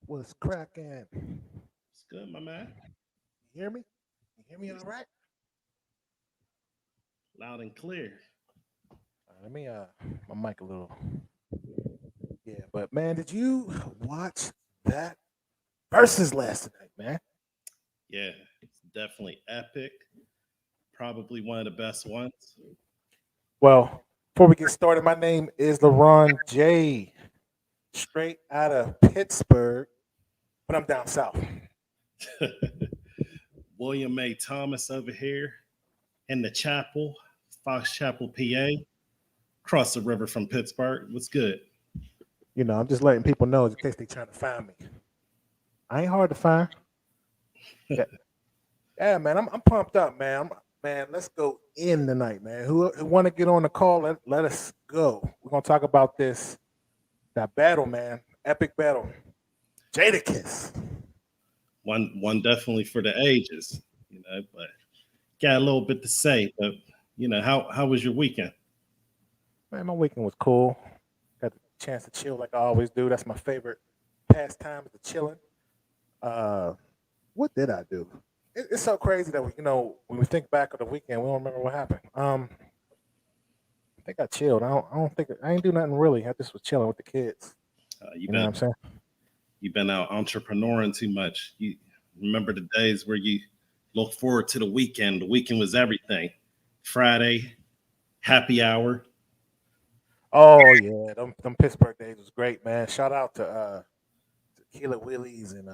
What's cracking? It's good, my man. You hear me? You hear me all right? Loud and clear. Let me my mic a little. But man, did you watch that Verzuz last night, man? Yeah, it's definitely epic. Probably one of the best ones. Well, before we get started, my name is Laraun J, straight out of Pittsburgh, but I'm down south. William A. Thomas over here in the chapel, Fox Chapel, PA, across the river from Pittsburgh. What's good? You know, I'm just letting people know in case they trying to find me. I ain't hard to find. Yeah, yeah, man, I'm pumped up, man. Man, let's go in tonight, man. Who want to get on the call? Let us go. We're gonna talk about that battle, man. Epic battle. Jadakiss. One definitely for the ages, but got a little bit to say. But how was your weekend? Man, my weekend was cool. Got the chance to chill like I always do. That's my favorite pastime is the chilling. What did I do? It's so crazy that when we think back on the weekend, we don't remember what happened. I think I chilled. I don't think I ain't do nothing really. I just was chilling with the kids. You know what I'm saying? You've been out entrepreneuring too much. You remember the days where you look forward to the weekend. The weekend was everything. Friday, happy hour. Oh yeah, them Pittsburgh days was great, man. Shout out to Tequila Willies and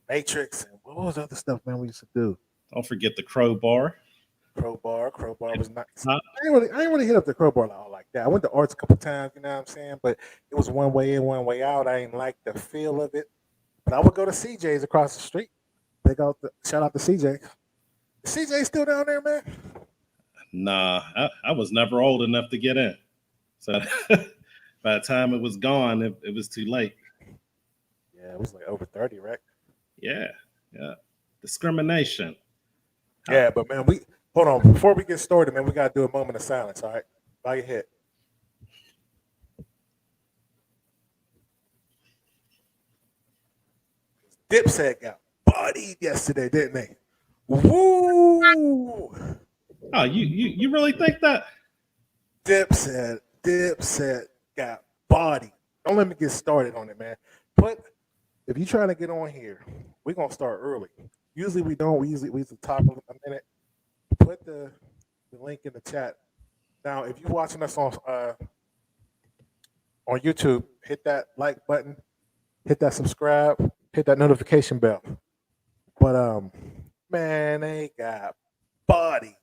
Matrix and what was the other stuff, man, we used to do? Don't forget the Crowbar. Crowbar was nice. I ain't really hit up the Crowbar like that. I went to Arts a couple times, you know what I'm saying? But it was one way in, one way out. I ain't like the feel of it. But I would go to CJ's across the street. Shout out to CJ. Is CJ still down there, man? Nah, I was never old enough to get in. So by the time it was gone, it was too late. Yeah, it was like over 30, right? Yeah. Discrimination. Yeah, but man, hold on. Before we get started, man, we gotta do a moment of silence, all right? Bow your head. Dipset got bodied yesterday, didn't they? Woo! Oh, you really think that? Dipset got bodied. Don't let me get started on it, man. But if you're trying to get on here, we're gonna start early. Usually we don't. We usually talk a minute. Put the link in the chat. Now, if you're watching us on YouTube, hit that like button, hit that subscribe, hit that notification bell. But man, they got body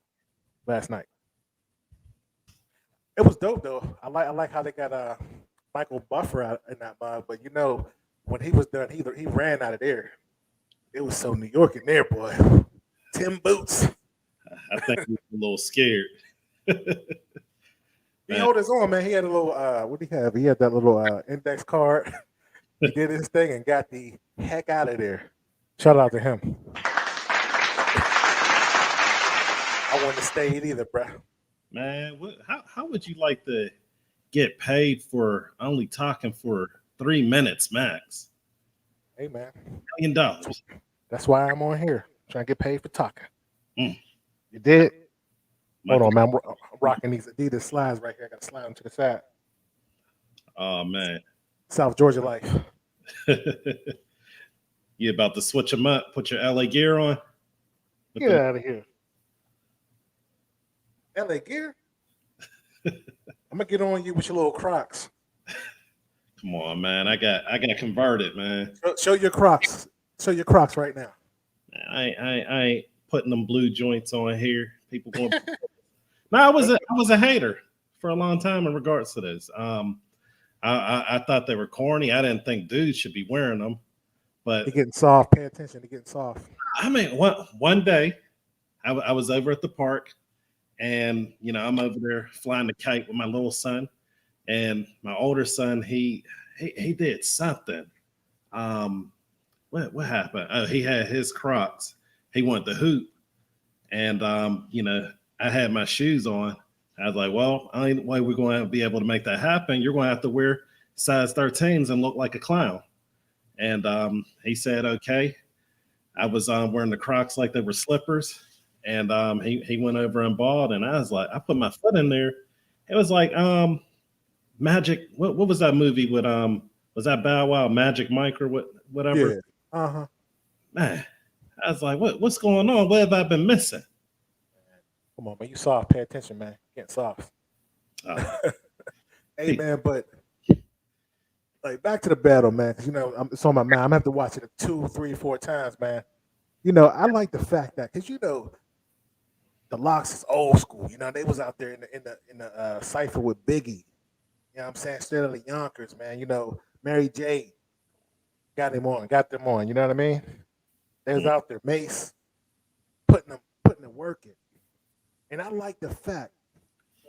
last night. It was dope though. I like how they got Michael Buffer out in that mug, but when he was done, he ran out of there. It was so New York in there, boy. Tim Boots. I think he was a little scared. He held his own, man. He had a little what did he have? He had that little index card. He did his thing and got the heck out of there. Shout out to him. I wouldn't have stayed either, bro. Man, how would you like to get paid for only talking for 3 minutes max? Hey, man. $1 million. That's why I'm on here, trying to get paid for talking. Mm. You did? Hold on, man. I'm rocking these Adidas slides right here. I got to slide them to the side. Oh, man. South Georgia life. You about to switch them up, put your LA gear on? Get out of here. LA gear? I'm going to get on you with your little Crocs. Come on, man. I got converted, man. Show your Crocs. Show your Crocs right now. I ain't putting them blue joints on here. People going. No, I was a hater for a long time in regards to this. I thought they were corny. I didn't think dudes should be wearing them. But they're getting soft. Pay attention. They're getting soft. I mean, one day I was over at the park, and I'm over there flying the kite with my little son, and my older son he did something. What happened? Oh, he had his Crocs. He wanted to hoop, and I had my shoes on. I was like, well, only way we're going to be able to make that happen, you're going to have to wear size 13s and look like a clown. And he said, okay. I was wearing the Crocs like they were slippers, and he went over and bought, and I was like, I put my foot in there. It was like Magic. What was that movie with Was that Bow Wow, Magic Mike, or whatever? Yeah. Uh-huh. Man, I was like, what's going on? What have I been missing? Come on, man. You soft. Pay attention, man. Get soft. Uh, Hey, man, but like back to the battle, man. 'Cause, it's on my mind. I'm gonna have to watch it 2, 3, 4 times, man. I like the fact that because the LOX is old school. They was out there in the cipher with Biggie. You know what I'm saying? Straight out of the Yonkers, man. Mary J got them on. You know what I mean? They was out there, Mace, putting the work in. And I like the fact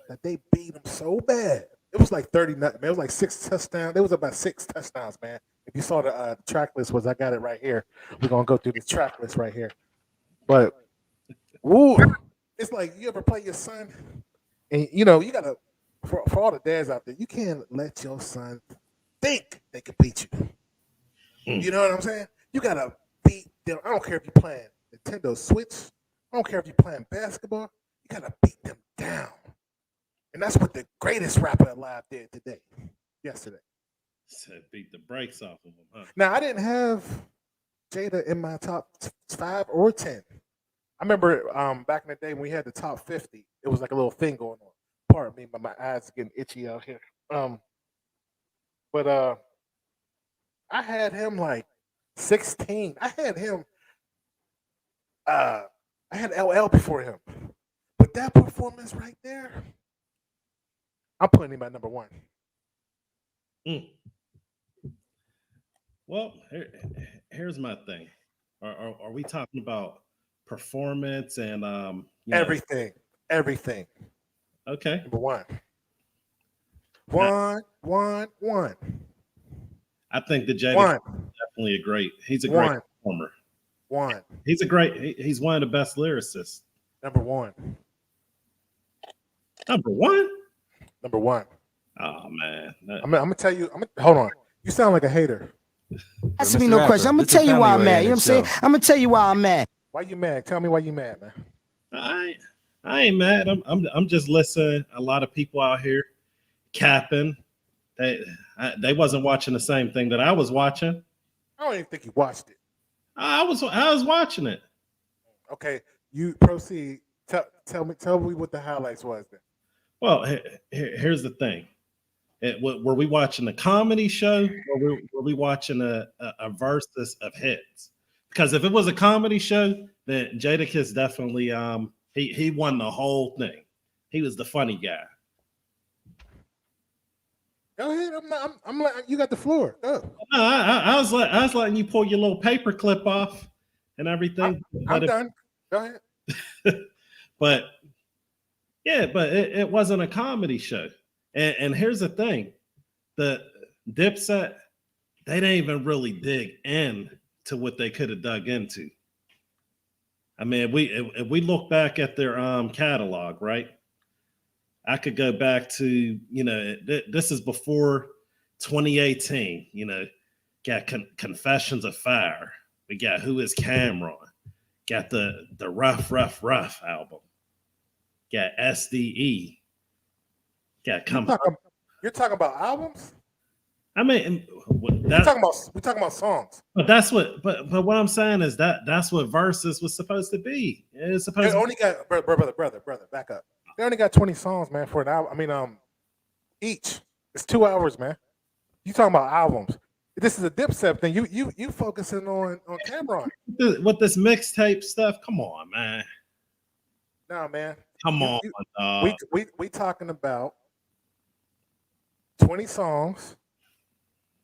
that they beat them so bad. It was like 30 nothing, man. It was like 6 touchdowns. There was about 6 touchdowns, man. If you saw the track list, I got it right here. We're gonna go through the track list right here. But ooh, it's like you ever play your son, and you gotta for all the dads out there, you can't let your son think they can beat you. You know what I'm saying? You gotta beat them. I don't care if you're playing Nintendo Switch. I don't care if you're playing basketball. You gotta beat them down. And that's what the greatest rapper alive did yesterday. So beat the brakes off of him, huh? Now, I didn't have Jada in my top 5 or 10. I remember back in the day when we had the top 50, it was like a little thing going on. Pardon me, but my eyes are getting itchy out here. But I had him like 16. I had LL before him. But that performance right there, I'm putting him at number 1. Well, here's my thing. Are we talking about performance and everything? Everything. Okay. Number 1. One. I think the Jadakiss is definitely he's a great performer. He's one of the best lyricists. Number 1. Number 1? Number 1. Oh man. I'm gonna tell you, hold on. You sound like a hater. Ask me no question. I'm gonna tell you why I'm mad. You know what I'm saying? I'm gonna tell you why I'm mad. Why you mad? Tell me why you mad, man. I ain't mad. I'm just listening. A lot of people out here capping. They wasn't watching the same thing that I was watching. I don't even think you watched it. I was watching it. Okay, you proceed. Tell me what the highlights was then. Well, here's the thing. Were we watching a comedy show or were we watching a Verzuz of hits? Because if it was a comedy show, then Jadakiss definitely he won the whole thing. He was the funny guy. Go ahead. I'm like, you got the floor. Go. No, I was letting you pull your little paper clip off and everything. I'm done. Go ahead. But it wasn't a comedy show. And here's the thing. The Dipset, they didn't even really dig in to what they could have dug into. I mean, if we look back at their catalog, right? I could go back to, this is before 2018, got Confessions of Fire. We got Who is Cameron? Got the Rough album. Got SDE. Got You're talking about albums? I mean, we're talking about songs. But that's what. But what I'm saying is that's what Verzuz was supposed to be. It's supposed. They only got brother. Back up. They only got 20 songs, man, for an album. I mean, each. It's 2 hours, man. You talking about albums? This is a Dipset thing. You focusing on Cameron with this mixtape stuff. Come on, man. No, man. Come on. We talking about 20 songs,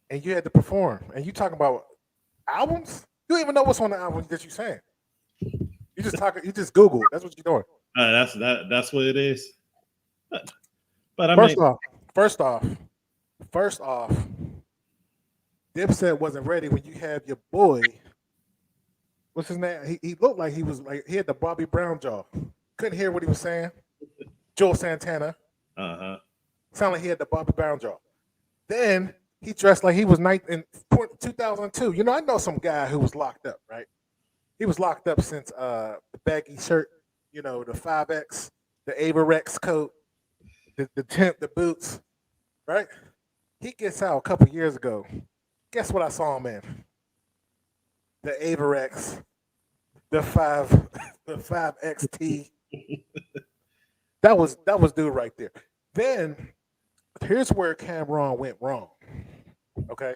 and you had to perform. And you talking about albums? You don't even know what's on the album that you're saying. You just talking. You just Google. That's what you're doing. That's what it is. But first off, Dipset wasn't ready when you had your boy. What's his name? He looked like he had the Bobby Brown jaw. Couldn't hear what he was saying. Joel Santana. Sounded like he had the Bobby Brown jaw. Then he dressed like he was in 2002. I know some guy who was locked up, right? He was locked up since the baggy shirt, the 5X, the Avarex coat, the tent, the boots, right? He gets out a couple years ago. Guess what I saw him in? The Averex, the 5XT. That was dude right there. Then here's where Cameron went wrong. Okay,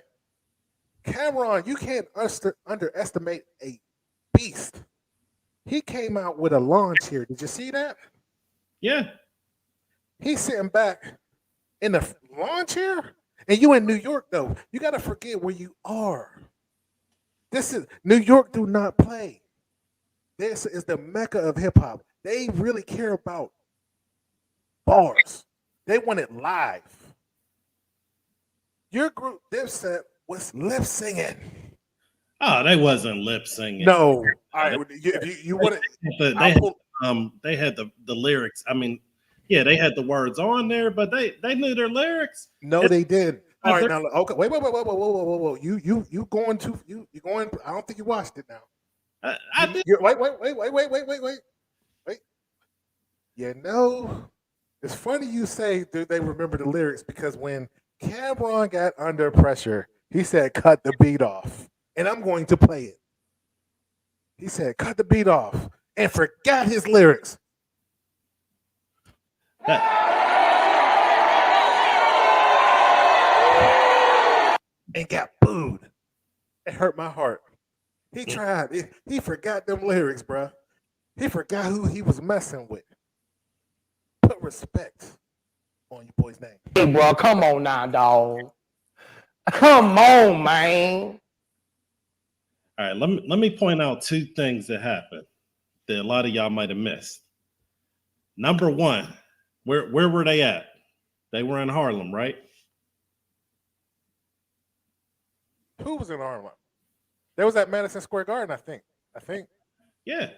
Cameron, you can't underestimate a beast. He came out with a lawn chair. Did you see that? Yeah. He's sitting back in the lawn chair, and you in New York though. You got to forget where you are. This is New York. Do not play. This is the mecca of hip hop. They really care about bars. They want it live. Your group Dipset was lip singing. Oh, they wasn't lip singing. No. All right. You want to? They had the lyrics. I mean, yeah, they had the words on there, but they knew their lyrics. No, they did. All right, now okay. Wait. Whoa. You going to you going? I don't think you watched it now. I did. Wait. You know, it's funny you say they remember the lyrics because when Cameron got under pressure, he said, "Cut the beat off," and I'm going to play it. He said, "Cut the beat off," and forgot his lyrics. And got booed. It hurt my heart. He tried. He forgot them lyrics, bro. He forgot who he was messing with. Put respect on your boy's name. Hey, bro, come on now, dog. Come on, man. All right, let me point out two things that happened that a lot of y'all might have missed. Number one, where were they at? They were in Harlem, right? Who was in Harlem? They was at Madison Square Garden, I think. Yeah.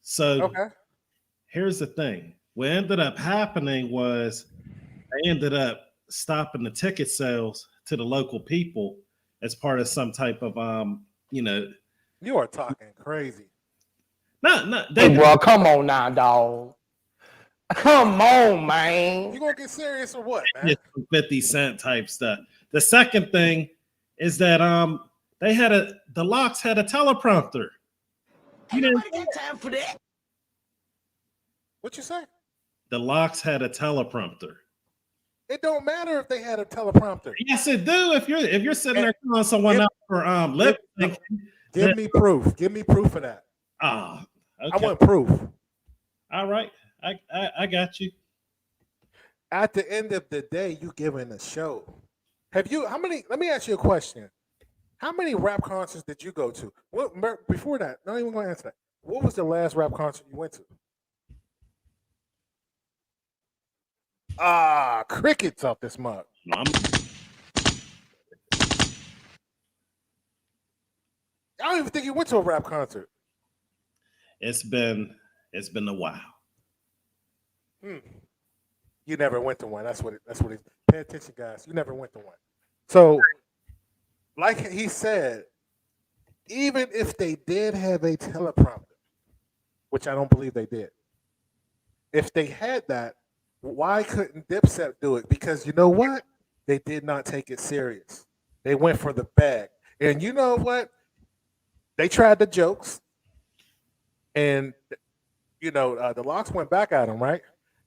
So okay. Here's the thing. What ended up happening was they ended up stopping the ticket sales to the local people as part of some type of You are talking crazy. No, hey, bro, come on now, dog. Come on, man. You gonna get serious or what, man? 50 cent type stuff. The second thing is that the LOX had a teleprompter. You didn't got time for that. What you say? The LOX had a teleprompter. It don't matter if they had a teleprompter. Yes, it do. If you're sitting there calling someone out for lip sync, give me proof. Give me proof of that. Okay. I want proof. All right, I got you. At the end of the day, you giving a show. Let me ask you a question. How many rap concerts did you go to? Before that, not even going to answer that. What was the last rap concert you went to? Crickets off this mug. I don't even think you went to a rap concert. It's been a while. You never went to one. That's what it is. Pay attention, guys. You never went to one. So, like he said, even if they did have a teleprompter, which I don't believe they did, if they had that, why couldn't Dipset do it? Because you know what? They did not take it serious. They went for the bag. And you know what? They tried the jokes. And, the LOX went back at them, right?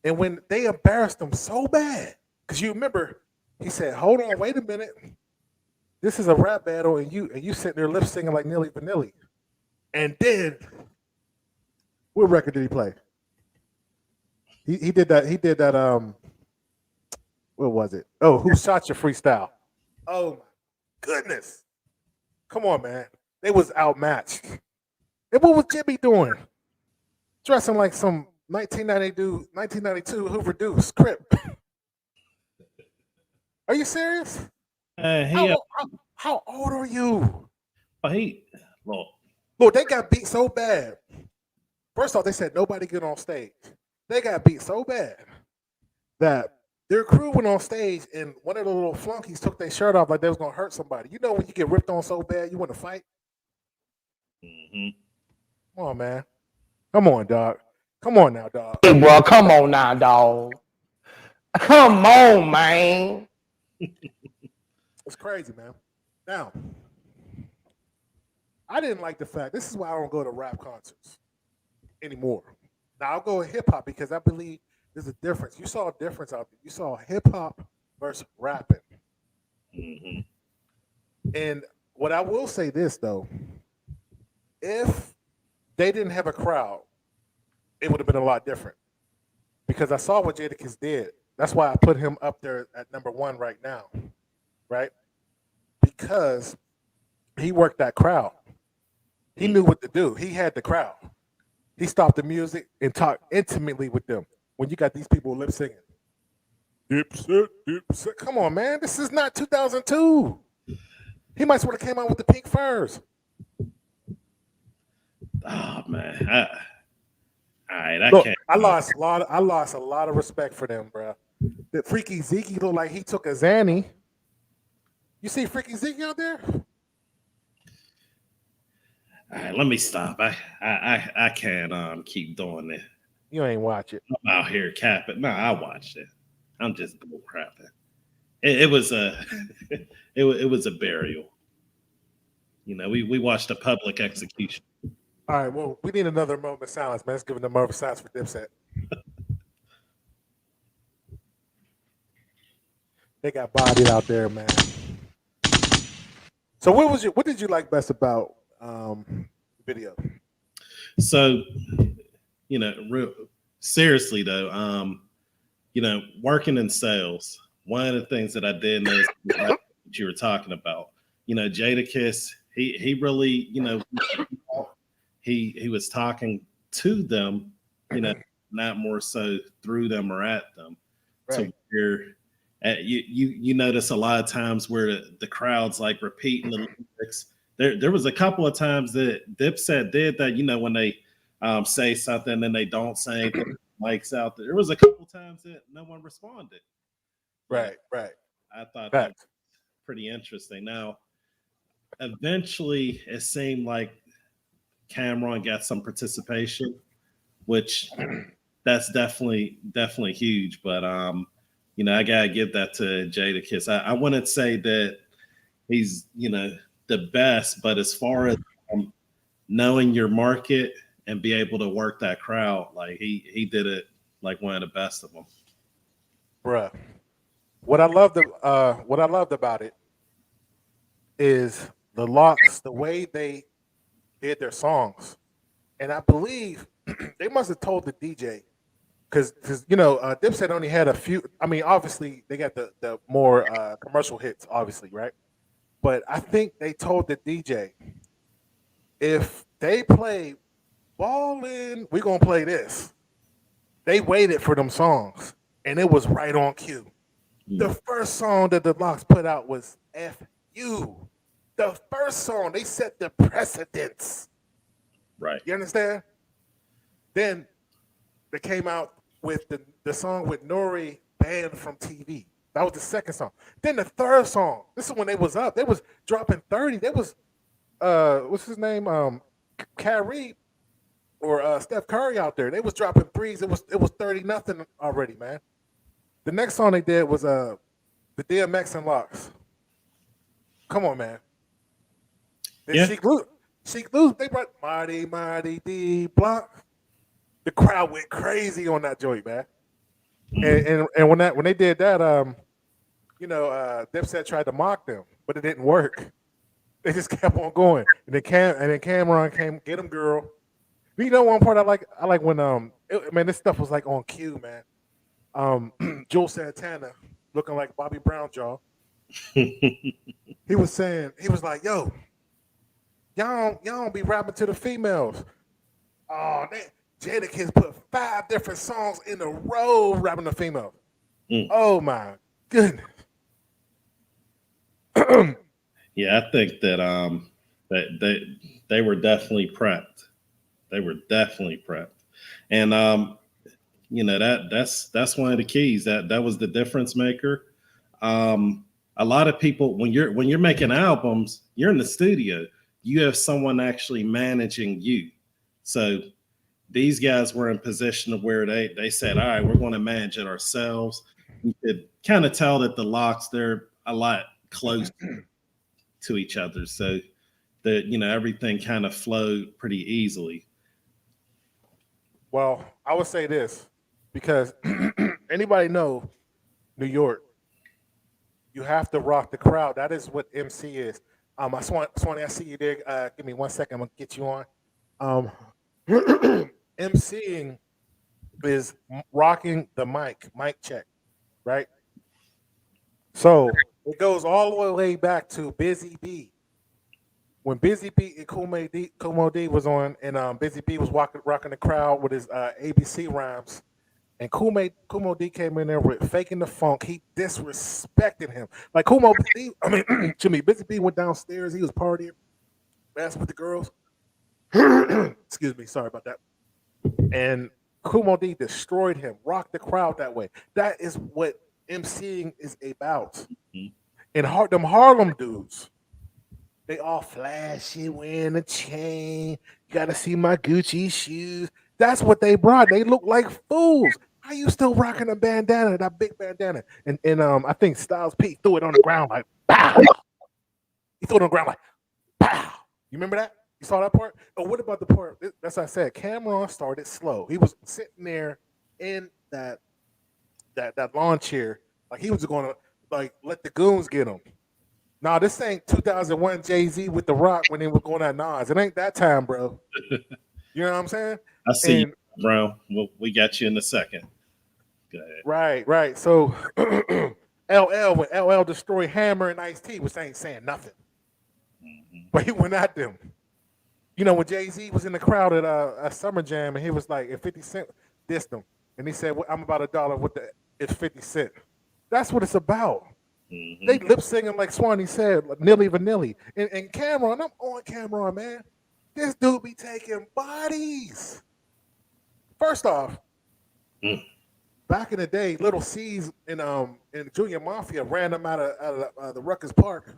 And when they embarrassed them so bad, because you remember, he said, hold on, wait a minute. This is a rap battle, and you sitting there lip singing like Nilly Vanilli. And then, what record did he play? He did that. What was it? Oh, Who Shot Your Freestyle? Oh my goodness! Come on, man. They was outmatched. And what was Jimmy doing? Dressing like some 1992 Hoover Deuce Crip. Are you serious? How old are you? Look, they got beat so bad. First off, they said nobody get on stage. They got beat so bad that their crew went on stage and one of the little flunkies took their shirt off like they was gonna hurt somebody. You know when you get ripped on so bad, you want to fight? Mm-hmm. Come on, man. Come on, dog. Come on now, dog. Hey, bro, come on now, dog. Come on, man. It's crazy, man. Now, I didn't like the fact. This is why I don't go to rap concerts anymore. Now I'll go to hip hop because I believe there's a difference. You saw a difference out there. You saw hip hop versus rapping. Mm-hmm. And what I will say this though, if they didn't have a crowd, it would have been a lot different. Because I saw what Jadakiss did. That's why I put him up there at number one right now. Right? Because he worked that crowd. He knew what to do. He had the crowd. He stopped the music and talked intimately with them. When you got these people lip singing, Dipset, Dipset. Come on, man. This is not 2002. He might as well have came out with the pink furs. Oh man, all right. Look, Can't. I lost a lot of respect for them, bro. The Freekey Zeekey looked like he took a Zanny. You see Freekey Zeekey out there? All right, let me stop. I can't keep doing it. You ain't watch it. I'm out here capping. No, I watched it. I'm just bull crapping. It was a it was a burial. You know, we watched a public execution. All right, well, we need another moment of silence, man. Let's give them a moment of silence for Dipset. They got bodied out there, man. So what did you like best about video? So, you know, seriously though, you know, working in sales, one of the things that I did notice what you were talking about, you know, Jadakiss, he really, you know, he was talking to them, you know, not more so through them or at them. Right. So you notice a lot of times where the crowd's like repeating the lyrics. There was a couple of times that Dipset did that, you know, when they say something and they don't say anything, mics out there. There was a couple times that no one responded. Right. I thought that was pretty interesting. Now, eventually it seemed like Cameron got some participation, which that's definitely huge. But you know, I gotta give that to Jadakiss. I wouldn't say that he's, you know, the best, but as far as knowing your market and be able to work that crowd, like he did it like one of the best of them. Bruh. What I loved about it is the LOX, the way they did their songs. And I believe they must have told the DJ, because you know, Dipset only had a few. I mean, obviously they got the more commercial hits, obviously, right? But I think they told the DJ, if they play Ballin', we're gonna play this. They waited for them songs, and it was right on cue. The first song that the LOX put out was F You. The first song, they set the precedence. Right. You understand? Then they came out with the song with Nori, banned from TV. That was the second song. Then the third song, this is when they was up. They was dropping 30. They was, what's his name? Kyrie or Steph Curry out there. They was dropping threes. It was 30-0 already, man. The next song they did was the DMX and LOX. Come on, man. Then yeah. Sheek Louch, they brought Marty D Block. The crowd went crazy on that joint, man. And when they did that, you know, Dipset tried to mock them, but it didn't work. They just kept on going. And then Cameron came, get him, girl. You know, one part I like when man, this stuff was like on cue, man. Juelz Santana looking like Bobby Brown jaw. He was like, yo, y'all don't be rapping to the females. Oh, Jadakiss put 5 different songs in a row rapping to females. Oh my goodness. Yeah, I think that they were definitely prepped. They were definitely prepped. And you know, that's one of the keys. That was the difference maker. A lot of people, when you're making albums, you're in the studio. You have someone actually managing you. So these guys were in position of where they said, all right, we're going to manage it ourselves. You could kind of tell that the LOX, they're a lot closer to each other, so that everything kind of flowed pretty easily. Well, I would say this because anybody know New York, you have to rock the crowd. That is what MC is. Swanee, I see you there. Give me 1 second. I'm gonna get you on. MCing is rocking the mic check, right? So it goes all the way back to Busy B. When Busy B and Kumo D was on, and Busy B was rocking the crowd with his ABC rhymes, and Kumo D came in there with faking the funk. He disrespected him. Like Kumo D, Jimmy Busy B went downstairs. He was partying, dancing with the girls. Excuse me, sorry about that. And Kumo D destroyed him, rocked the crowd that way. That is what MCing is about. Mm-hmm. And them Harlem dudes, they all flashy, wearing a chain. You got to see my Gucci shoes. That's what they brought. They look like fools. How you still rocking a bandana, that big bandana? And I think Styles P threw it on the ground like, pow. He threw it on the ground like, pow. You remember that? You saw that part? Oh, what about the part? That's what I said. Cameron started slow. He was sitting there in that lawn chair, like he was going to like let the goons get him. Nah, this ain't 2001 Jay-Z with The Rock when they were going at Nas. It ain't that time, bro. You know what I'm saying? I see you, bro. Well, we got you in a second. Go ahead. Right. So LL, when LL destroyed Hammer and Ice-T, was saying nothing. Mm-hmm. But he went at them. You know, when Jay-Z was in the crowd at a Summer Jam, and he was like, if 50 Cent dissed him, and he said, well, I'm about $1 with it's 50 Cent. That's what it's about. Mm-hmm. They lip singing like Swanee said, like Nilly Vanilli. And Cameron, I'm on Cameron, man. This dude be taking bodies. First off, back in the day, Little C's in Junior Mafia ran them out of the Rutgers Park.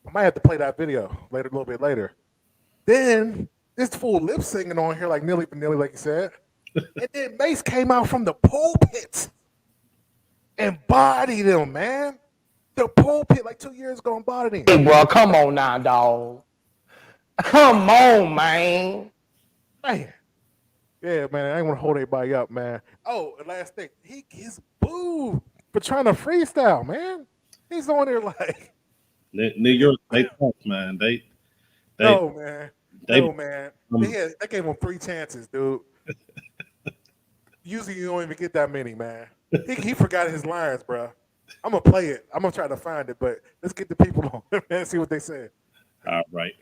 I might have to play that video a little bit later. Then this fool lip singing on here like Nilly Vanilli, like you said. And then Mace came out from the pulpit and bodied him, man. The pulpit, like 2 years ago, and bodied him. Hey, bro, come on now, dog. Come on, man. Man. Yeah, man, I ain't want to hold anybody up, man. Oh, and last thing, he gets booed for trying to freestyle, man. He's on there like... New York, they tough, man. No, man. They gave him 3 chances, dude. Usually you don't even get that many, man. He forgot his lines, bro. I'm going to play it. I'm going to try to find it, but let's get the people on and see what they said. All right.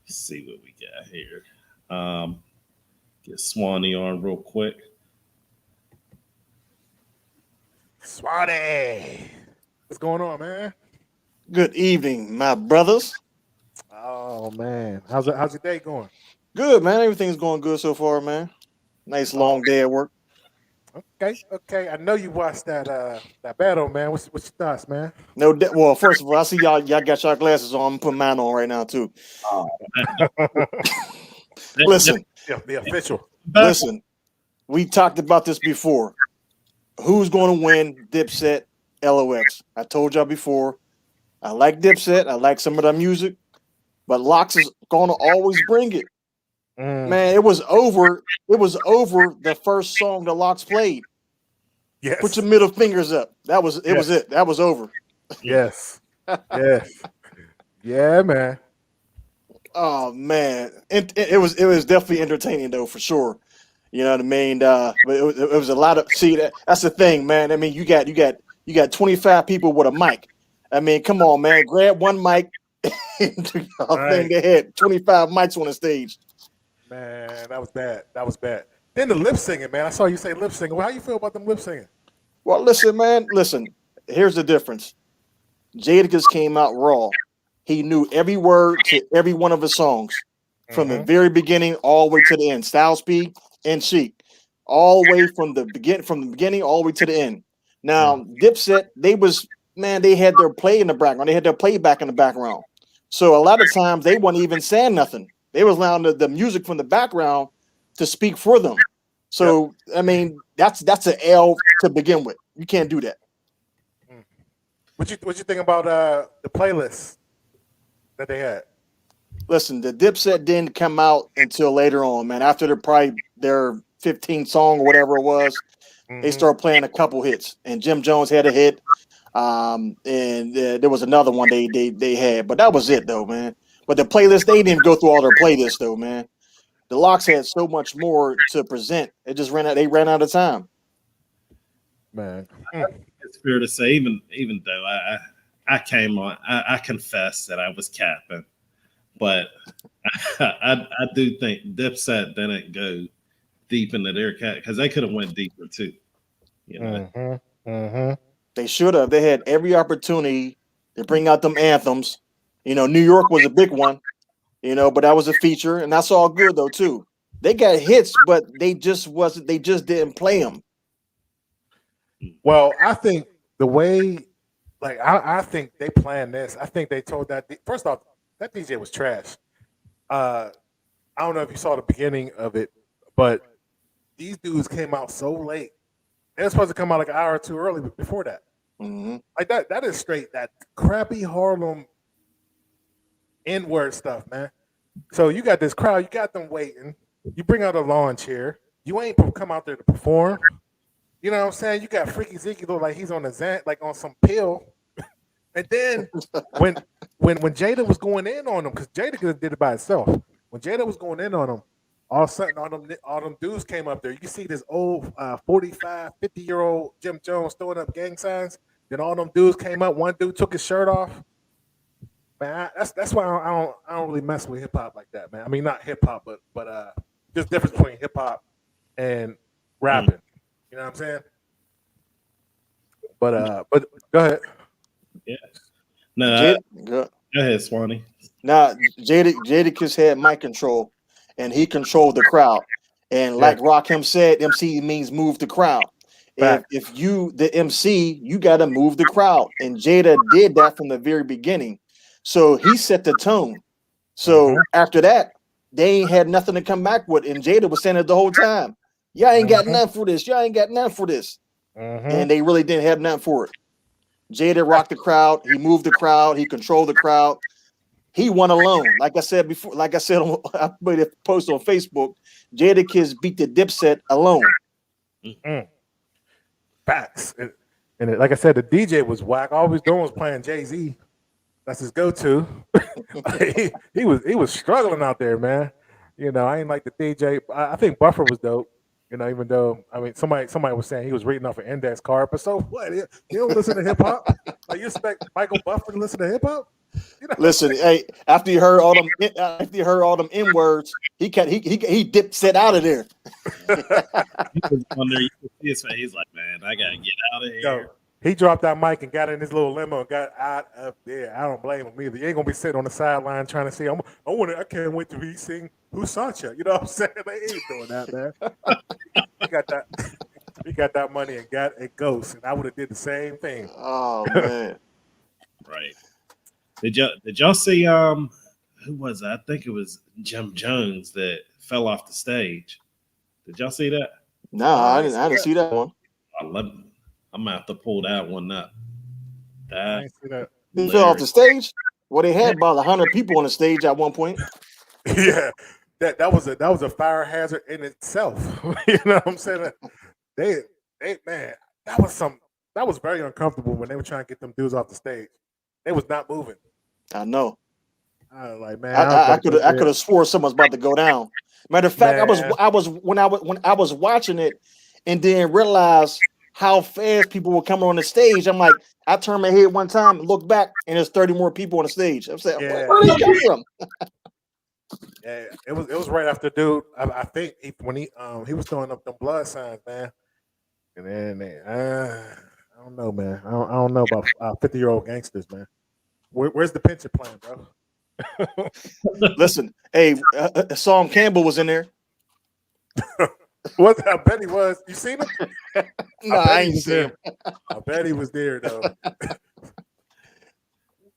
Let's see what we got here. Get Swanee on real quick. Swanee. What's going on, man? Good evening, my brothers. Oh, man. How's your day going? Good, man. Everything's going good so far, man. Nice long day at work. Okay. I know you watched that battle, man. What's your thoughts, man? No, well, first of all, I see y'all got your glasses on. I'm putting mine on right now too. Listen, the official. Listen, we talked about this before. Who's going to win? Dipset, LOX. I told y'all before. I like Dipset. I like some of their music, but LOX is going to always bring it. Man, it was over. It was over the first song that LOX played. Yes. Put your middle fingers up. That was it. Was it? That was over. Yes. Yes. Yeah, man. Oh man, it was definitely entertaining though, for sure. You know what I mean? But it was a lot of that's the thing, man. I mean, you got 25 people with a mic. I mean, come on, man. Grab one mic and do your thing. They had 25 mics on the stage. Man, that was bad. Then the lip singing, man. I saw you say lip singing. Well, how you feel about them lip singing? Well, listen, man. Listen, here's the difference. Jadakiss came out raw. He knew every word to every one of his songs from the very beginning all the way to the end. Styles P and Sheek, all the way from the beginning all the way to the end. Now, Dipset, they had their play in the background. They had their playback in the background. So a lot of times they weren't even saying nothing. They was allowing the music from the background to speak for them. So, I mean, that's an L to begin with. You can't do that. What you think about the playlist that they had? Listen, the Dipset didn't come out until later on, man. After their 15 song or whatever it was, they started playing a couple hits, and Jim Jones had a hit. And there was another one they had, but that was it though, man. But the playlist, they didn't go through all their playlists though, man. The LOX had so much more to present. It just ran out. They ran out of time. Man, It's fair to say, even though I came on, I confess that I was capping, but I do think Dipset didn't go deep into their cat because they could have went deeper too. You know. They should have. They had every opportunity to bring out them anthems. You know, New York was a big one. You know, but that was a feature, and that's all good though too. They got hits, but they just wasn't. They just didn't play them. Well, I think the way, like, I think they planned this. I think they told that first off, that DJ was trash. I don't know if you saw the beginning of it, but these dudes came out so late. They were supposed to come out like an hour or two early before that. Like that is straight that crappy Harlem N-word stuff, man. So you got this crowd, you got them waiting. You bring out a lawn chair. You ain't come out there to perform. You know what I'm saying? You got Freekey Zeekey look like he's on a Zant, like on some pill. And then when Jada was going in on him, because Jada could have did it by itself. When Jada was going in on him, all of a sudden all them dudes came up there. You can see this old 45, 50-year-old Jim Jones throwing up gang signs. Then all them dudes came up. One dude took his shirt off. Man, that's why I don't really mess with hip hop like that, man. I mean, not hip hop, but there's a difference between hip hop and rapping. You know what I'm saying? But go ahead. Yeah. No, go ahead, Swanee. Now, Jadakiss had mic control, and he controlled the crowd. And like Rakim said, MC means move the crowd. If you, the MC, you got to move the crowd. And Jada did that from the very beginning. So he set the tone. So after that, they ain't had nothing to come back with. And Jada was saying it the whole time. Y'all ain't got nothing for this. Y'all ain't got nothing for this. And they really didn't have nothing for it. Jada rocked the crowd. He moved the crowd. He controlled the crowd. He won alone. Like I said before, I made a post on Facebook. Jadakiss beat the Dipset alone. Facts. And like I said, the DJ was whack. All he was doing was playing Jay-Z. That's his go-to. he was struggling out there, man. You know, I ain't like the DJ. I think Buffer was dope. You know, even though somebody was saying he was reading off an index card, but so what? You don't listen to hip hop? Like you expect Michael Buffer to listen to hip hop? You know, listen, hey, after you heard all them N words, he dipped set out of there. He was on there. You could see his face. He's like, man, I gotta get out of here. Yo, he dropped that mic and got in his little limo and got out of there. I don't blame him either. You ain't gonna be sitting on the sideline trying to see. I can't wait to be sing Who Sancha. You know what I'm saying? They ain't doing that, man. He got that money and got a ghost, and I would have did the same thing. Oh man, right. Did y'all see who was it? I think it was Jim Jones that fell off the stage. Did y'all see that? No, I didn't see that one. I'm gonna have to pull that one up. I didn't see that. He fell off the stage. Well, they had about 100 people on the stage at one point. Yeah, that was a fire hazard in itself. You know what I'm saying? They man, that was very uncomfortable when they were trying to get them dudes off the stage. They was not moving. I know. I was like, man, I could have swore someone's about to go down. Matter of fact, man. I was watching it and then realized how fast people were coming on the stage. I'm like, I turned my head one time and looked back, and there's 30 more people on the stage. I'm saying, where did they come from? Yeah, it was right after dude. I think when he was throwing up them blood signs, man. And then I don't know, man. I don't know about 50-year-old gangsters, man. Where's the pension plan, bro? Listen, hey, Song Campbell was in there. What? I bet he was. You seen him? No, I ain't seen him. I bet he was there though.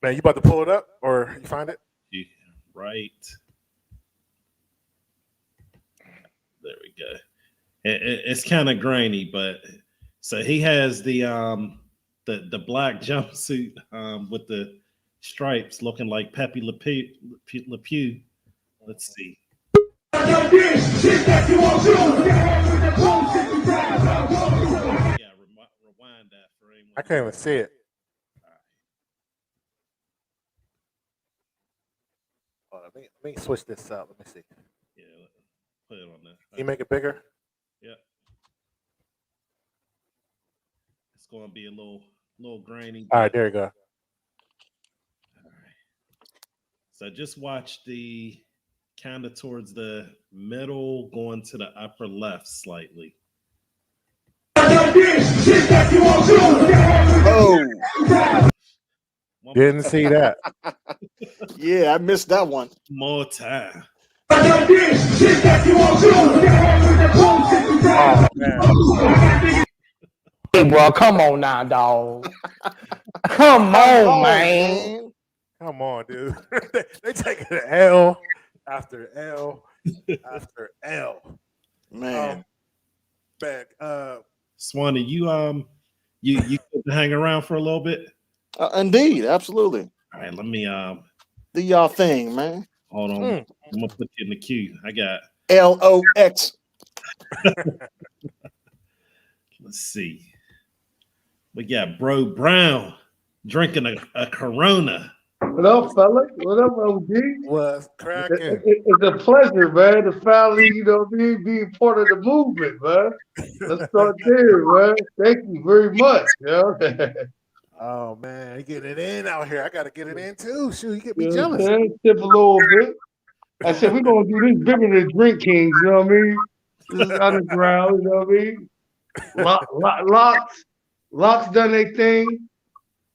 Man, you about to pull it up or you find it? Yeah, right. There we go. It's kind of grainy, but so he has the the black jumpsuit with the stripes looking like Pepe Le Pew. Let's see. Yeah, rewind that for anyone. I can't even see it. Oh, let me switch this up. Let me see. Yeah, put it on there. Can you make it bigger? Yeah. It's going to be a little grainy. All right, there you go. All right. So just watch the kind of towards the middle, going to the upper left slightly. Oh, Didn't see that. yeah, I missed that one. More time. Oh, man. Hey, bro, come on now, dog. Come on, man. Come on, dude. they taking an L after L after L. Man. Man, Swanee, you get to hang around for a little bit. Indeed, absolutely. All right, let me Do y'all thing, man. hold on. I'm gonna put you in the queue. I got LOX. let's see. We got Bro Brown drinking a Corona. What up, fella? What up, OG? was cracking. It's a pleasure, man, to finally, be part of the movement, man. Let's start there, man. Thank you very much, Oh man, you getting it in out here. I gotta get it in too. Shoot, you get me You know jealous. what I'm saying? Sip a little bit. I said, we're going to do this bigger than Drink Kings, you know what I mean? This is underground, you know what I mean? LOX done their thing.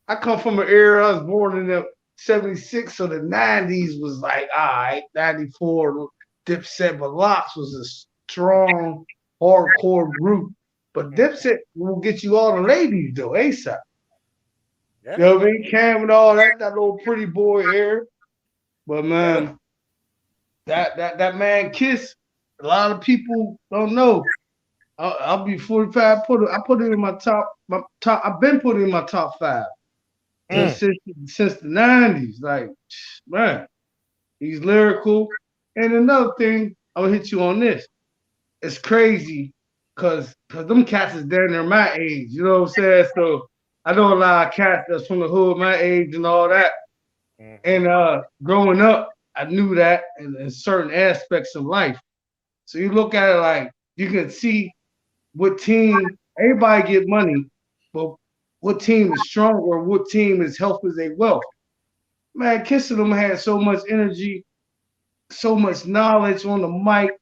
I come from an era, I was born in the 76, so the 90s was like, all right, 94, Dipset, but LOX was a strong, hardcore group. But Dipset will get you all the ladies, though, ASAP. Yeah. You know what I mean? Cam and all that little pretty boy hair. But, man, that man Kiss, a lot of people don't know. I'll be 45. I put it in my top. I've been putting in my top 5 since the 90s. Like, man, he's lyrical. And another thing, I'm gonna hit you on this. It's crazy because them cats is down there my age. You know what I'm saying? So I know a lot of cats that's from the hood, my age, and all that. And growing up, I knew that in certain aspects of life. So you look at it like you can see what team, everybody get money, but what team is stronger, what team is healthy as their wealth. Man, Kiss of them had so much energy, so much knowledge on the mic,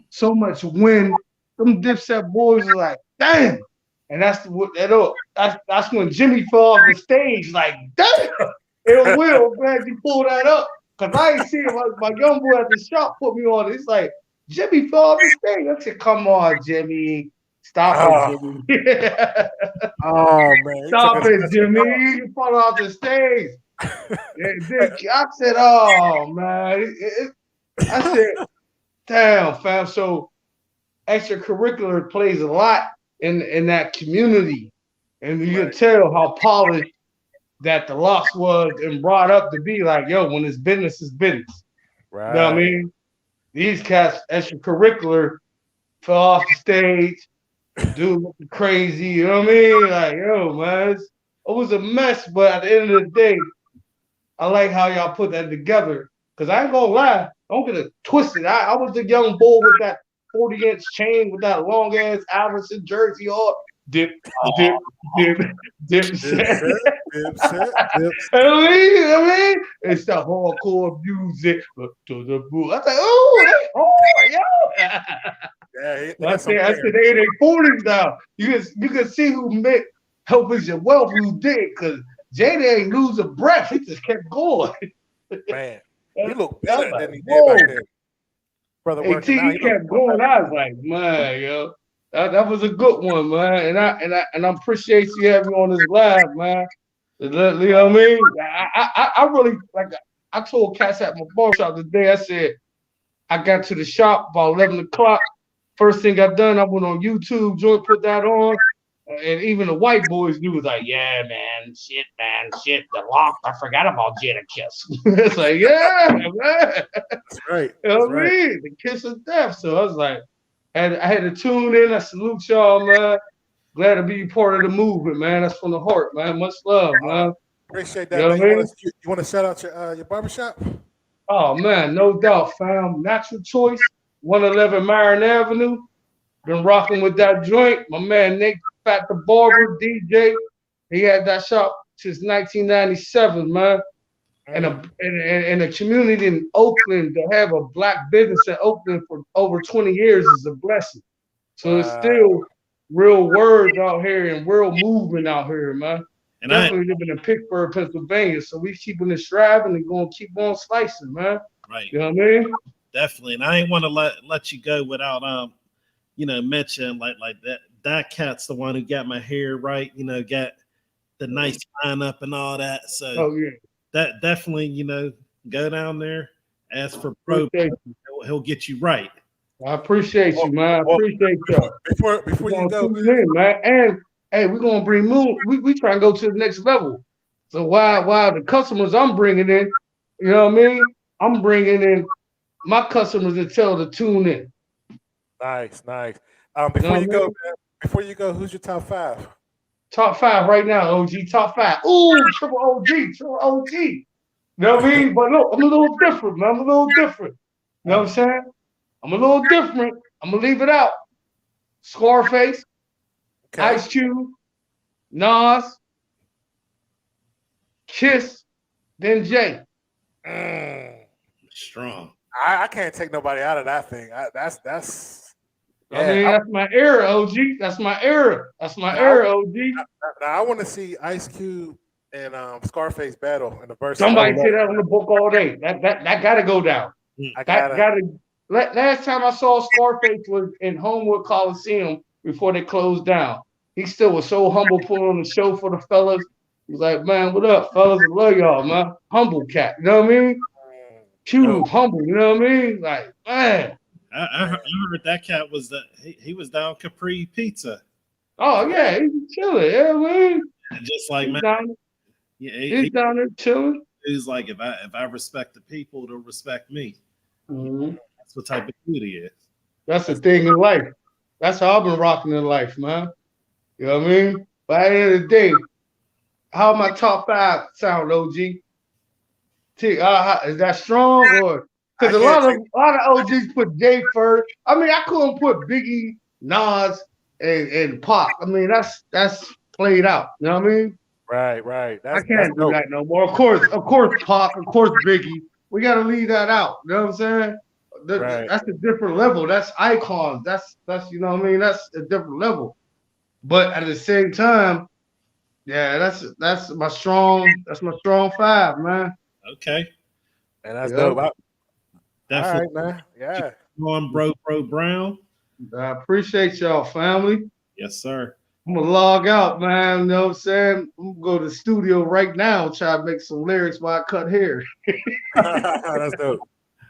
so much win. Them Dipset boys are like, damn. And that's when Jimmy fell off the stage, like, damn. It will, glad you pulled that up. Because I ain't seen it. My young boy at the shop put me on it. It's like, Jimmy fell off the stage. I said, come on, Jimmy. Stop it, Jimmy. Oh man. Stop it, Jimmy. You fall off the stage. I said, oh man. I said, damn, fam. So extracurricular plays a lot in that community. And you can tell how polished that the LOX was and brought up to be like, yo, when it's business, it's business. Right. You know what I mean? These cats, extracurricular, fell off the stage, dude looking crazy, you know what I mean? Like, yo, man, it was a mess, but at the end of the day, I like how y'all put that together. Because I ain't gonna lie, don't get it twisted. I was the young bull with that 40-inch chain with that long-ass Iverson jersey on. Dip. I mean, it's the hardcore music. I was like, oh, they hard, yo. I said they in their 40s now. You can see who made help is your wealth, who did, because Jada ain't lose a breath. He just kept going. Man, he looked better than he did whoa. back then. Brother, He kept going. I was like, man, yo. That was a good one, man, and I appreciate you having me on this live, man. You know what I mean? I really like. I told cats at my barbershop today. I said I got to the shop about 11 o'clock. First thing I done, I went on YouTube, joint, put that on, And even the white boys knew, was like, yeah, man, shit, the LOX. I forgot about Jadakiss. It's like, yeah, man. That's right. You know That's what I right. mean? The kiss of death. So I was like, I had to tune in. I salute y'all, man. Glad to be part of the movement, man. That's from the heart, man. Much love, man. Appreciate You that, know man. what I mean? You want to shout out your barbershop? Oh, man, no doubt, fam. Natural Choice, 111 Myron Avenue. Been rocking with that joint. My man Nick Fat the Barber, DJ. He had that shop since 1997, man. And a community in Oakland to have a black business in Oakland for over 20 years is a blessing. So it's still real words out here and real movement out here, man. And definitely living in Pittsburgh, Pennsylvania. So we keeping it striving and going to keep on slicing, man. Right. You know what I mean? Definitely. And I ain't want to let you go without mention like that cat's the one who got my hair right, got the nice line up and all that. So that definitely, go down there, ask for pro. He'll get you right. I appreciate you, man. I appreciate y'all. Before you go, in, man. And hey, we're gonna bring Moon. We try and go to the next level. So while the customers I'm bringing in, you know what I mean? I'm bringing in my customers to tell to tune in. Nice. Before you go, who's your top 5? Top 5 right now, OG. Top 5. Ooh, triple OG. You know what I mean? But look, I'm a little different, man. I'm a little different. You know what I'm saying? I'm a little different. I'm gonna leave it out. Scarface, Ice Cube, Nas, Kiss, then Jay. Strong. I can't take nobody out of that thing. That's. Yeah, I mean, that's my era, OG. That's my era, OG. Now I want to see Ice Cube and Scarface battle in the verse. Somebody say that on the book all day. That gotta go down. Last time I saw Scarface was in Homewood Coliseum before they closed down. He still was so humble, putting on the show for the fellas. He was like, man, what up, fellas? I love y'all, man. Humble cat, you know what I mean? Cute, humble, you know what I mean? Like, man. I heard that cat was he was down Capri Pizza. Oh yeah, he's chilling. Yeah, man. Just like he's man, down, he's down there chilling. He's like, if I respect the people, they'll respect me. Mm-hmm. That's what type of dude he is. That's the thing in life. That's how I've been rocking in life, man. You know what I mean? But at the end of the day, how my top 5 sound, OG? Is that strong or? Because a lot of OGs put Jay first. I mean, I couldn't put Biggie, Nas, and Pac. I mean, that's played out. You know what I mean? Right. I can't do that no more. Of course, Pac, of course, Biggie. We got to leave that out. You know what I'm saying? That's a different level. That's icons. That's you know what I mean? That's a different level. But at the same time, yeah, that's my strong 5, man. Okay. And that's dope. Definitely. All right, man. Yeah. On bro Brown. I appreciate y'all, family. Yes, sir. I'm gonna log out, man. You know what I'm saying? I'm gonna go to the studio right now and try to make some lyrics while I cut hair. That's dope.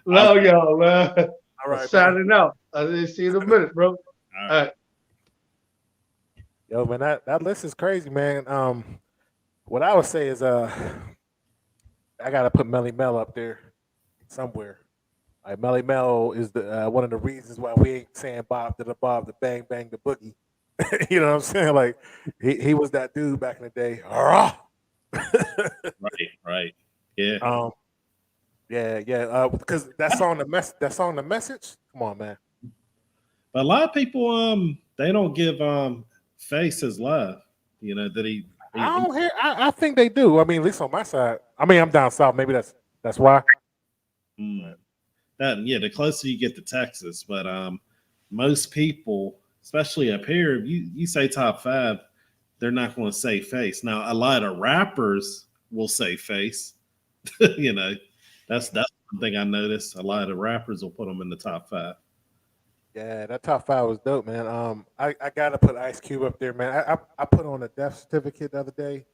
Love y'all, man. All right. Signing out. I'll see you in a minute, bro. All right. Yo, man, that list is crazy, man. What I would say is I gotta put Melly Mel up there somewhere. Like Melly Mel is the one of the reasons why we ain't saying Bob to the Bob, the bang bang the boogie. You know what I'm saying? Like he was that dude back in the day. Right. Yeah. Yeah. Because that song, the message. Come on, man. But a lot of people, they don't give Face his love. You know that he I don't hear. I think they do. I mean, at least on my side. I mean, I'm down south. Maybe that's why. The closer you get to Texas, but most people, especially up here, if you say top 5, they're not going to say Face. Now, a lot of rappers will say Face. You know, that's one thing I noticed. A lot of rappers will put them in the top 5. Yeah, that top 5 was dope, man. I gotta put Ice Cube up there, man. I put on a death certificate the other day,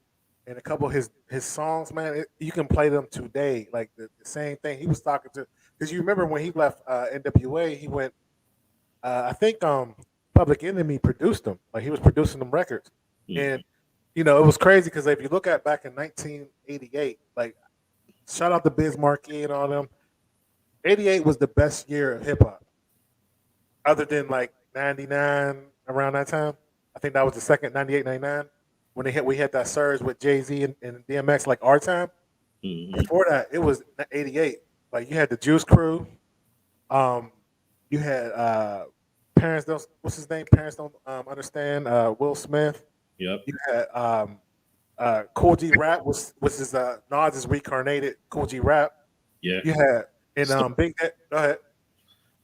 and a couple of his songs, man. You can play them today, like the same thing. He was talking to, because you remember when he left NWA, he went. I think Public Enemy produced them. Like he was producing them records, Mhm. and it was crazy because if you look at back in 1988, like shout out to Biz Markie and all them, 88 was the best year of hip hop, other than like 99 around that time. I think that was the second 98, 99 when we had that surge with Jay-Z and DMX like our time. Mhm. Before that, it was 88. Like you had the Juice Crew, you had Parents Don't what's his name? Parents Don't Understand, Will Smith. Yep. You had Cool G Rap was his Nas' reincarnated Cool G Rap. Yeah. You had and Big go ahead.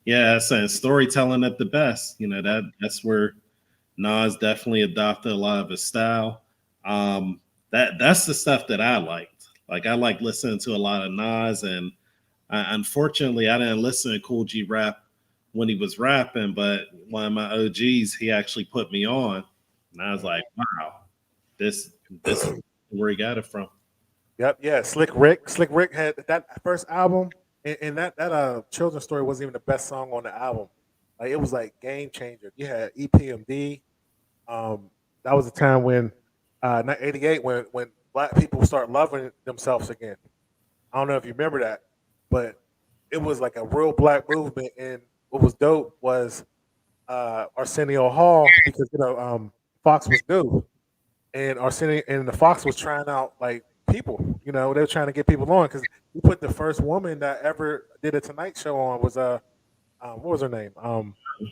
Yeah, saying storytelling at the best. That's where Nas definitely adopted a lot of his style. That's the stuff that I liked. Like I like listening to a lot of Nas, and unfortunately, I didn't listen to Cool G Rap when he was rapping. But one of my OGs, he actually put me on, and I was like, "Wow, this is where he got it from." Yep, yeah. Slick Rick had that first album, and that children's story wasn't even the best song on the album. Like it was like game changer. You had EPMD. That was a time when, not 88, when black people start loving themselves again. I don't know if you remember that, but it was like a real black movement. And what was dope was Arsenio Hall because Fox was new, and Arsenio and the Fox was trying out like people. They were trying to get people on because we put the first woman that ever did a Tonight Show on was what was her name?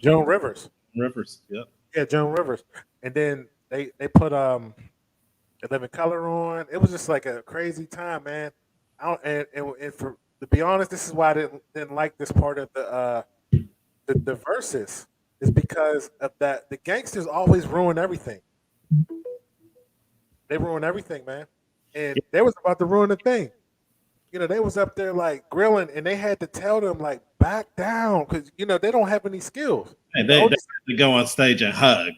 Joan Rivers. Rivers, yep. Yeah, Joan Rivers. And then they put Living Color on. It was just like a crazy time, man. And for to be honest, this is why I didn't like this part of the verses is because of that. The gangsters always ruin everything. They ruin everything, man. And they was about to ruin the thing. They was up there like grilling, and they had to tell them like back down because they don't have any skills. And they had to go on stage and hug,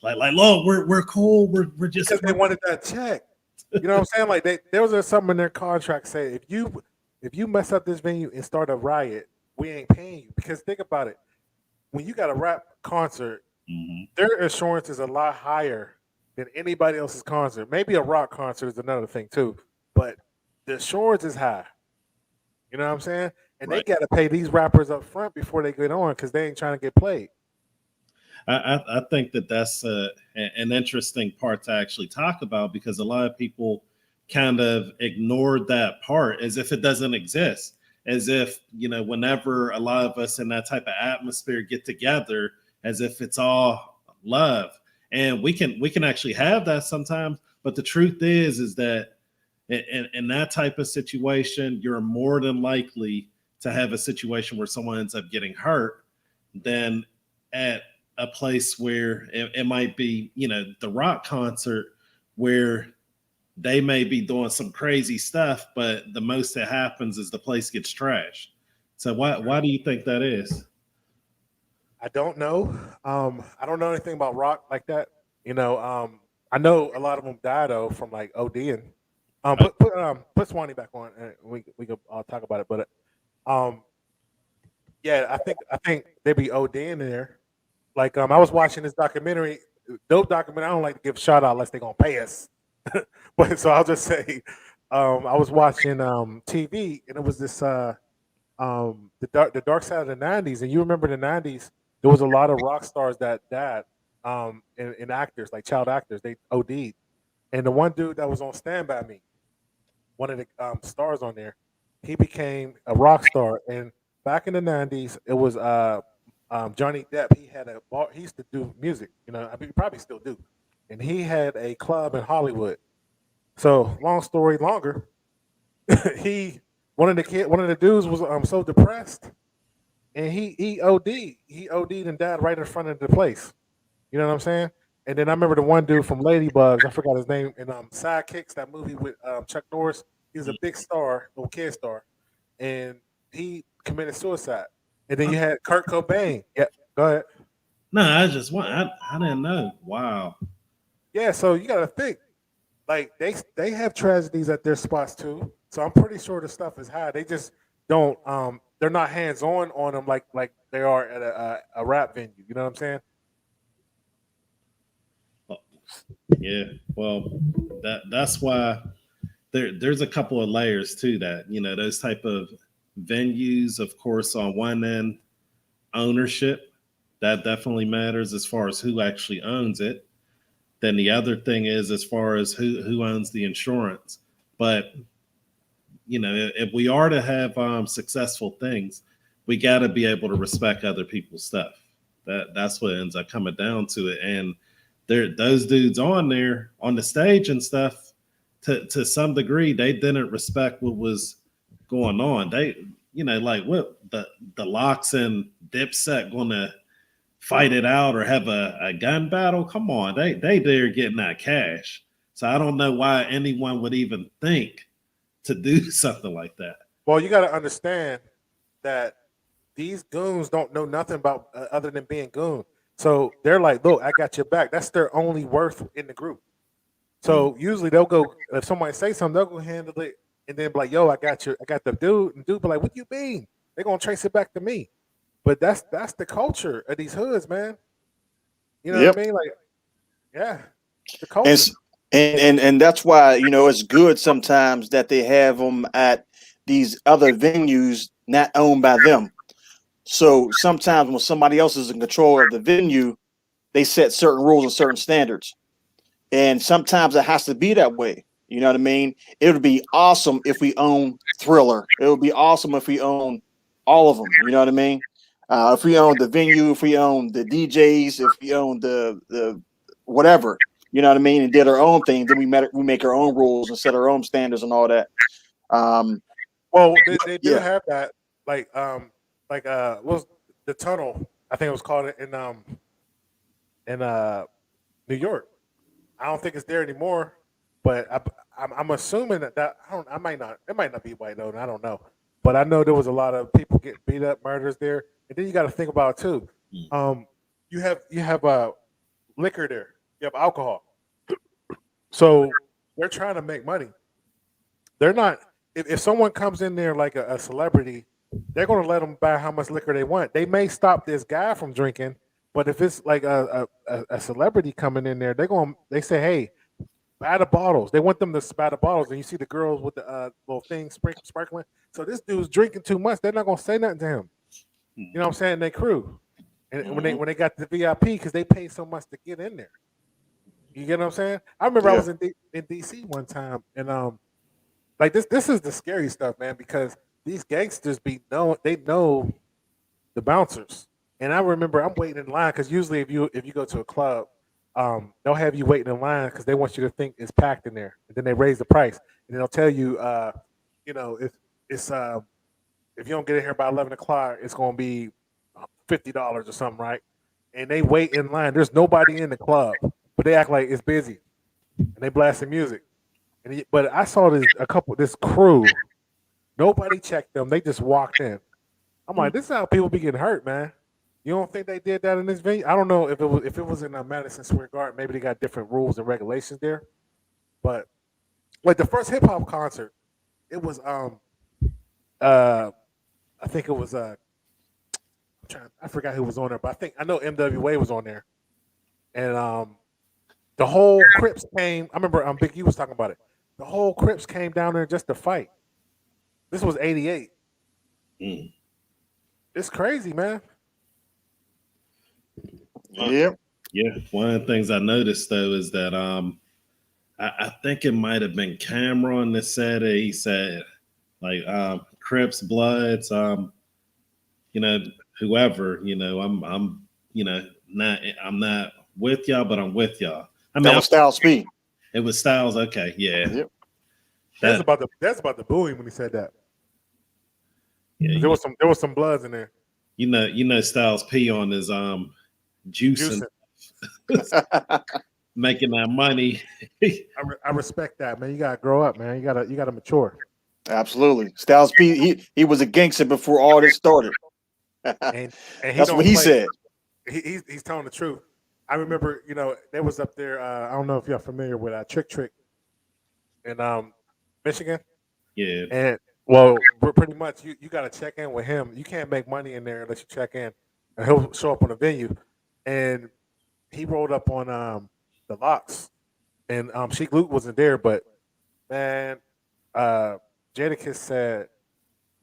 like, look, we're cool. We're just because they wanted that check. You know what I'm saying? Like there was something in their contract say if you mess up this venue and start a riot, we ain't paying you. Because think about it, when you got a rap concert, their insurance is a lot higher than anybody else's concert. Maybe a rock concert is another thing too, but the insurance is high. You know what I'm saying? And They got to pay these rappers up front before they get on because they ain't trying to get played. I think that's an interesting part to actually talk about because a lot of people kind of ignored that part as if it doesn't exist, as if whenever a lot of us in that type of atmosphere get together, as if it's all love, and we can actually have that sometimes. But the truth is that in that type of situation, you're more than likely to have a situation where someone ends up getting hurt than at a place where it might be, the rock concert where they may be doing some crazy stuff, but the most that happens is the place gets trashed. So why do you think that is? I don't know. I don't know anything about rock like that. I know a lot of them die though from like ODing. Put Swanee back on, and we can talk about it. But yeah, I think they be ODing in there. Like I was watching this documentary, dope documentary. I don't like to give a shout out unless they're gonna pay us. But so I'll just say, I was watching TV, and it was this the dark side of the '90s. And you remember the '90s? There was a lot of rock stars that died, and actors like child actors. They OD'd, and the one dude that was on Stand By Me, one of the stars on there, he became a rock star. And back in the '90s, it was Johnny Depp. He had a bar. He used to do music. I mean, he probably still do. And he had a club in Hollywood. So long story longer, one of the dudes was so depressed, and he OD'd. He OD'd and died right in front of the place. You know what I'm saying? And then I remember the one dude from Ladybugs. I forgot his name. And Sidekicks, that movie with Chuck Norris. He was a big star, little kid star, and he committed suicide. And then you had Kurt Cobain. Yeah, go ahead. No, I didn't know. Wow. Yeah, so you got to think, like they have tragedies at their spots too. So I'm pretty sure the stuff is high. They just don't. They're not hands on them like they are at a rap venue. You know what I'm saying? Yeah, well, that's why there's a couple of layers to that. You know, those type of venues, of course, on one end, ownership, that definitely matters as far as who actually owns it. Then the other thing is as far as who owns the insurance. But you know, if we are to have successful things, we got to be able to respect other people's stuff. That's what ends up coming down to it. And those dudes on there on the stage and stuff, to some degree, they didn't respect what was going on. They, you know, like what the LOX and Dipset gonna fight it out or have a gun battle? Come on, they there getting that cash. So I don't know why anyone would even think to do something like that. Well, you got to understand that these goons don't know nothing about other than being goons. So they're like, look, I got your back. That's their only worth in the group. So usually they'll go, if somebody say something, they'll go handle it and then be like, yo, I got the dude. And dude be like, what you mean? They're gonna trace it back to me. But that's the culture of these hoods, man. You know what I mean? Like, yeah, the culture. And that's why, you know, it's good sometimes that they have them at these other venues not owned by them. So sometimes when somebody else is in control of the venue, they set certain rules and certain standards. And sometimes it has to be that way. You know what I mean? It would be awesome if we own Thriller. It would be awesome if we own all of them. You know what I mean? If we own the venue, if we own the DJs, if we own the whatever, you know what I mean, and did our own thing, then we make our own rules and set our own standards and all that. Well, they do have that, like what was the tunnel? I think it was called in New York. I don't think it's there anymore, but I'm assuming that it might not be white though. I don't know, but I know there was a lot of people getting beat up, murders there, and then you got to think about it too. You have liquor there, you have alcohol, so they're trying to make money. They're not. If someone comes in there like a celebrity, they're going to let them buy how much liquor they want. They may stop this guy from drinking. But if it's like a celebrity coming in there, they say, hey, buy the bottles. They want them to buy the bottles, and you see the girls with the little thing sparkling. So this dude's drinking too much. They're not gonna say nothing to him. You know what I'm saying? They crew, and when they got the VIP because they paid so much to get in there. You get what I'm saying? I remember I was in DC one time, and like this is the scary stuff, man, because these gangsters they know the bouncers. And I remember I'm waiting in line because usually if you go to a club, they'll have you waiting in line because they want you to think it's packed in there, and then they raise the price, and they'll tell you, you know, if you don't get in here by 11 o'clock, it's going to be $50 or something, right? And they wait in line. There's nobody in the club, but they act like it's busy, and they blasting music. But I saw this crew. Nobody checked them. They just walked in. I'm like, this is how people be getting hurt, man. You don't think they did that in this venue? I don't know if it was in Madison Square Garden. Maybe they got different rules and regulations there. But like the first hip hop concert, it was I think it was I forgot who was on there, but I know MWA was on there, and the whole Crips came. I remember Big U was talking about it. The whole Crips came down there just to fight. This was '88. It's crazy, man. Yeah. One of the things I noticed though is that I think it might have been Cameron that said it. He said like Crips, Bloods, you know, whoever, you know, I'm you know, I'm not with y'all, but I'm with y'all. I mean, that was Styles P. It was Styles, okay, yeah. Yep. That's about the booing when he said that. Yeah, there was some Bloods in there. You know Styles P on his juicing. Making that money. I respect that, man. You gotta grow up, man. You gotta mature. Absolutely. Styles P, he was a gangster before all this started. and that's what he said. He's telling the truth. I remember, you know, they was up there. I don't know if you're familiar with Trick in Michigan. Yeah. And well, pretty much you got to check in with him. You can't make money in there unless you check in, and he'll show up on the venue. And he rolled up on the LOX, and Sheek Luke wasn't there, but man, Jadakiss said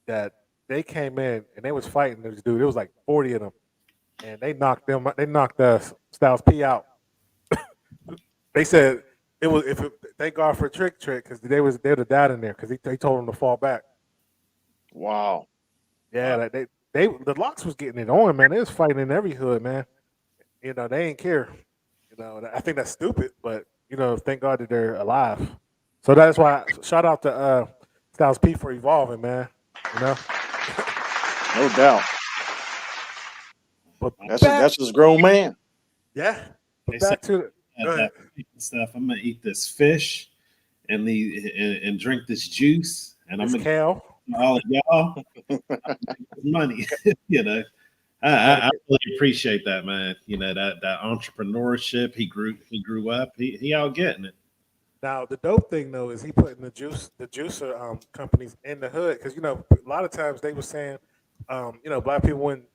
that they came in and they was fighting this dude. It was like 40 of them, and they knocked them. They knocked Styles P out. They said it was thank God for Trick because they would have died in there because he told them to fall back. Wow. Yeah, like the LOX was getting it on, man. They was fighting in every hood, man. You know, they ain't care. You know, I think that's stupid, but you know, thank God that they're alive. So that's why shout out to Styles P for evolving, man. You know, No doubt. but That's his grown man. yeah. But They back said- to that stuff. I'm gonna eat this fish and drink this juice, and I'm this gonna Cal. give all of y'all money. You know, I really appreciate that, man. You know, that entrepreneurship. He grew up. He out getting it. Now the dope thing though is he putting the juicer companies in the hood because you know a lot of times they were saying you know black people wouldn't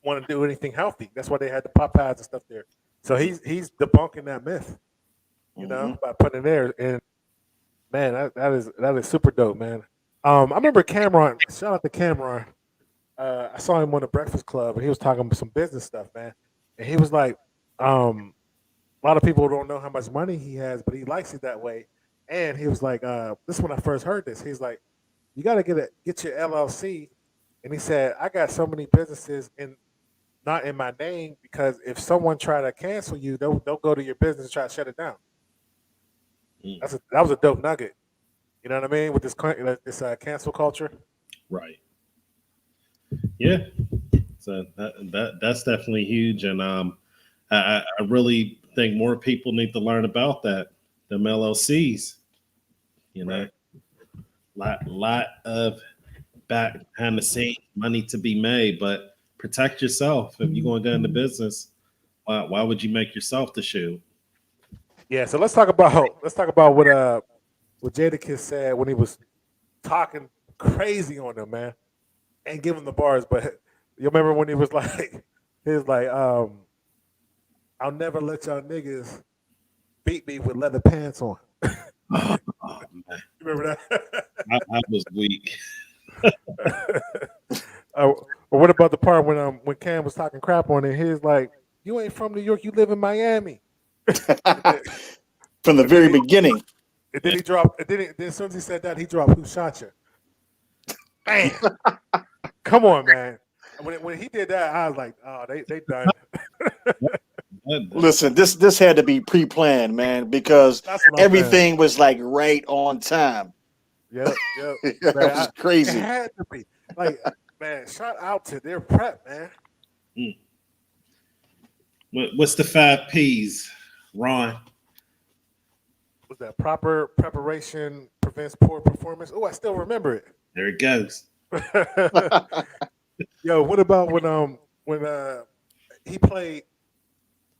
want to do anything healthy. That's why they had the Popeyes and stuff there. So he's debunking that myth, you know, by putting it there. And man, that is super dope, man. I remember Cameron. Shout out to Cameron. I saw him on the Breakfast Club, and he was talking about some business stuff, man. And he was like, a lot of people don't know how much money he has, but he likes it that way. And he was like, this is when I first heard this. He's like, you got to get your LLC. And he said, I got so many businesses not in my name because if someone try to cancel you, they'll go to your business and try to shut it down. That was a dope nugget. You know what I mean? With this cancel culture. Right. Yeah. So that's definitely huge, and I really think more people need to learn about that. Them LLCs. You know, lot of back behind the scenes money to be made, but protect yourself if you're going to go into business. Why would you make yourself the shoe? Yeah, so let's talk about what Jadakiss said when he was talking crazy on them, man, and giving the bars. But you remember when he was like, I'll never let y'all niggas beat me with leather pants on. Oh, man. You remember that? I was weak. Or what about the part when Cam was talking crap on it? He's like, "You ain't from New York, you live in Miami." From the very beginning. And then he dropped. And then as soon as he said that, he dropped "Who shot you?" Man, come on, man. When he did that, I was like, "Oh, they done." Listen, this had to be pre-planned, man, because everything was like right on time. Yep. That Man, was crazy. It had to be. Like, man, shout out to their prep, man. What's the 5 P's, Ron? Was that proper preparation prevents poor performance? Oh, I still remember it. There it goes. Yo, what about when he played?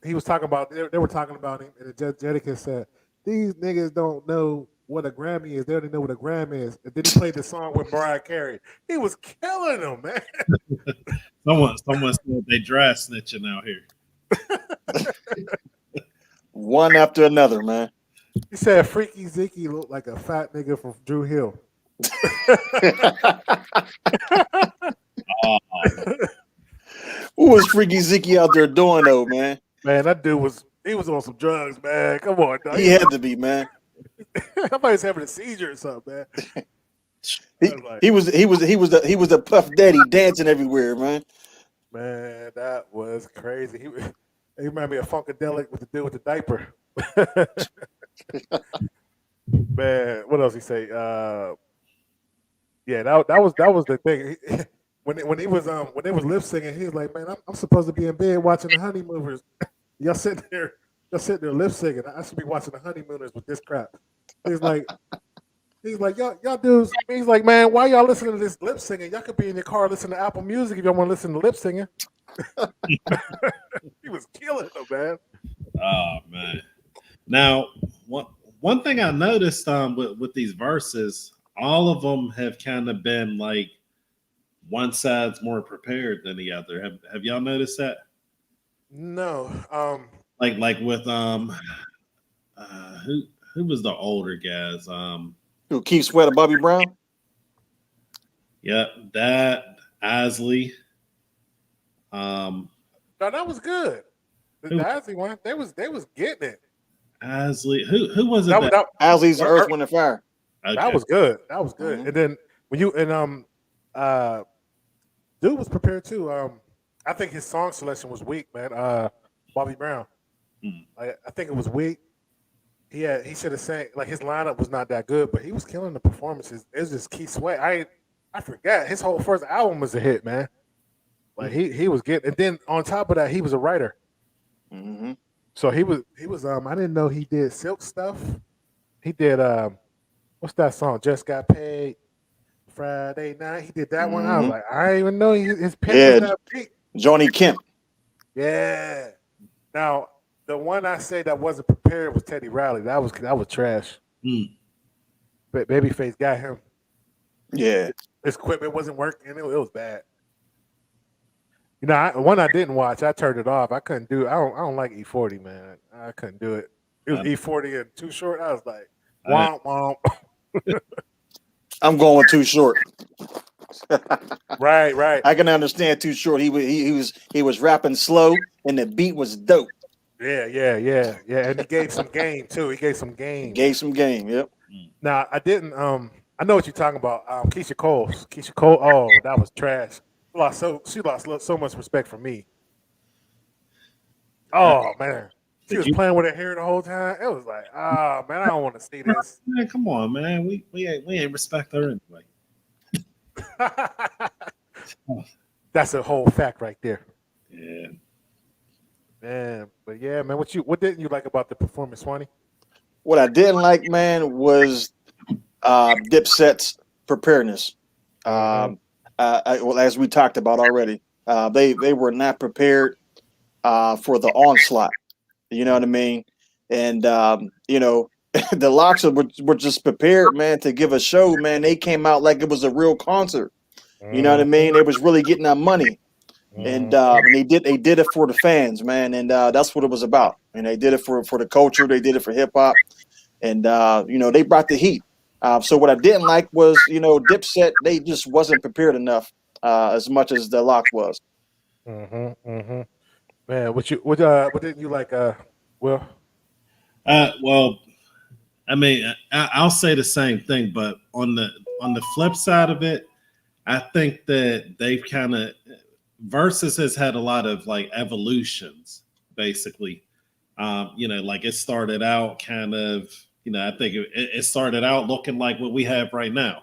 He was talking about they were talking about him, and Jadakiss said, "These niggas don't know what a Grammy is. They don't know what a gram is." And then he played the song with Mariah Carey. He was killing them, man. Someone said they dry snitching out here. One after another, man. He said Freekey Zeekey looked like a fat nigga from Drew Hill. What was Freekey Zeekey out there doing though, man? Man, that dude was on some drugs, man. Come on, dog. He had to be, man. I thought he was having a seizure or something, man. He was a Puff Daddy dancing everywhere, man. Man, that was crazy. He reminded me of Funkadelic with the dude with the diaper. Man, what else he say? Yeah, that was the thing. When they was lip singing, he was like, "Man, I'm supposed to be in bed watching the Honeymooners. Y'all sitting there lip singing. I should be watching the Honeymooners with this crap." He's like, y'all dudes. He's like, "Man, why y'all listening to this lip singing? Y'all could be in your car listening to Apple Music if y'all want to listen to lip singing." He was killing them, man. Oh man. Now, one thing I noticed with these verses, all of them have kind of been like one side's more prepared than the other. Have y'all noticed that? No. like with who was the older guys? Who Keith Sweat or Bobby Brown? Yeah, that Isley. No, that was good. The Isley one, they was getting it. Isley. Who was it? That Isley's Earth, Wind, and Fire. Okay. That was good. That was good. Mhm. And then when you dude was prepared too. I think his song selection was weak, man. Bobby Brown. I think it was weak. He should have sang like his lineup was not that good, but he was killing the performances. It was just Keith Sweat. I forgot his whole first album was a hit, man. Like he was getting, and then on top of that, he was a writer. Mm-hmm. So he was I didn't know he did Silk stuff. He did what's that song? Just Got Paid Friday Night. He did that one. I was like, I didn't even know his pen was that big. Johnny Kemp. Yeah. Now the one I say that wasn't prepared was Teddy Riley. That was trash. But Babyface got him. Yeah. His equipment wasn't working. It was bad. You know, one I didn't watch, I turned it off. I couldn't do it. I don't like E40, man. I couldn't do it. It was E40 and Too Short. I was like, womp womp. I'm going Too Short. Right. I can understand Too Short. He was rapping slow and the beat was dope. Yeah. And he gave some game too. Yep. Now I didn't. I know what you're talking about. Keisha Cole. Oh, that was trash. She lost so much respect from me. Oh man, she was playing with her hair the whole time. It was like, man, I don't want to see this. Man, come on, man. We ain't respect her anyway. That's a whole fact right there. Yeah. Man, but yeah, man, what didn't you like about the performance, Swanee? What I didn't like, man, was Dipset's preparedness. Well, as we talked about already, they were not prepared for the onslaught. You know what I mean? And the LOX were just prepared, man, to give a show. Man, they came out like it was a real concert. You know what I mean? They was really getting that money, and they did it for the fans, man, and that's what it was about. And they did it for the culture. They did it for hip hop, and they brought the heat. So what I didn't like was, Dipset, they just wasn't prepared enough as much as the LOX was. Man, what didn't you like, Will? Well, I mean, I'll say the same thing, but on the flip side of it, I think that they've kind of Verzuz has had a lot of like evolutions, basically. Like it started out kind of. I think it started out looking like what we have right now,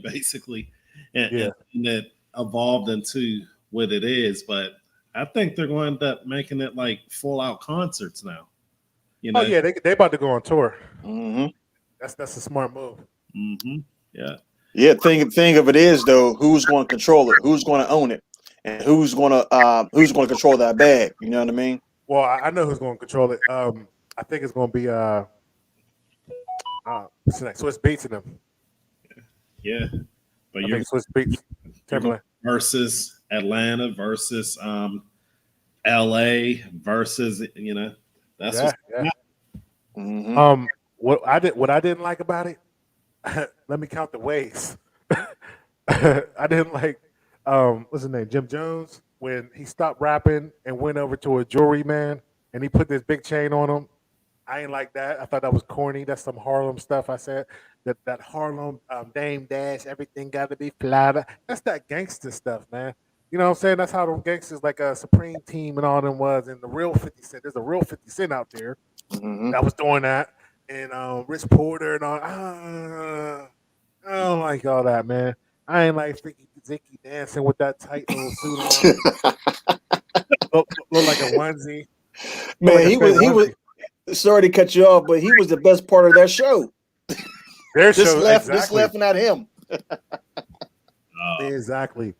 basically, and it evolved into what it is. But I think they're going to end up making it like full out concerts now. Oh yeah, they about to go on tour. Mm-hmm. That's a smart move. Mm-hmm. Yeah. Yeah. Thing of it is though, who's going to control it? Who's going to own it? And who's going to control that bag? You know what I mean? Well, I know who's going to control it. I think it's going to be what's next? Swiss Beats in them. Yeah, but you're Swiss Beats versus Atlanta versus LA versus that's Mm-hmm. What I didn't like about it. Let me count the ways. I didn't like what's his name, Jim Jones, when he stopped rapping and went over to a jewelry man and he put this big chain on him. I ain't like that. I thought that was corny. That's some Harlem stuff. I said that Harlem Dame Dash, everything got to be flat. That's that gangster stuff, man. You know what I'm saying? That's how the gangsters like a Supreme Team and all them was. And the real 50 Cent, there's a real 50 Cent out there that was doing that. And Rich Porter and all. I don't like all that, man. I ain't like Freekey Zeekey dancing with that tight little suit on. look like a onesie. Man, he was. Sorry to cut you off, but he was the best part of that show. Just laughing at him. Exactly.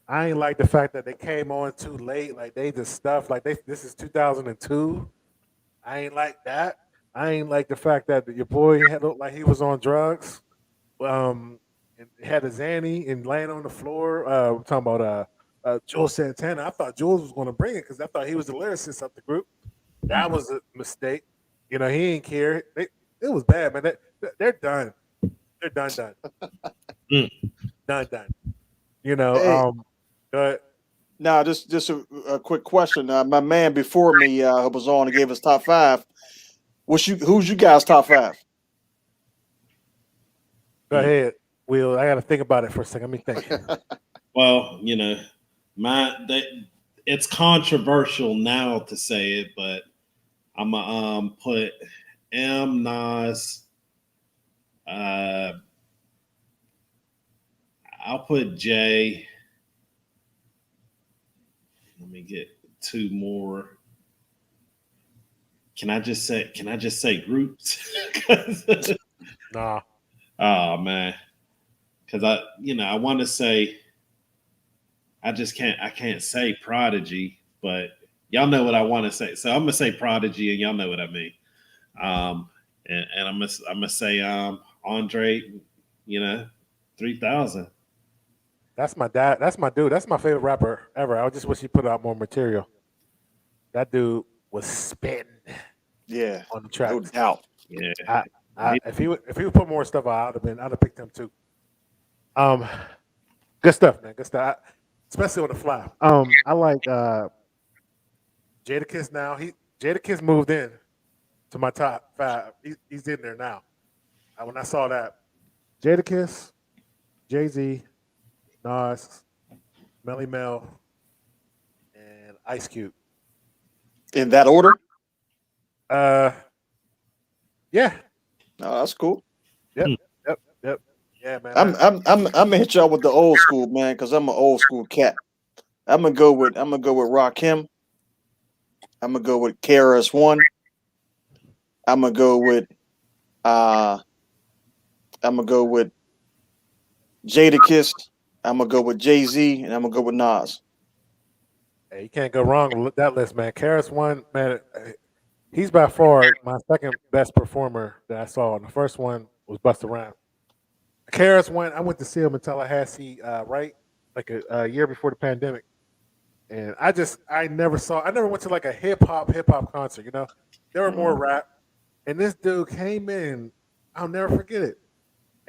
I ain't like the fact that they came on too late. Like they just stuff. Like this is 2002. I ain't like that. I ain't like the fact that your boy looked like he was on drugs. And had a Zanny and laying on the floor. We're talking about Juelz Santana. I thought Juelz was going to bring it because I thought he was the lyricist of the group. That was a mistake. You know, he ain't care. It was bad, man. They're done. They're done. Done. You know, Hey. but Now, just a quick question. My man before me who was on and gave us top 5. Who's you guys' top 5? go ahead, Will. I got to think about it for a second. Let me think. Well, you know, it's controversial now to say it, but I'm gonna put Nas. I'll put J. Let me get 2 more. Can I just say groups? Nah. Oh man, because I want to say. I can't say Prodigy, but y'all know what I want to say. So I'm gonna say Prodigy, and y'all know what I mean. And I'm gonna say Andre, 3000. That's my dad. That's my dude. That's my favorite rapper ever. I just wish he put out more material. That dude was spitting. Yeah, on the track. no doubt. Yeah. If he would put more stuff out, I'd have picked him too. Good stuff, man. Good stuff. Especially on the fly. I like Jadakiss now. Jadakiss moved in to my top 5. He's in there now. When I saw that, Jadakiss, Jay-Z, Nas, Melly Mel, and Ice Cube. In that order? Yeah. No, that's cool. Yep. Yeah, man. I'm gonna hit y'all with the old school, man, because I'm an old school cat. I'm gonna go with Rakim. I'm gonna go with KRS-One. I'm gonna go with Jadakiss. I'm gonna go with Jay-Z, and I'm gonna go with Nas. Hey, you can't go wrong with that list, man. KRS-One, man, he's by far my second best performer that I saw. And the first one was Busta Rhymes. KRS-One, I went to see him in Tallahassee, right, like a year before the pandemic, and I never went to like a hip hop concert. You know, there were more rap, and this dude came in. I'll never forget it.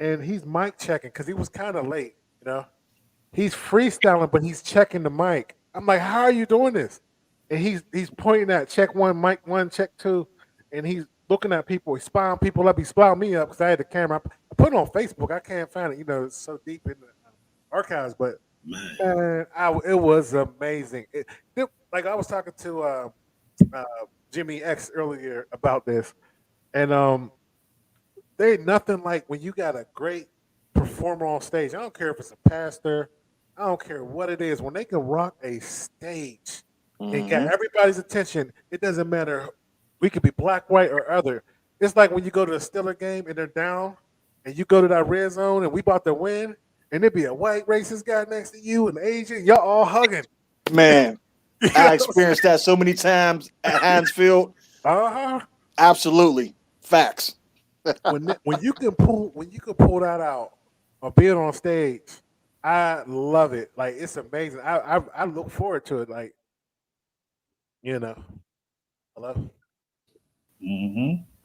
And he's mic checking because he was kind of late. You know, he's freestyling, but he's checking the mic. I'm like, how are you doing this? And he's pointing at check 1, mic 1, check 2, and he's looking at people. He's spying people up. He's spying me up because I had the camera. I put it on Facebook. I can't find it. You know, it's so deep in the archives. But man, it was amazing. Like I was talking to Jimmy X earlier about this, and there ain't nothing like when you got a great performer on stage. I don't care if it's a pastor. I don't care what it is. When they can rock a stage and get everybody's attention, it doesn't matter. We could be black, white, or other. It's like when you go to a Steeler game and they're down, and you go to that red zone and we about to win, and there be a white racist guy next to you and Asian, y'all all hugging. Man, I experienced that so many times at Heinz Field. Absolutely, facts. when you can pull that out or be it on stage, I love it. Like it's amazing. I look forward to it. Like, you know, hello.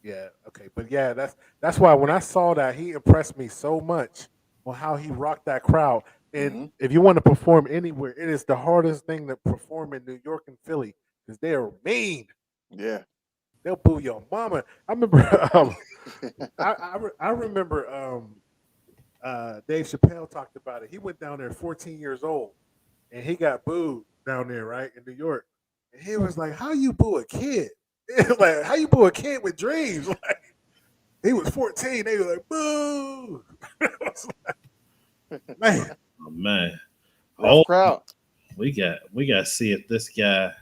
Yeah. Okay. But yeah, that's why when I saw that, he impressed me so much on how he rocked that crowd. And if you want to perform anywhere, it is the hardest thing to perform in New York and Philly because they are mean. Yeah. They'll boo your mama. I remember. I remember. Dave Chappelle talked about it. He went down there 14 years old, and he got booed down there, right in New York. And he was like, "How you boo a kid? Like, how you boo a kid with dreams?" Like, he was 14. They were like, "Boo!" Man, oh man, rough crowd. We got to see if this guy.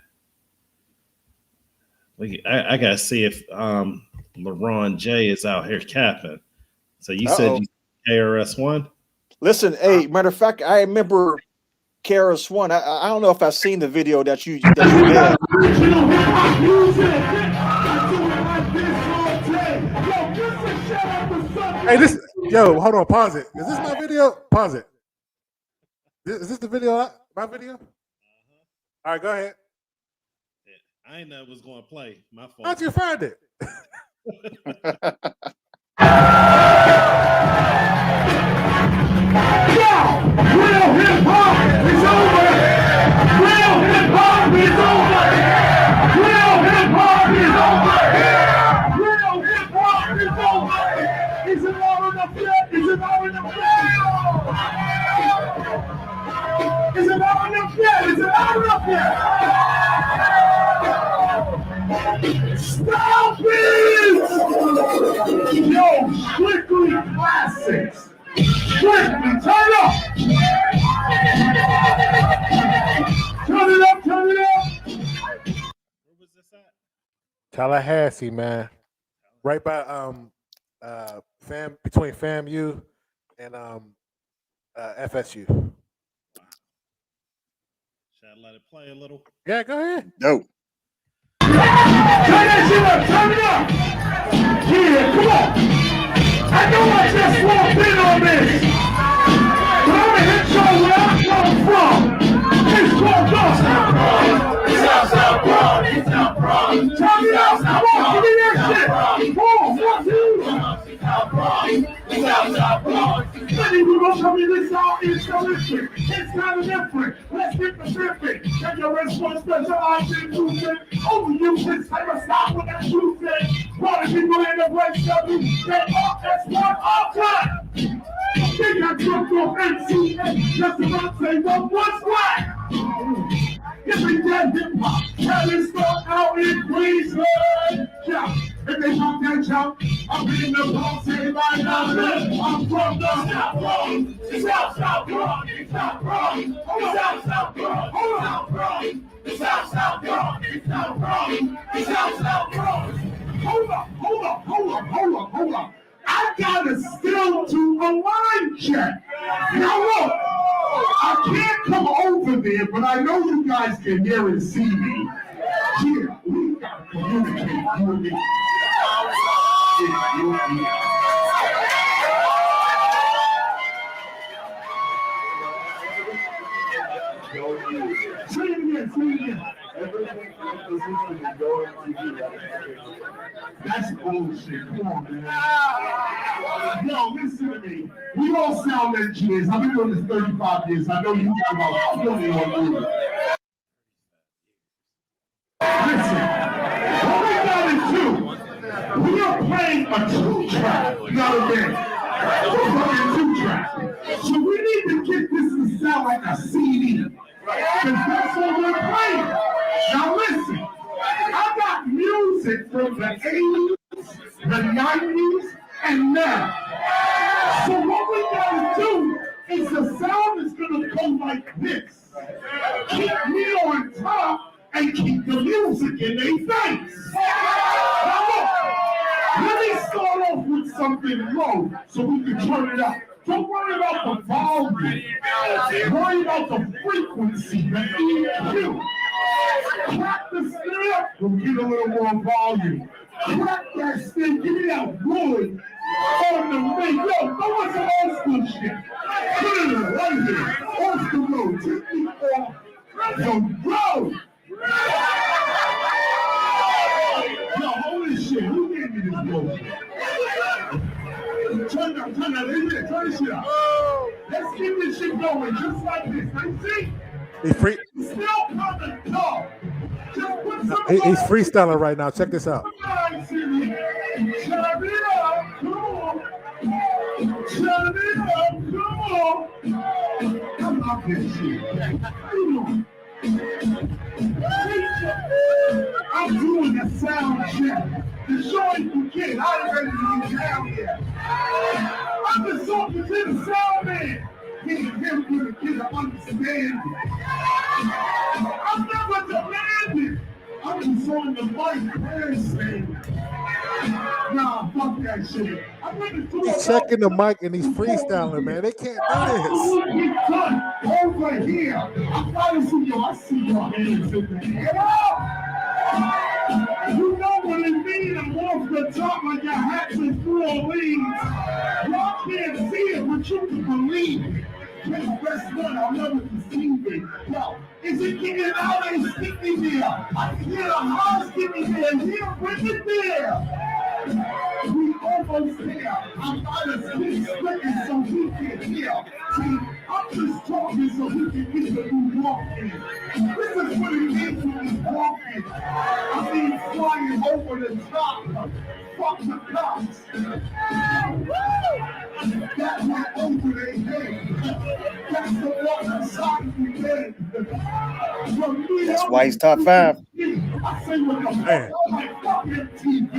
I got to see if Laraun J is out here capping. So you said you KRS-One? Listen, hey, matter of fact, I remember KRS-One. I don't know if I've seen the video that you had. Hey, hold on, pause it. Is this my video? Pause it. Is this the video? My video? All right, go ahead. I ain't know it was going to play. My fault. How'd you find it? Real hip hop is over. Real hip hop is over. Real hip hop is over. Real hip hop is over. Is it all enough yet? Is it all enough yet? Is it all enough yet? Is it all enough yet? Stop it! Yo, strictly classics. Strictly, turn up! Turn it up, turn it up! Where was this at? Tallahassee, man. Right by between FAMU and FSU. Should I let it play a little? Yeah, go ahead. No. Turn that shit up, turn it up! Yeah, come on! I know I just walked in on this! But I'm gonna hit y'all where I come from! It's called us! It's South Bronx! It's South Bronx! Turn it up! Come on, give me that shit! Come on, 1, 2! South Bronx! It's South Bronx! Many people come in this out, it's delicious. It's kind of different. Let's get specific. Take your response, specialized in music. Overuse this type of style with that music. Lot of people in the place tell me they are S1 all time. They got jumped off MC. Just about to say, well, what's what? If we get hip hop, tell it start out in Queensland. Yeah. If they talk that jump, I'm in the Bronx, everybody knows it. I'm from the South Bronx. It's South Bronx. It's South Bronx. It's South Bronx. Hold on. It's South Bronx. It's South Bronx. It's South Bronx. Hold up. I gotta still do a line check. Now look, I can't come over there, but I know you guys can hear and see me. Yeah, we gotta communicate, you and me. Say it again. Everything from position is going to you. That's bullshit. Come on, man. Yo, listen to me. We all sound engineers. I've been doing this 35 years. I know you got about 20 on you. Listen, what we gotta do, we are playing a 2-track, not a band. We're playing 2-track. So we need to get this to sound like a CD. Because that's what we're playing. Now listen, I got music from the 80s, the 90s, and now. So what we gotta do is the sound is gonna go like this. Keep me on top and keep the music in their face. Now look, let me start off with something low so we can turn it up. Don't worry about the volume. Worry about the frequency, the EQ. Crack the snare, we'll get a little more volume. Crack that snare, give me that wood on the thing. Yo, throw us some old school shit. Put it right here. Old school mode. Take me off. Yo, bro. Yo, holy shit. Who gave me this bullshit? Turn that, turn this shit up. Let's keep this shit going just like this. Now see? He's free. It's still coming up. Just put some He's freestyling right now. Check this out. Shut it up, come on. Shut it up, come on. Come up this shit. How you doing? I'm doing a sound check. The show ain't beginning. I ain't ready to get down yet. I'm just talking to the sound man. Getting him to the kid to understand. I'm never demanding. I'm just on the mic dancing. Nah, fuck that shit. I'm ready to He's checking the mic and he's freestyling, man. They can't do this. Over here. I gotta see you. I see your hands in the air. You know what it means. I'm off the top like your hat's in New Orleans. Y'all can't see it, but you can believe it. You're the best one I'll never deceive it. Yo, is it getting out and sticky there? I can hear the house getting there. Here, bring it there. We almost there. I'm out of speech splitting so we can hear. See, I'm just talking so we can get the new walking. This is what it means to be walking. I mean, flying over the top. Fuck the cops. That went over their head. That's the one inside we made. That's why he's top 5. I say what the fuck on my fucking TV.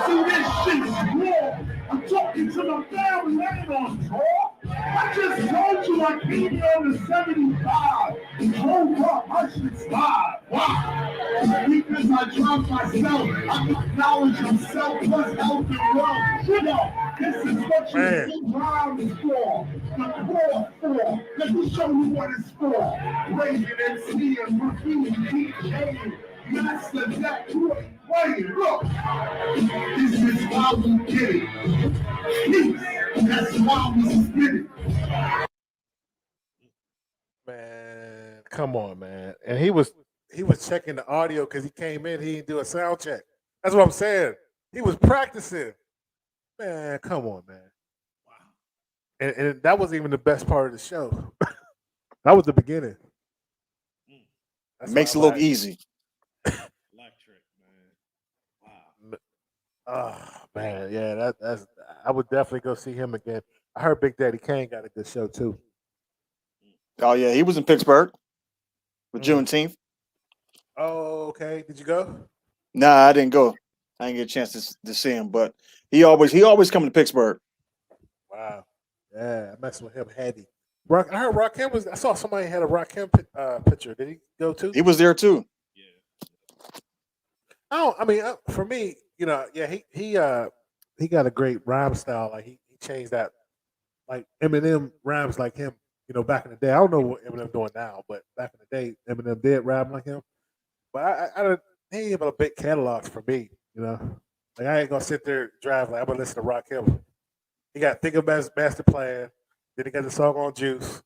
See, this shit's raw. I'm talking to the family, I ain't on talk. I just told you I came on the 75. Hold up, I should slide. Why? Because I dropped myself. I acknowledge myself plus health and wealth. You know, this is what you think round is for. The core for. Let me show you what it's for. Raven MC and Freekey DJ. Master that you ain't playing. Look, this is why we get it. Peace. That's why we spit it. Man, come on, man. And he was checking the audio because he came in, he didn't do a sound check. That's what I'm saying. He was practicing. Man, come on, man. Wow. And that wasn't even the best part of the show. That was the beginning. That's makes it look easy. Electric, man. Wow. Oh man, yeah, that's I would definitely go see him again. I heard Big Daddy Kane got a good show too. Oh yeah, he was in Pittsburgh with Juneteenth. Oh, okay. Did you go? Nah, I didn't go. I didn't get a chance to see him, but he always come to Pittsburgh. Wow. Yeah, I messed with him heavy. I heard Rakim was. I saw somebody had a Rakim picture. Did he go too? He was there too. Yeah. Oh, I mean, for me, you know, yeah, he got a great rhyme style. Like he changed that. Like Eminem rhymes like him. You know, back in the day, I don't know what Eminem doing now, but back in the day, Eminem did rap like him. But I don't. He ain't able to big catalogs for me. You know, like I ain't gonna sit there and drive. Like I'm gonna listen to Rakim. He got Think of Master Plan. Then he got the song on Juice,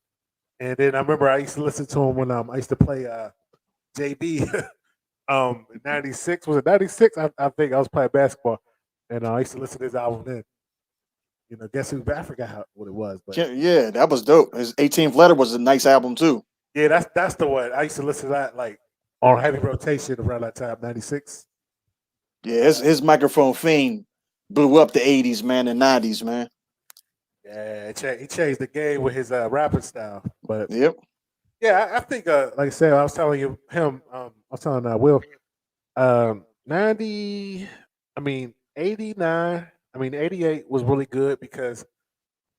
and then I remember I used to listen to him when I used to play JB. In '96 was it '96? I think I was playing basketball, and I used to listen to his album then. You know, guess who? I forgot what it was, but yeah, that was dope. His 18th Letter was a nice album too. Yeah, that's the one. I used to listen to that like on heavy rotation around that time, '96. Yeah, his microphone fame blew up the '80s, man, and '90s, man. Yeah, he changed the game with his rapping style. But yep. Yeah, I think like I said, I was telling you him. I was telling Will, 90. I mean 89. I mean 88 was really good because,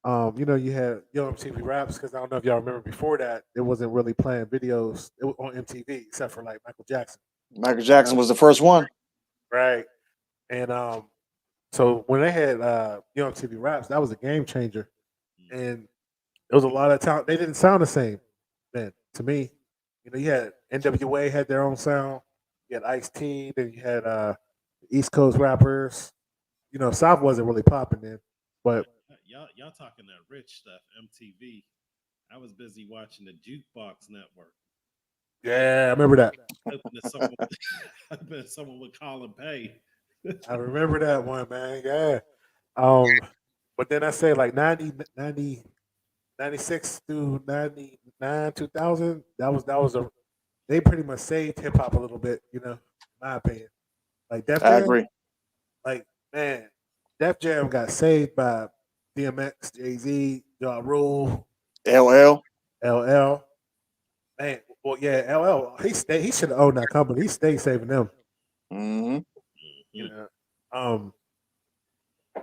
you know, you had Young MTV Raps because I don't know if y'all remember before that it wasn't really playing videos on MTV except for like Michael Jackson. Michael Jackson was the first one, right? And so when they had Young MTV Raps, that was a game changer, and there was a lot of talent. They didn't sound the same then to me. You know, you had NWA had their own sound. You had Ice-T, then you had East Coast rappers. You know, South wasn't really popping then, but y'all talking that rich stuff, MTV. I was busy watching the Jukebox Network. Yeah, I remember that. Someone would call and pay. I remember that one, man. Yeah. But then I say like 96 through 99, 2000, they pretty much saved hip hop a little bit, you know, in my opinion. Like Def Jam, I agree. Like, man, Def Jam got saved by DMX, Jay-Z, Ja Rule, LL. Man, well, yeah, LL, he should have owned that company. He stayed saving them. Mm-hmm. You know,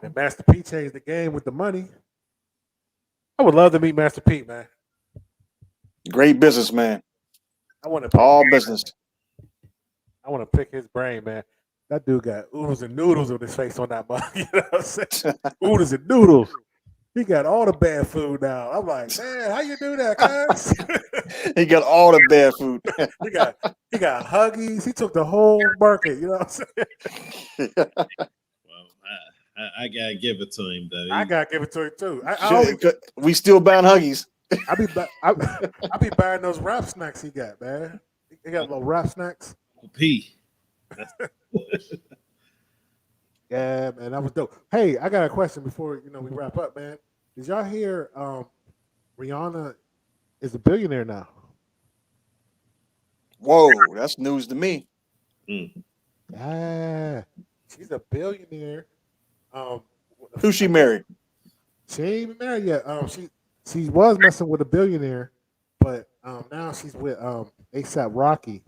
and Master P changed the game with the money. I would love to meet Master P, man. Great businessman. I want to all business. I want to pick his brain, man. That dude got oodles and noodles on his face on that money. You know what I'm saying? Oodles and noodles. He got all the bad food now. I'm like, man, how you do that, guys? He got all the bad food. he got Huggies. He took the whole market. You know what I'm saying? Well, I I gotta give it to him though. I gotta give it to him too. We still buying Huggies. I be buying those wrap snacks he got, man. He got little wrap snacks. P. Yeah, man, that was dope. Hey, I got a question before we wrap up, man. Did y'all hear Rihanna is a billionaire now? Whoa, that's news to me. Yeah, she's a billionaire. Who she married? She ain't even married yet. She was messing with a billionaire, but now she's with ASAP Rocky.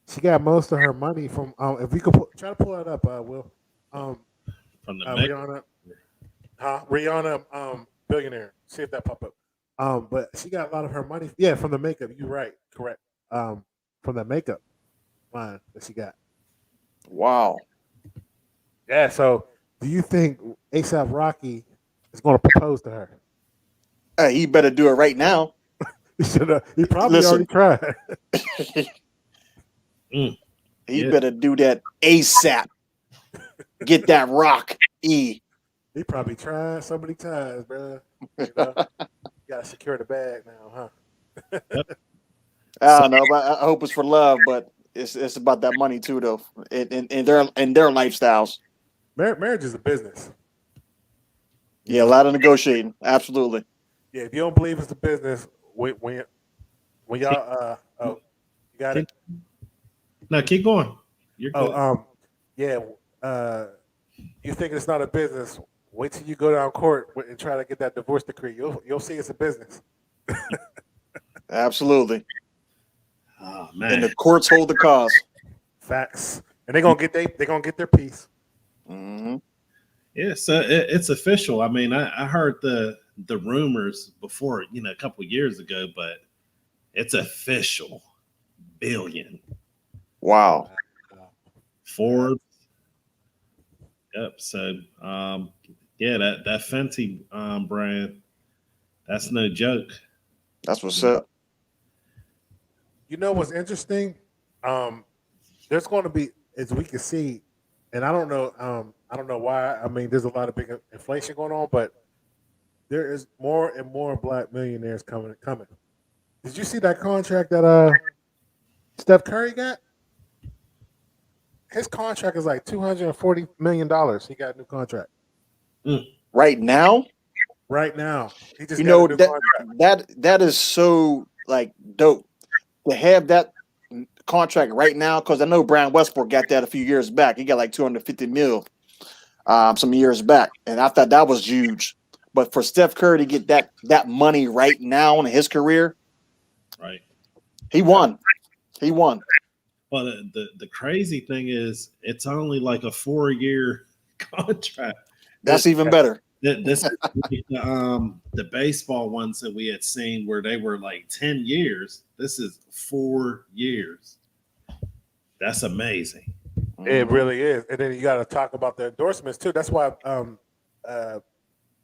She got most of her money from if we could try to pull that up, Will. From the Rihanna billionaire. See if that pop up. But she got a lot of her money. Yeah, from the makeup. You're right. Correct. From the makeup line that she got. Wow. Yeah. So, do you think ASAP Rocky is going to propose to her? He better do it right now. He probably already tried. He better do that ASAP. Get that rock. He probably tried so many times, bro. You gotta secure the bag now, huh? I don't know, but I hope it's for love, but it's about that money too, though, and their lifestyles. Marriage is a business. Yeah, a lot of negotiating. Absolutely. Yeah, if you don't believe it's a business, when y'all you got it. No, keep going. You're good. You think it's not a business? Wait till you go down court and try to get that divorce decree. You'll see it's a business. Absolutely. Oh man. And the courts hold the cause. Facts. And they're gonna get their piece. Mm-hmm. Yeah, so it's official. I mean, I heard the rumors before, a couple of years ago, but it's official. Billion. Wow. Forbes. Yep. So, that Fenty brand, that's no joke. That's what's up. You know what's interesting? There's going to be, as we can see, and I don't know why. I mean, there's a lot of big inflation going on, but there is more and more black millionaires coming. Did you see that contract that Steph Curry got? His contract is like $240 million. He got a new contract. Right now? Right now. He just got a new contract. That is so dope to have that contract right now, because I know Brian Westbrook got that a few years back. He got like $250 million some years back, and I thought that was huge. But for Steph Curry to get that money right now in his career, right? He won. Well, the crazy thing is, it's only like a 4-year contract. That's even better. This the baseball ones that we had seen where they were like 10 years. This is 4 years. That's amazing. It really is. And then you got to talk about the endorsements too. That's why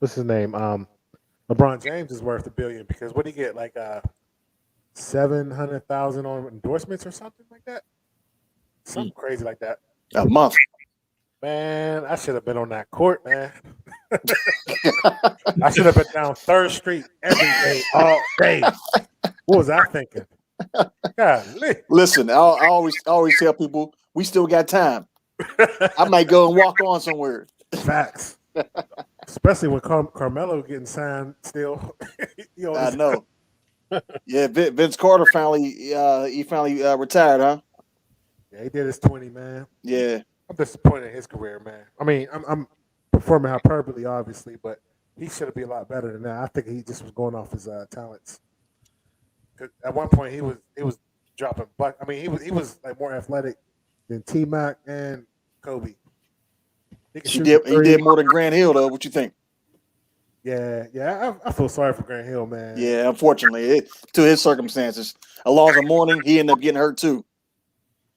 what's his name? LeBron James is worth $1 billion, because what did he get? Like 700,000 on endorsements or something like that. Something crazy like that. A month. Man, I should have been on that court, man. I should have been down 3rd Street every day, all day. What was I thinking? Golly. Listen, I always tell people we still got time. I might go and walk on somewhere. Facts. Especially when Carmelo getting signed still. I know. Yeah, Vince Carter finally retired, huh? Yeah, he did his 20, man. Yeah. I'm disappointed in his career, man. I mean, I'm performing hyperbole, obviously, but he should be a lot better than that. I think he just was going off his talents. At one point, he was dropping buck. I mean, he was like more athletic than T-Mac and Kobe. He did more than Grant Hill, though. What you think? Yeah. I feel sorry for Grant Hill, man. Yeah, unfortunately, to his circumstances, Alonzo Mourning, he ended up getting hurt too.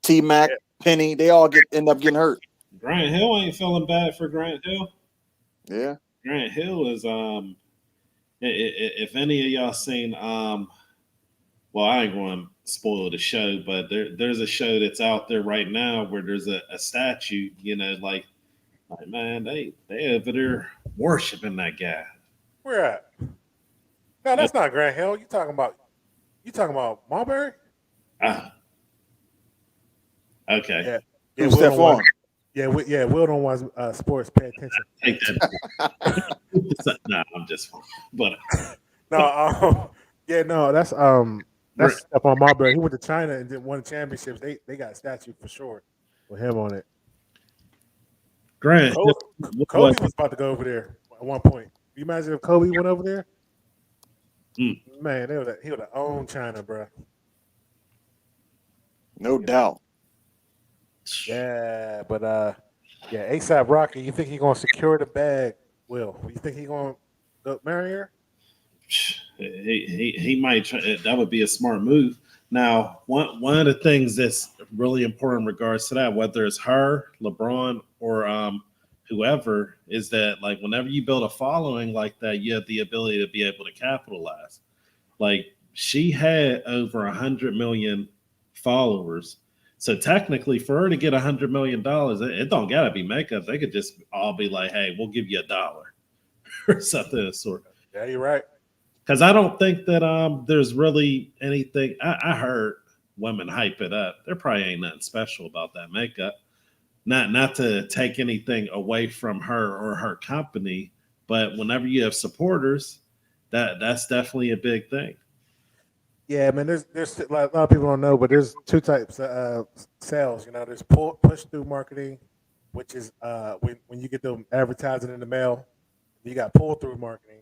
T-Mac, Penny, they all end up getting hurt. Grant Hill ain't feeling bad for Grant Hill. Yeah, Grant Hill is if any of y'all seen well, I ain't going to spoil the show, but there's a show that's out there right now where there's a statue, like Like, man, they over there worshiping that guy. Where at? No, that's not Grant Hill. You talking about Mulberry? Ah, okay. Yeah. Who's Stephon? Will don't watch sports. Pay attention. Take that. No, I'm just but No, that's Stephon Marbury. He went to China and did won championships. They got a statue for sure with him on it. Grant, Kobe was about to go over there at one point. You imagine if Kobe went over there? Man, he would have owned China, bro. No doubt. Yeah, but ASAP Rocky, you think he gonna secure the bag? Will you think he gonna go marry her? he might try, that would be a smart move. Now, one of the things that's really important in regards to that, whether it's her, LeBron, or whoever, is that like whenever you build a following like that, you have the ability to be able to capitalize. Like she had over 100 million followers. So technically, for her to get $100 million, it don't gotta be makeup. They could just all be like, "Hey, we'll give you $1," or something of the sort. Yeah, you're right. Because I don't think that there's really anything. I heard women hype it up. There probably ain't nothing special about that makeup. Not to take anything away from her or her company, but whenever you have supporters, that's definitely a big thing. Yeah, man. There's a lot of people don't know, but there's two types of sales. You know, there's push through marketing, which is when you get them advertising in the mail. You got pull through marketing,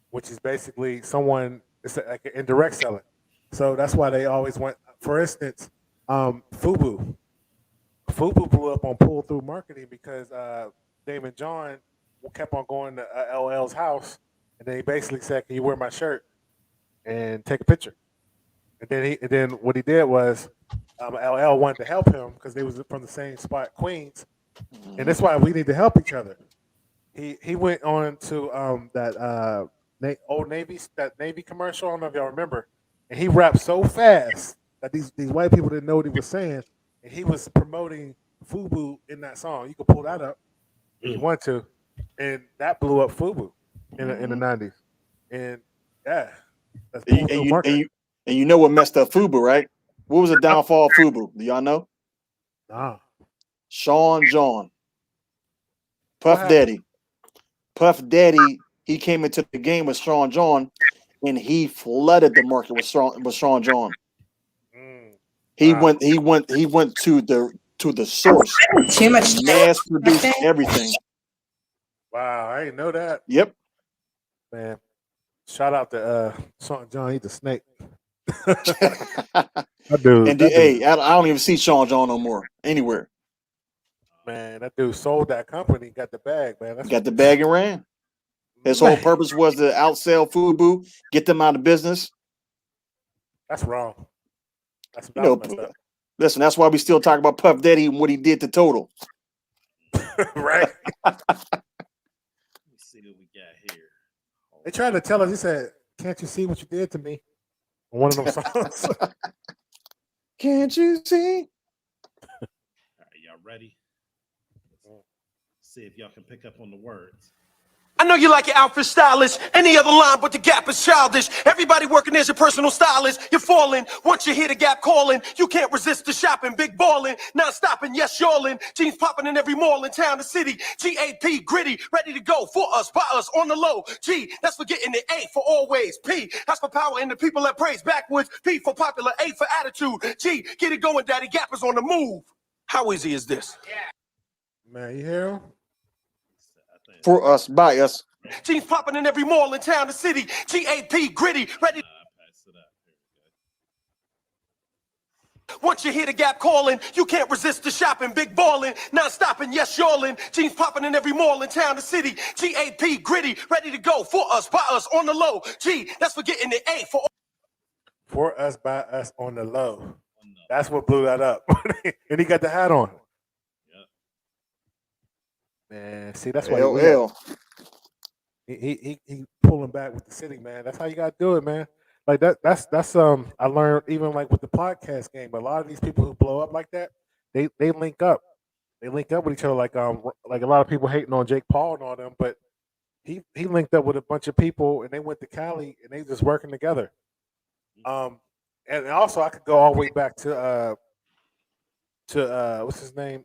which is basically it's like an indirect selling. So that's why they always want. For instance, Fubu blew up on pull through marketing because Damon John kept on going to LL's house, and they basically said, "Can you wear my shirt and take a picture?" And then what he did was LL wanted to help him because they was from the same spot, Queens, and that's why we need to help each other. He went on to that old Navy commercial. I don't know if y'all remember, and he rapped so fast that these white people didn't know what he was saying, and he was promoting Fubu in that song. You could pull that up if you want to, and that blew up Fubu in the 90s. And yeah, that's and you know what messed up Fubu, right? What was the downfall of Fubu? Do y'all know? Nah. Sean John, Puff Daddy. He came into the game with Sean John, and he flooded the market with Sean John. He went to the source. Too much mass produced everything. Wow, I didn't know that. Yep. Man, shout out to Sean John. He's a snake. I don't even see Sean John no more anywhere. Man, that dude sold that company, got the bag, man. Got the bag and ran. His whole purpose was to outsell Fubu, get them out of business. That's wrong. That's messed up. Listen, that's why we still talk about Puff Daddy and what he did to Total. Right. Let me see what we got here. They tried to tell us. He said, "Can't you see what you did to me?" On one of those songs. Can't you see? All right, y'all ready? See if y'all can pick up on the words. I know you like your outfit stylish. Any other line but the Gap is childish. Everybody working as your personal stylist. You're falling. Once you hear the Gap calling, you can't resist the shopping. Big ballin', not stopping. Yes, y'allin'. Jeans popping in every mall in town and city. GAP, gritty, ready to go for us, by us, on the low. G, that's for getting the A for always. P, that's for power and the people that praise. Backwards, P for popular, A for attitude. G, get it going, daddy. Gap is on the move. How easy is this? Man, you hear him? For us, by us. Jeans popping in every mall in town and city. GAP, gritty, ready. Once you hear the Gap calling, you can't resist the shopping. Big ballin', not stopping. Yes, y'allin'. Jeans popping in every mall in town and city. GAP, gritty, ready to go for us, by us, on the low. G, that's for getting the A for us, by us, on the low. That's what blew that up. And he got the hat on. Man, see, that's why he pulling back with the city, man. That's how you gotta do it, man. Like that's I learned even like with the podcast game. A lot of these people who blow up like that, they link up. they linked up with each other like a lot of people hating on Jake Paul and all them, but he linked up with a bunch of people and they went to Cali and they just working together. And also I could go all the way back to what's his name?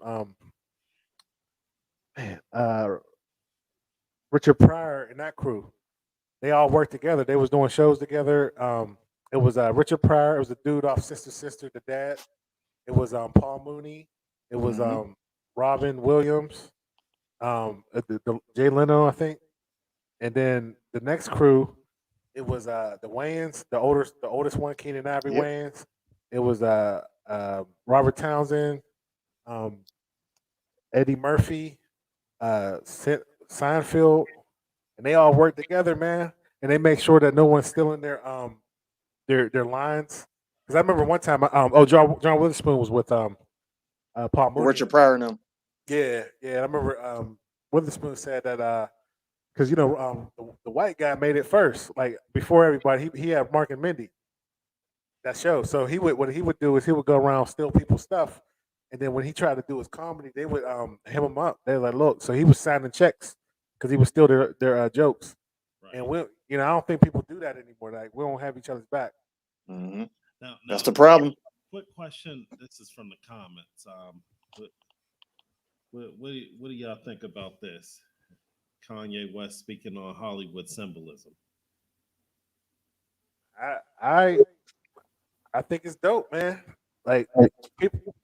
Richard Pryor and that crew. They all worked together. They was doing shows together. It was Richard Pryor. It was a dude off Sister Sister, the dad. It was Paul Mooney. It was Robin Williams. The Jay Leno, I think. And then the next crew, it was the Wayans, the oldest one, Keenan Ivory Wayans. It was Robert Townsend, Eddie Murphy, Seinfeld, and they all work together, man. And they make sure that no one's stealing their lines. Because I remember one time, John Witherspoon was with Paul Mooney. Richard Pryor and them. Yeah. I remember Witherspoon said that because the white guy made it first, like before everybody. He had Mark and Mindy, that show. So what he would do is he would go around steal people's stuff, and then when he tried to do his comedy, they would hem him up. They were like, look, so he was signing checks because he would steal their jokes. Right. And I don't think people do that anymore. Like we don't have each other's back. Mm-hmm. Now, that's the problem. Quick question. This is from the comments. What do y'all think about this? Kanye West speaking on Hollywood symbolism. I think it's dope, man. Like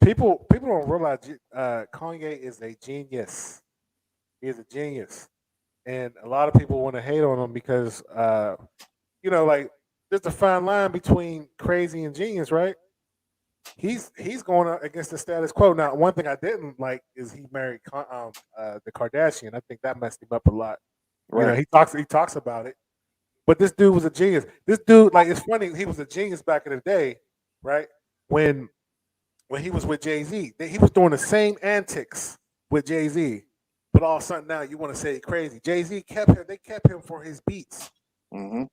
people don't realize Kanye is a genius. He is a genius, and a lot of people want to hate on him because like there's a fine line between crazy and genius, right? He's going against the status quo. Now, one thing I didn't like is he married the Kardashian. I think that messed him up a lot. Right. He talks about it, but this dude was a genius. This dude, like, it's funny. He was a genius back in the day, right? When he was with Jay-Z, he was doing the same antics with Jay-Z, but all of a sudden now you want to say crazy. Jay-Z kept him. They kept him for his beats. Mm-hmm.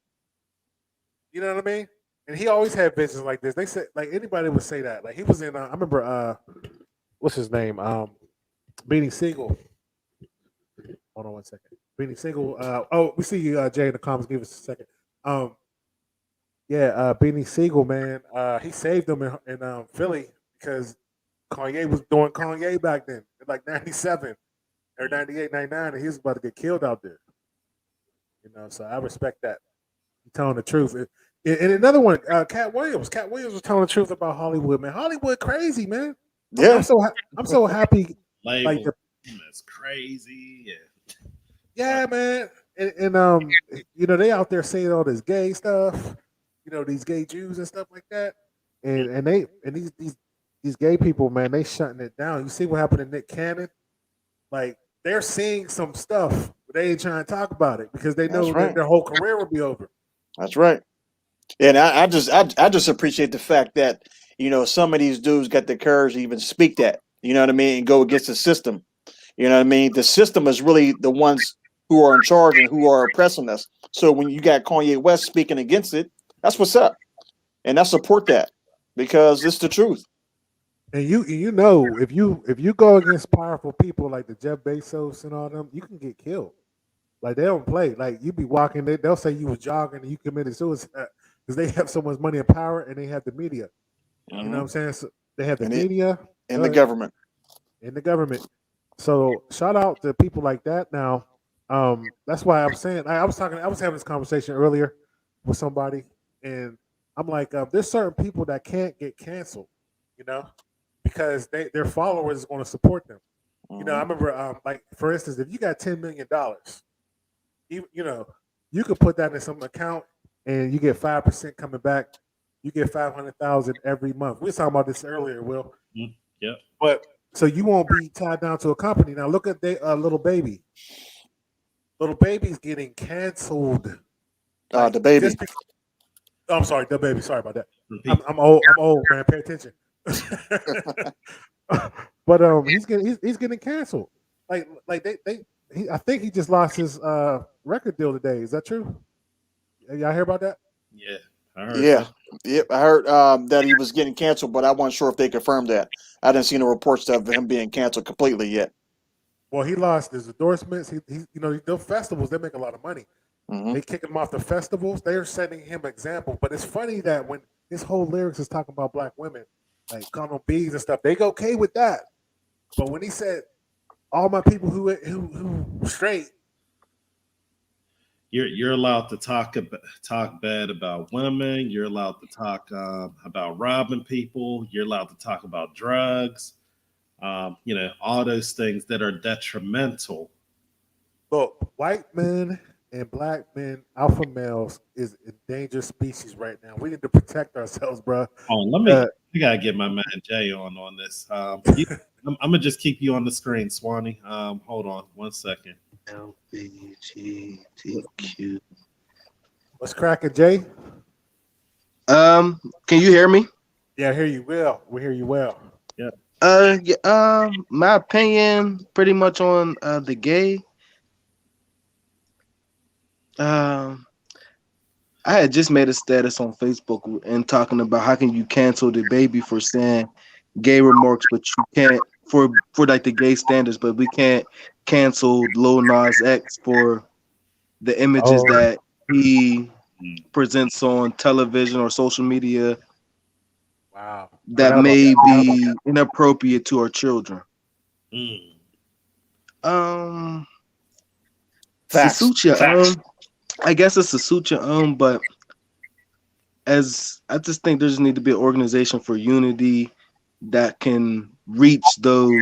You know what I mean? And he always had visions like this. They said, like, anybody would say that. Like, he was in, I remember, what's his name? Beanie Siegel. Hold on one second. Beanie Siegel. We see you, Jay, in the comments. Give us a second. Beanie Siegel, man. He saved them in Philly because Kanye was doing Kanye back then, in like 97 or 98, 99, and he was about to get killed out there. So I respect that. He's telling the truth. And another one, Cat Williams. Cat Williams was telling the truth about Hollywood, man. Hollywood crazy, man. Yeah, I'm so happy. Like that's crazy. Yeah, man. And they out there saying all this gay stuff. These gay Jews and stuff like that. And these gay people, man, they shutting it down. You see what happened to Nick Cannon? Like, they're seeing some stuff, but they ain't trying to talk about it because they know that their whole career will be over. That's right. And I just appreciate the fact that some of these dudes got the courage to even speak that, you know what I mean, and go against the system. You know what I mean? The system is really the ones who are in charge and who are oppressing us. So when you got Kanye West speaking against it, that's what's up, and I support that because it's the truth. And if you go against powerful people like the Jeff Bezos and all them, you can get killed. Like, they don't play. Like, you be walking, they'll say you was jogging and you committed suicide. Because they have so much money and power, and they have the media. Mm-hmm. You know what I'm saying? So they have the media and the government. And the government. So shout out to people like that. Now, that's why I'm saying I was having this conversation earlier with somebody, and I'm like, there's certain people that can't get canceled, because their followers is going to support them. Mm-hmm. I remember, like, for instance, if you got $10 million, you could put that in some account. And you get 5% coming back. You get 500,000 every month. We were talking about this earlier, Will. Mm-hmm. Yeah. But so you won't be tied down to a company. Now look at Little Baby. Little Baby's getting canceled. The baby. I'm sorry, the baby. Sorry about that. I'm old, man. Pay attention. But he's getting canceled. I think he just lost his record deal today. Is that true? Y'all hear about that? Yeah, I heard. Yeah, Yep, I heard that he was getting canceled, but I wasn't sure if they confirmed that. I didn't see no reports of him being canceled completely yet. Well, he lost his endorsements. He you know, those festivals, they make a lot of money. Mm-hmm. They kick him off the festivals. They are setting him example. But it's funny that when his whole lyrics is talking about black women, like condom bees and stuff, they go okay with that. But when he said all my people who straight, you're allowed to talk bad about women. You're allowed to talk about robbing people. You're allowed to talk about drugs. You know, all those things that are detrimental. look, white men and black men, alpha males, is endangered species right now. We need to protect ourselves, bro. Oh, let me. I gotta get my man Jay on this. I'm gonna just keep you on the screen, Swanee. Hold on 1 second. LBGTQ. What's cracking, Jay? Can you hear me? Yeah, I hear you well. We hear you well. Yeah. My opinion pretty much on the gay. I had just made a status on Facebook and talking about how can you cancel the baby for saying gay remarks, but you can't for like the gay standards, but we can't cancel Lil Nas X for the images that he presents on television or social media. Wow. That may be inappropriate to our children. Facts. I guess it's a suit your own, but as I just think there just need to be an organization for unity that can reach those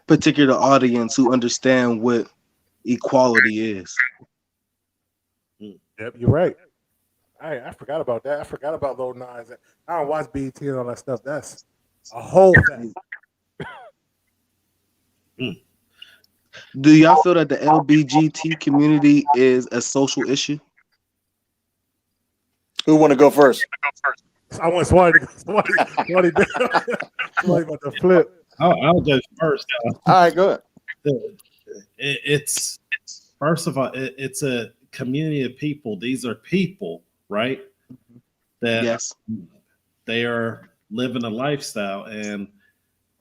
particular audience who understand what equality is. Yep, you're right. I forgot about that. I forgot about Lil Nas. I don't watch BET and all that stuff. That's a whole thing. Do y'all feel that the LBGT community is a social issue? Who want to go first? I want Swanee to go. Swanee about to flip. I'll go first. All right, go ahead. It's first of all, it's a community of people. These are people, right? That yes, they are living a lifestyle. And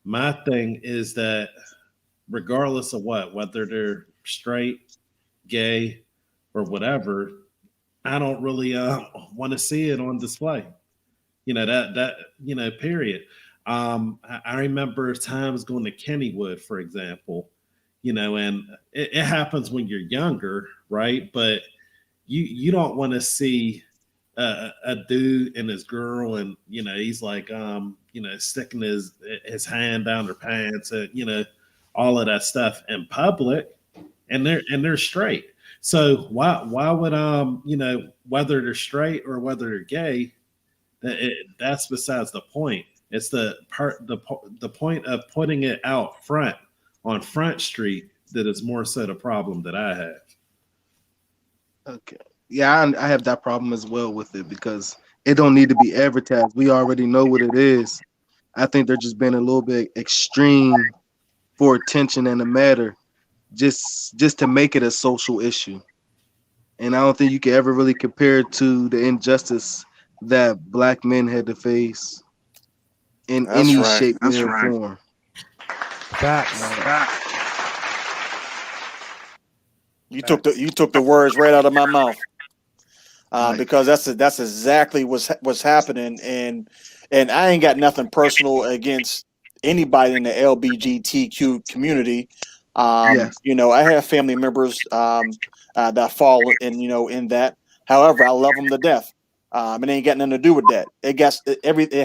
my thing is that regardless of whether they're straight, gay, or whatever, I don't really want to see it on display. You know, that you know, period. I remember times going to Kennywood, for example, you know, and it happens when you're younger, right? But you don't want to see a dude and his girl, and you know, he's like you know, sticking his hand down their pants, and you know, all of that stuff in public, and they're straight. So why would you know, whether they're straight or whether they're gay, that's besides the point. It's the point of putting it out front on Front Street that is more so the problem that I have. Okay. Yeah, I have that problem as well with it because it don't need to be advertised. We already know what it is. I think they're just being a little bit extreme for attention and the matter, just to make it a social issue. And I don't think you can ever really compare it to the injustice that black men had to face in any shape or form. Facts. You took the words right out of my mouth, because that's exactly what's happening, and I ain't got nothing personal against anybody in the LGBTQ community. Yes. You know, I have family members that fall in that. However, I love them to death. It ain't got nothing to do with that. It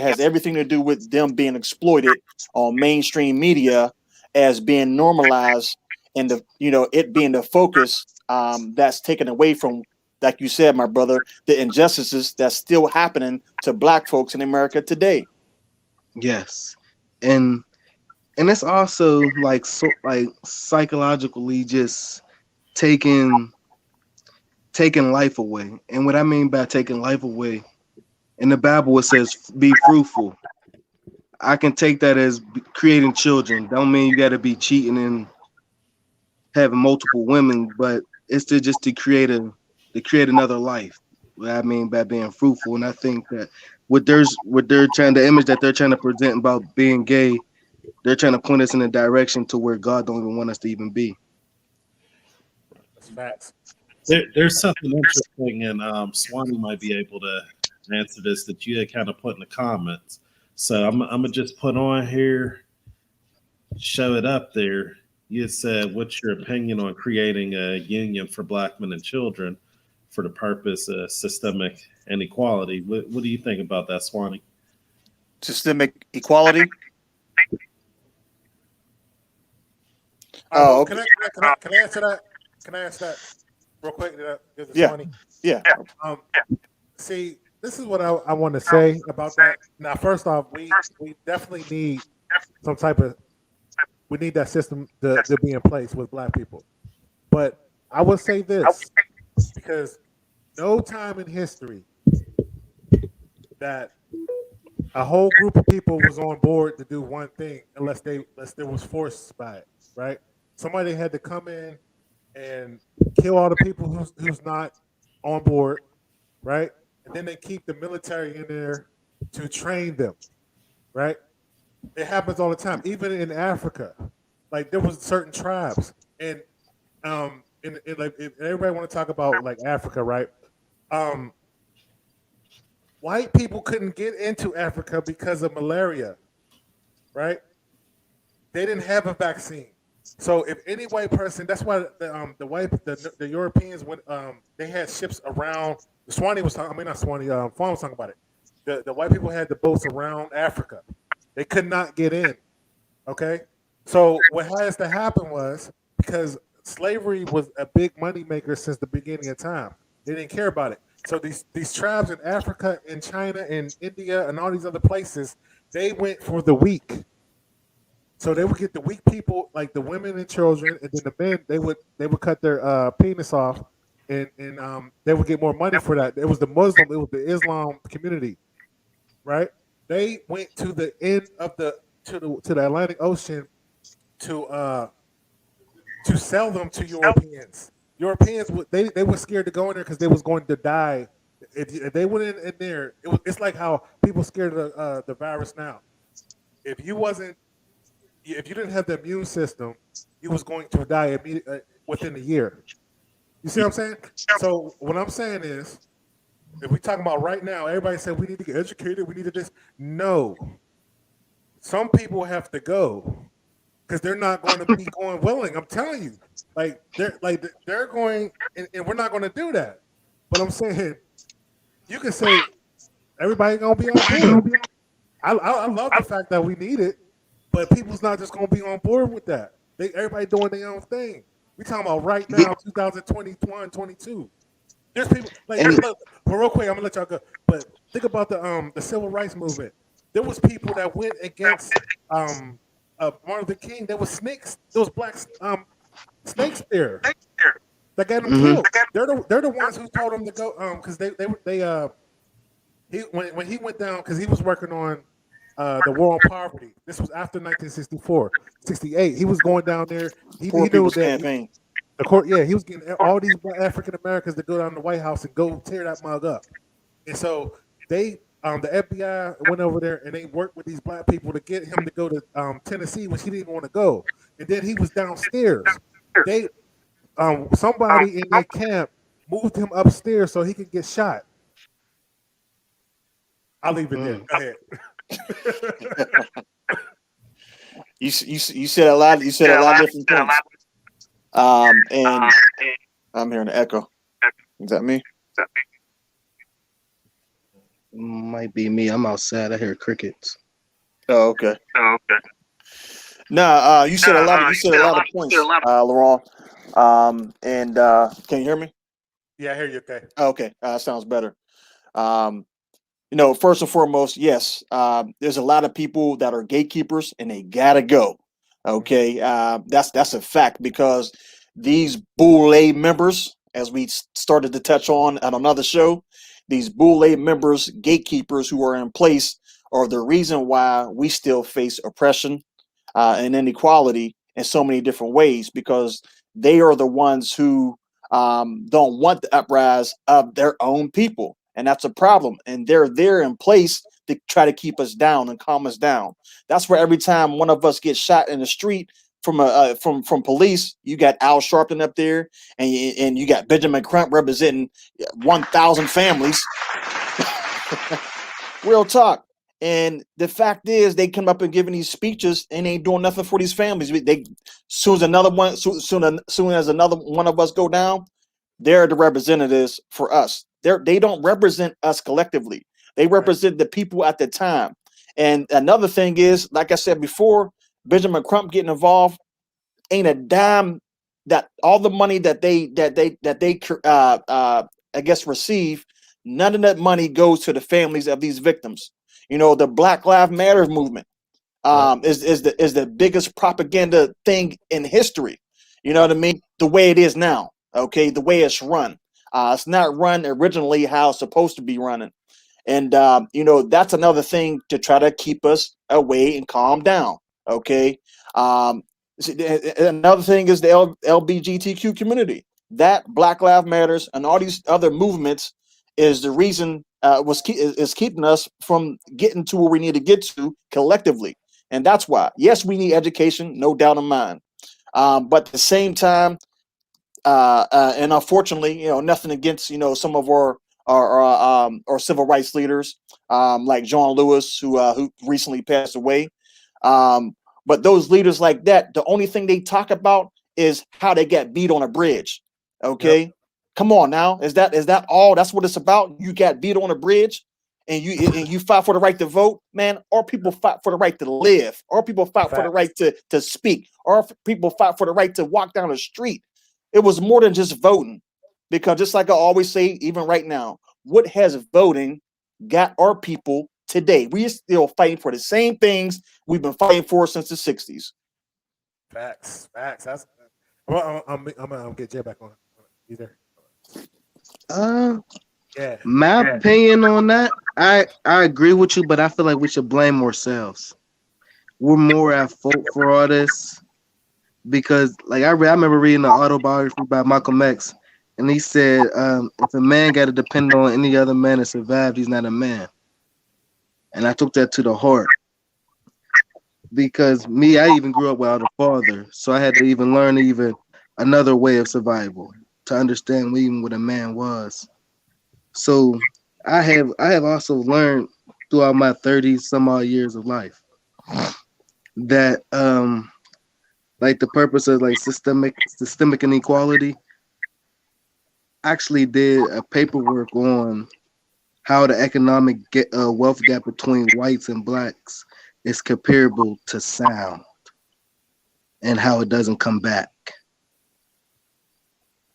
has everything to do with them being exploited on mainstream media as being normalized, and it being the focus that's taken away from, like you said, my brother, the injustices that's still happening to black folks in America today. Yes, and it's also like psychologically just taking life away. And what I mean by taking life away, in the Bible it says be fruitful. I can take that as creating children. Don't mean you got to be cheating and having multiple women, but it's to create another life. what I mean by being fruitful. And I think that what they're trying, the image that they're trying to present about being gay, they're trying to point us in a direction to where God don't even want us to even be. That's facts. There's something interesting, and Swanee might be able to answer this that you had kind of put in the comments. So I'm gonna just put on here, show it up there. You said, "What's your opinion on creating a union for Black men and children for the purpose of systemic inequality?" What do you think about that, Swanee? Systemic equality. Oh, okay. Can I answer that? Can I answer that real quick? Yeah. Funny? Yeah. See, this is what I want to say about that. Now, first off, we definitely need some type of, we need that system to be in place with Black people. But I will say this, because no time in history that a whole group of people was on board to do one thing unless there was forced by it, right? Somebody had to come in and kill all the people who's not on board, right? And then they keep the military in there to train them, right? It happens all the time, even in Africa. Like there was certain tribes, and like if everybody want to talk about like Africa, right? White people couldn't get into Africa because of malaria, right? They didn't have a vaccine. So if any white person, that's why the Europeans went, they had ships around. Swanee was talking. I mean, not Swanee. Fawn was talking about it. The white people had the boats around Africa. They could not get in. Okay, so what has to happen was, because slavery was a big money maker since the beginning of time. They didn't care about it. So these tribes in Africa and China and India and all these other places, they went for the weak. So they would get the weak people, like the women and children, and then the men, they would cut their penis off, and they would get more money for that. It was the Islam community, right? They went to the end of the Atlantic Ocean to sell them to Europeans. Europeans they were scared to go in there because they was going to die. If they went in there, it's like how people scared of the virus now. If you didn't have the immune system, you was going to die within a year. You see what I'm saying? So what I'm saying is, if we talking about right now, everybody said we need to get educated, we need to this. No, some people have to go because they're not going to be going willing. I'm telling you, they're going, and we're not going to do that. But I'm saying, you can say everybody gonna be on board. I love the fact that we need it, but people's not just gonna be on board with that. Everybody doing their own thing. We talking about right now, 2021, 22. There's people look, but real quick, I'm gonna let y'all go. But think about the civil rights movement. There was people that went against Martin Luther King. There was snakes. There was black snakes there that got him killed. They're the ones who told him to go because when he went down, because he was working on the war on poverty. This was after 1964, 68. He was going down there. He knew that campaign. He was getting all these African Americans to go down to the White House and go tear that mug up. And so the FBI went over there and they worked with these black people to get him to go to Tennessee, which he didn't want to go. And then he was downstairs. Somebody in their camp moved him upstairs so he could get shot. I'll leave it there. Go ahead. You said a lot. You said a lot of different things. And I'm hearing an echo. Is that me? Might be me. I'm outside. I hear crickets. Oh, okay. Nah, you said a lot. You said a lot of points, Laraun. And can you hear me? Yeah, I hear you. Okay. Okay, sounds better. First and foremost, yes, there's a lot of people that are gatekeepers and they gotta go. Okay, that's a fact, because these Boule members, as we started to touch on at another show, these Boule members, gatekeepers who are in place, are the reason why we still face oppression and inequality in so many different ways, because they are the ones who don't want the uprise of their own people, and that's a problem. And they're there in place to try to keep us down and calm us down. That's where every time one of us gets shot in the street from police, you got Al Sharpton up there, and you got Benjamin Crump representing 1,000 families. Real talk. And the fact is, they come up and giving these speeches and ain't doing nothing for these families. Soon as another one of us go down, they're the representatives for us. They don't represent us collectively. They represent the people at the time. And another thing is, like I said before, Benjamin Crump getting involved ain't a dime. That all the money that they I guess receive, none of that money goes to the families of these victims. You know, the Black Lives Matter movement is the biggest propaganda thing in history. You know what I mean? The way it is now, okay, the way it's run. It's not run originally how it's supposed to be running. And, you know, that's another thing to try to keep us away and calm down, okay? Another thing is the LGBTQ community. That Black Lives Matters and all these other movements is the reason is keeping us from getting to where we need to get to collectively. And that's why, yes, we need education, no doubt in mind. But at the same time, and unfortunately, you know, nothing against, you know, some of our civil rights leaders, like John Lewis, who recently passed away. But those leaders like that, the only thing they talk about is how they get beat on a bridge. Okay. Yep. Come on now. Is that all? That's what it's about? You got beat on a bridge and you fight for the right to vote, man. Or people fight for the right to live, or people fight for the right to speak, or people fight for the right to walk down the street. It was more than just voting, because just like I always say, even right now, what has voting got our people today? We are still fighting for the same things we've been fighting for since the 60s. Facts. That's I'm gonna get Jay back on either. Yeah. My opinion on that, I agree with you, but I feel like we should blame ourselves. We're more at fault for all this because, like, I remember reading an autobiography by Malcolm X, and he said, if a man got to depend on any other man to survive, he's not a man. And I took that to the heart. Because I even grew up without a father, so I had to even learn another way of survival to understand even what a man was. So I have also learned throughout my 30 some odd years of life that like the purpose of like systemic inequality. Actually did a paperwork on how the economic wealth gap between whites and blacks is comparable to sound and how it doesn't come back.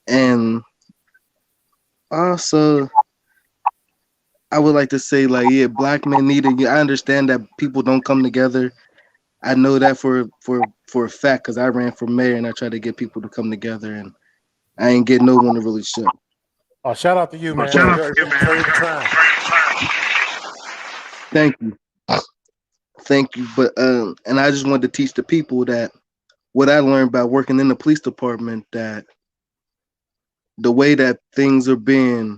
And also, I would like to say, like, yeah, black men need it. I understand that people don't come together. I know that for a fact because I ran for mayor and I tried to get people to come together, and I ain't get no one to really show. Oh, shout out to you, man. Thank you. Thank you. But and I just wanted to teach the people that what I learned by working in the police department, that the way that things are being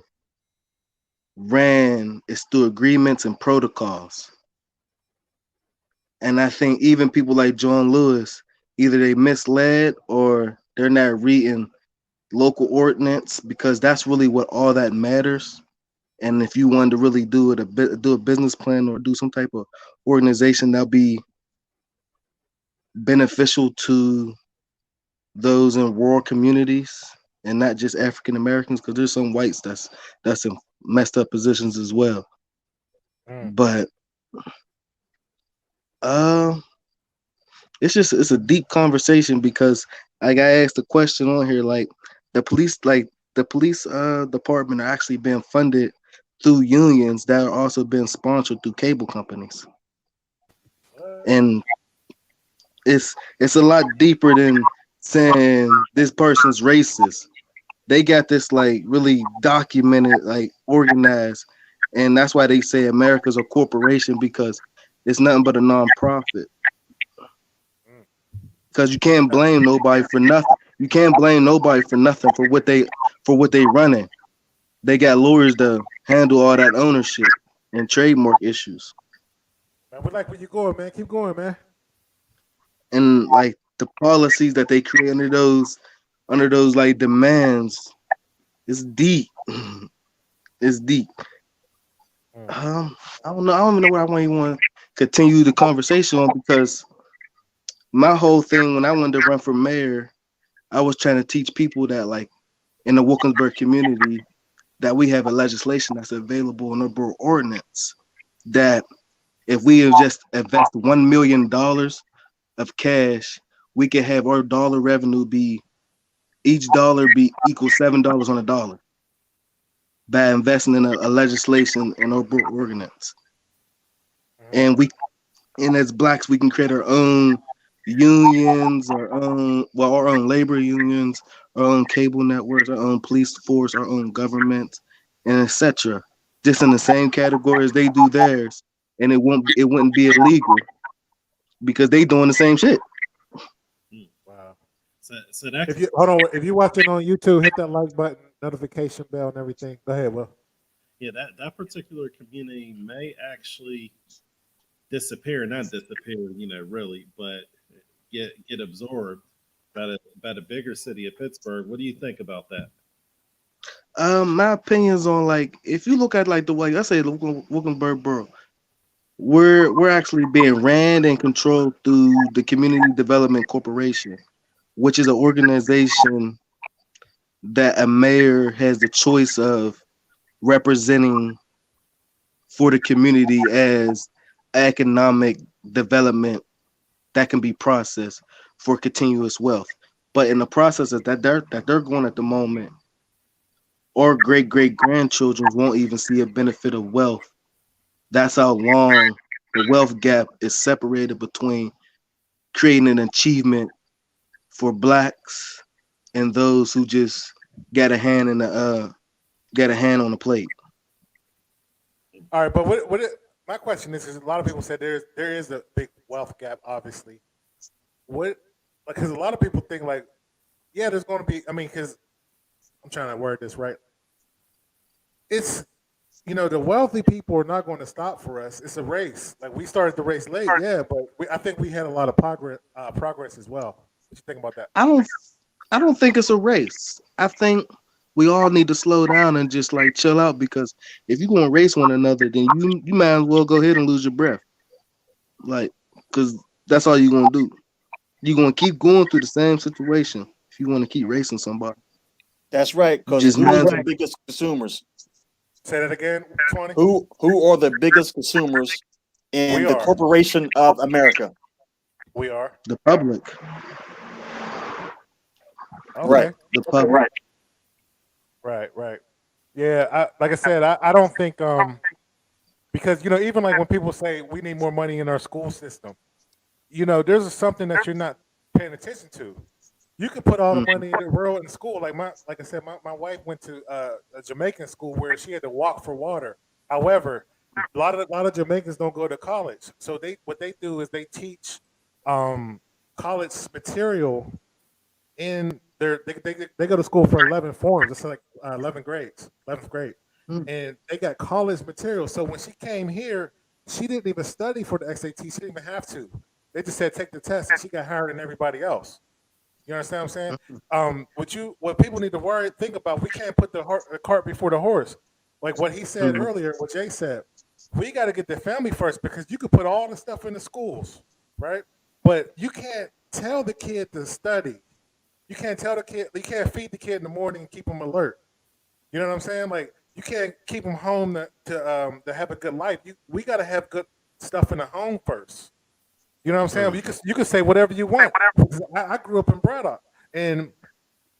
ran is through agreements and protocols. And I think even people like John Lewis, either they misled or they're not reading local ordinance, because that's really what all that matters. And if you wanted to really do a business plan or do some type of organization that'll be beneficial to those in rural communities and not just African Americans, because there's some whites that's in messed up positions as well. But it's a deep conversation, because like I asked the question on here, like the police department are actually being funded through unions that are also being sponsored through cable companies. And it's a lot deeper than saying this person's racist. They got this like really documented, like organized, and that's why they say America's a corporation, because it's nothing but a nonprofit. Because you can't blame nobody for nothing. You can't blame nobody for nothing for what they running. They got lawyers to handle all that ownership and trademark issues. Man, we like where you going, man. Keep going, man. And like the policies that they create under those like demands, it's deep. It's deep. I don't know. I don't even know where I want to continue the conversation on, because my whole thing when I wanted to run for mayor, I was trying to teach people that, like, in the Wilkinsburg community, that we have a legislation that's available in our borough ordinance, that if we just invest $1 million of cash, we can have our dollar revenue be, each dollar be equal $7 on a dollar by investing in a legislation in our borough ordinance. And as blacks, we can create our own unions, our own labor unions, our own cable networks, our own police force, our own government, and etc. Just in the same category as they do theirs, and it wouldn't be illegal because they doing the same shit. Wow. So that if you're watching on YouTube, hit that like button, notification bell, and everything. Go ahead, Will. Yeah, that particular community may actually disappear, not disappear, really, but get absorbed by the bigger city of Pittsburgh. What do you think about that? My opinions on, like, if you look at, like, the way I say the Wilkinsburg borough, we're actually being ran and controlled through the Community Development Corporation, which is an organization that a mayor has the choice of representing for the community as economic development that can be processed for continuous wealth. But in the processes that they're going at the moment, our great-great-grandchildren won't even see a benefit of wealth. That's how long the wealth gap is separated between creating an achievement for blacks and those who just got a hand on the plate. All right, but my question is a lot of people said there is a big wealth gap, obviously. Because a lot of people think, like, yeah, there's going to be. I mean, because I'm trying to word this right. It's, the wealthy people are not going to stop for us. It's a race. Like, we started the race late, yeah, but I think we had a lot of progress as well. What you think about that? I don't think it's a race. I think we all need to slow down and just, like, chill out, because if you're going to race one another, then you might as well go ahead and lose your breath. Like, because that's all you're going to do. You're going to keep going through the same situation if you want to keep racing somebody. That's right, because who are the biggest consumers? Say that again, 20. Who are the biggest consumers in the corporation of America? We are. The public. Okay. Right. The public. Right. Yeah, like I said, I don't think because even like when people say we need more money in our school system, there's something that you're not paying attention to. You can put all the money in the world in school. Like I said, my wife went to a Jamaican school where she had to walk for water. However, a lot of Jamaicans don't go to college, so what they do is they teach college material in they go to school for 11 forms. It's like 11th grade, and they got college material. So when she came here, she didn't even study for the SAT. She didn't even have to. They just said take the test, and she got higher than everybody else. You understand what I'm saying? What people need to think about, we can't put the cart before the horse. Like what he said earlier, what Jay said, we got to get the family first, because you could put all the stuff in the schools, right? But you can't tell the kid to study. You can't tell the kid, you can't feed the kid in the morning and keep him alert. You know what I'm saying? Like, you can't keep him home to have a good life. We got to have good stuff in the home first. You know what I'm saying? You can say whatever you want. I grew up in Braddock, and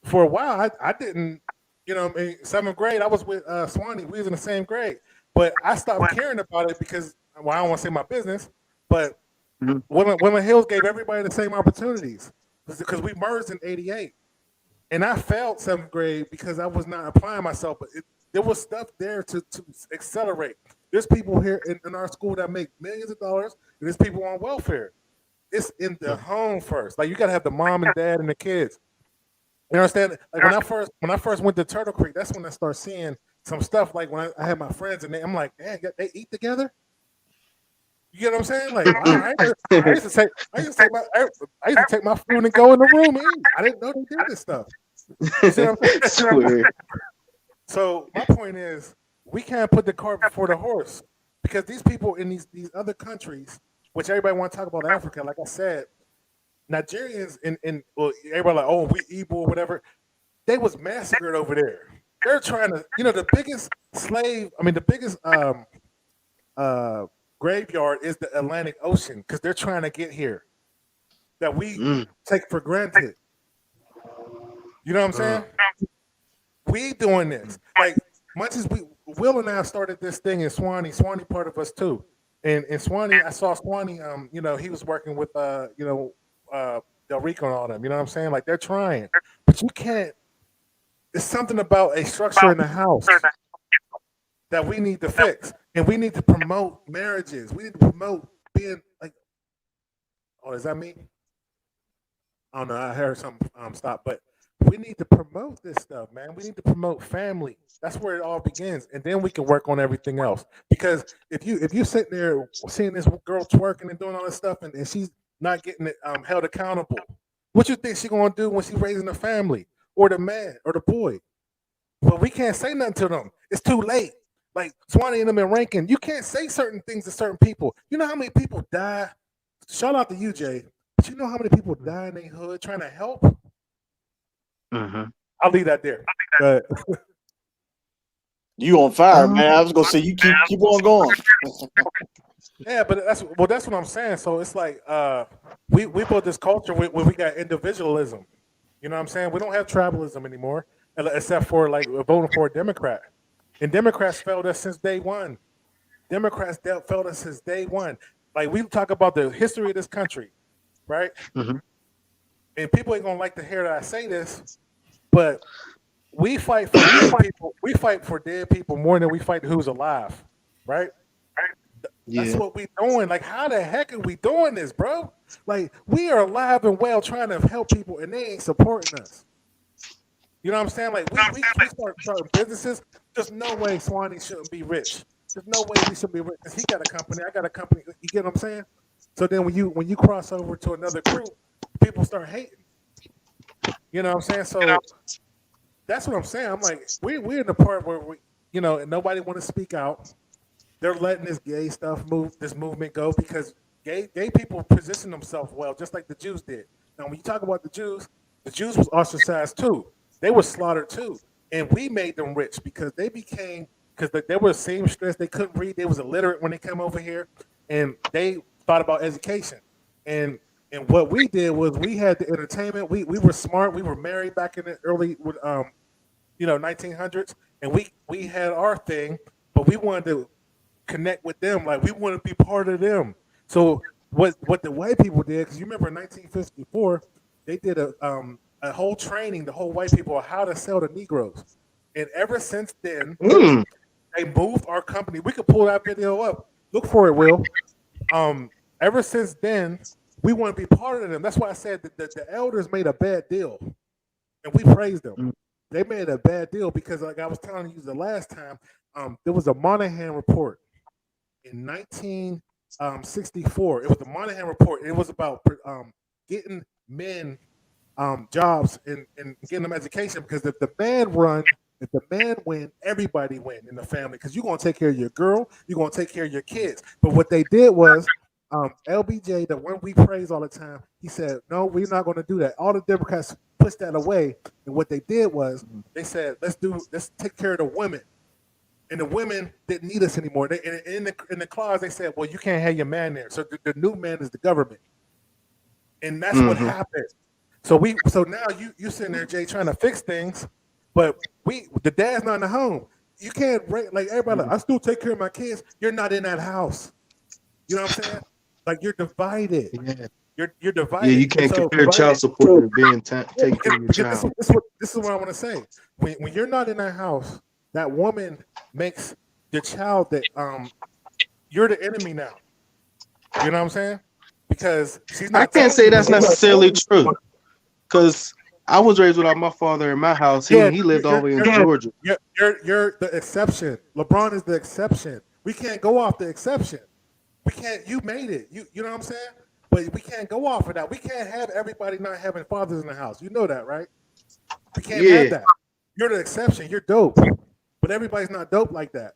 for a while I didn't. In 7th grade I was with Swanee. We was in the same grade, but I stopped caring about it because, well, I don't want to say my business, but Women Hills gave everybody the same opportunities because we merged in '88, and I failed 7th grade because I was not applying myself. But there was stuff there to accelerate. There's people here in our school that make millions of dollars, and there's people on welfare. It's in the home first. Like, you got to have the mom and dad and the kids. You understand? Like when I first went to Turtle Creek, that's when I started seeing some stuff. Like when I had my friends and I'm like, man, they eat together. You get what I'm saying? Like, wow, I used to take my food and go in the room and eat. I didn't know they did this stuff. You see what I'm saying? So my point is, we can't put the cart before the horse because these people in these other countries, which everybody want to talk about Africa, like I said, Nigerians well, everybody like, oh, we Igbo or whatever. They was massacred over there. They're trying to, the biggest graveyard is the Atlantic Ocean because they're trying to get here that we take for granted. You know what I'm saying? We doing this. Like, much as Will and I started this thing in Swanee part of us too. And in Swanee, I saw Swanee, he was working with, Del Rico and all them. You know what I'm saying? Like, they're trying. But you can't, it's something about a structure in the house that we need to fix. And we need to promote marriages. We need to promote being like, oh, is that me? I don't know. I heard something stop, but we need to promote this stuff, man. We need to promote family. That's where it all begins, and then we can work on everything else. Because if you sit there seeing this girl twerking and doing all this stuff, and she's not getting it held accountable, what you think she's gonna do when she's raising a family, or the man, or the boy? Well, we can't say nothing to them. It's too late. Like Swanee and them in Rankin, you can't say certain things to certain people. You know how many people die? Shout out to you, Jay. But you know how many people die in their hood trying to help? I'll leave that there. But you on fire, man. I was gonna say you keep on going. Yeah, but that's what I'm saying. So it's like we built this culture where we got individualism. You know what I'm saying? We don't have tribalism anymore, except for like voting for a Democrat. And Democrats failed us since day one. Democrats failed us since day one. Like, we talk about the history of this country, right? And people ain't gonna like to hear that I say this, but we fight for dead people. We fight for dead people more than we fight who's alive, right? That's what we doing. Like, how the heck are we doing this, bro? Like, we are alive and well trying to help people, and they ain't supporting us. You know what I'm saying? Like, we start starting businesses. There's no way Swanee shouldn't be rich. There's no way we should be rich. He got a company. I got a company. You get what I'm saying? So then when you cross over to another group, people start hating. You know what I'm saying? So that's what I'm saying. I'm like, we're in the part where and nobody want to speak out. They're letting this gay stuff this movement go because gay people position themselves well, just like the Jews did. Now, when you talk about the Jews was ostracized too. They were slaughtered too, and we made them rich because they were seamstress. They couldn't read. They was illiterate when they came over here, and they thought about education. And what we did was we had the entertainment. We were smart. We were married back in the early 1900s, and we had our thing, but we wanted to connect with them. Like, we want to be part of them. So what the white people did, because you remember in 1954, they did a whole training, the whole white people, on how to sell to Negroes. And ever since then, they moved our company. We could pull that video up. Look for it, Will. Ever since then, we want to be part of them. That's why I said that the elders made a bad deal. And we praised them. They made a bad deal because, like I was telling you the last time, there was a Moynihan report in 1964. It was the Moynihan report. It was about getting men jobs and getting them education, because if the man win, everybody win in the family, because you're going to take care of your girl, you're going to take care of your kids. But what they did was LBJ, the one we praise all the time, he said, no, we're not going to do that. All the Democrats pushed that away, and what they did was they said, let's take care of the women. And the women didn't need us anymore. In the clause, they said, well, you can't have your man there. So the new man is the government. And that's what happened. So now you sitting there, Jay, trying to fix things, but the dad's not in the home. You can't like everybody. Like, I still take care of my kids. You're not in that house. You know what I'm saying? Like, you're divided. Yeah. You're divided. Yeah, you can't compare child support to being taking care of your child. This is what I want to say. When you're not in that house, that woman makes the child that you're the enemy now. You know what I'm saying? Because she's not. I can't say that's necessarily true. Because I was raised without my father in my house. He lived all the way in Georgia. You're the exception. LeBron is the exception. We can't go off the exception. We can't. You made it. You know what I'm saying? But we can't go off of that. We can't have everybody not having fathers in the house. You know that, right? We can't have that. You're the exception. You're dope. But everybody's not dope like that.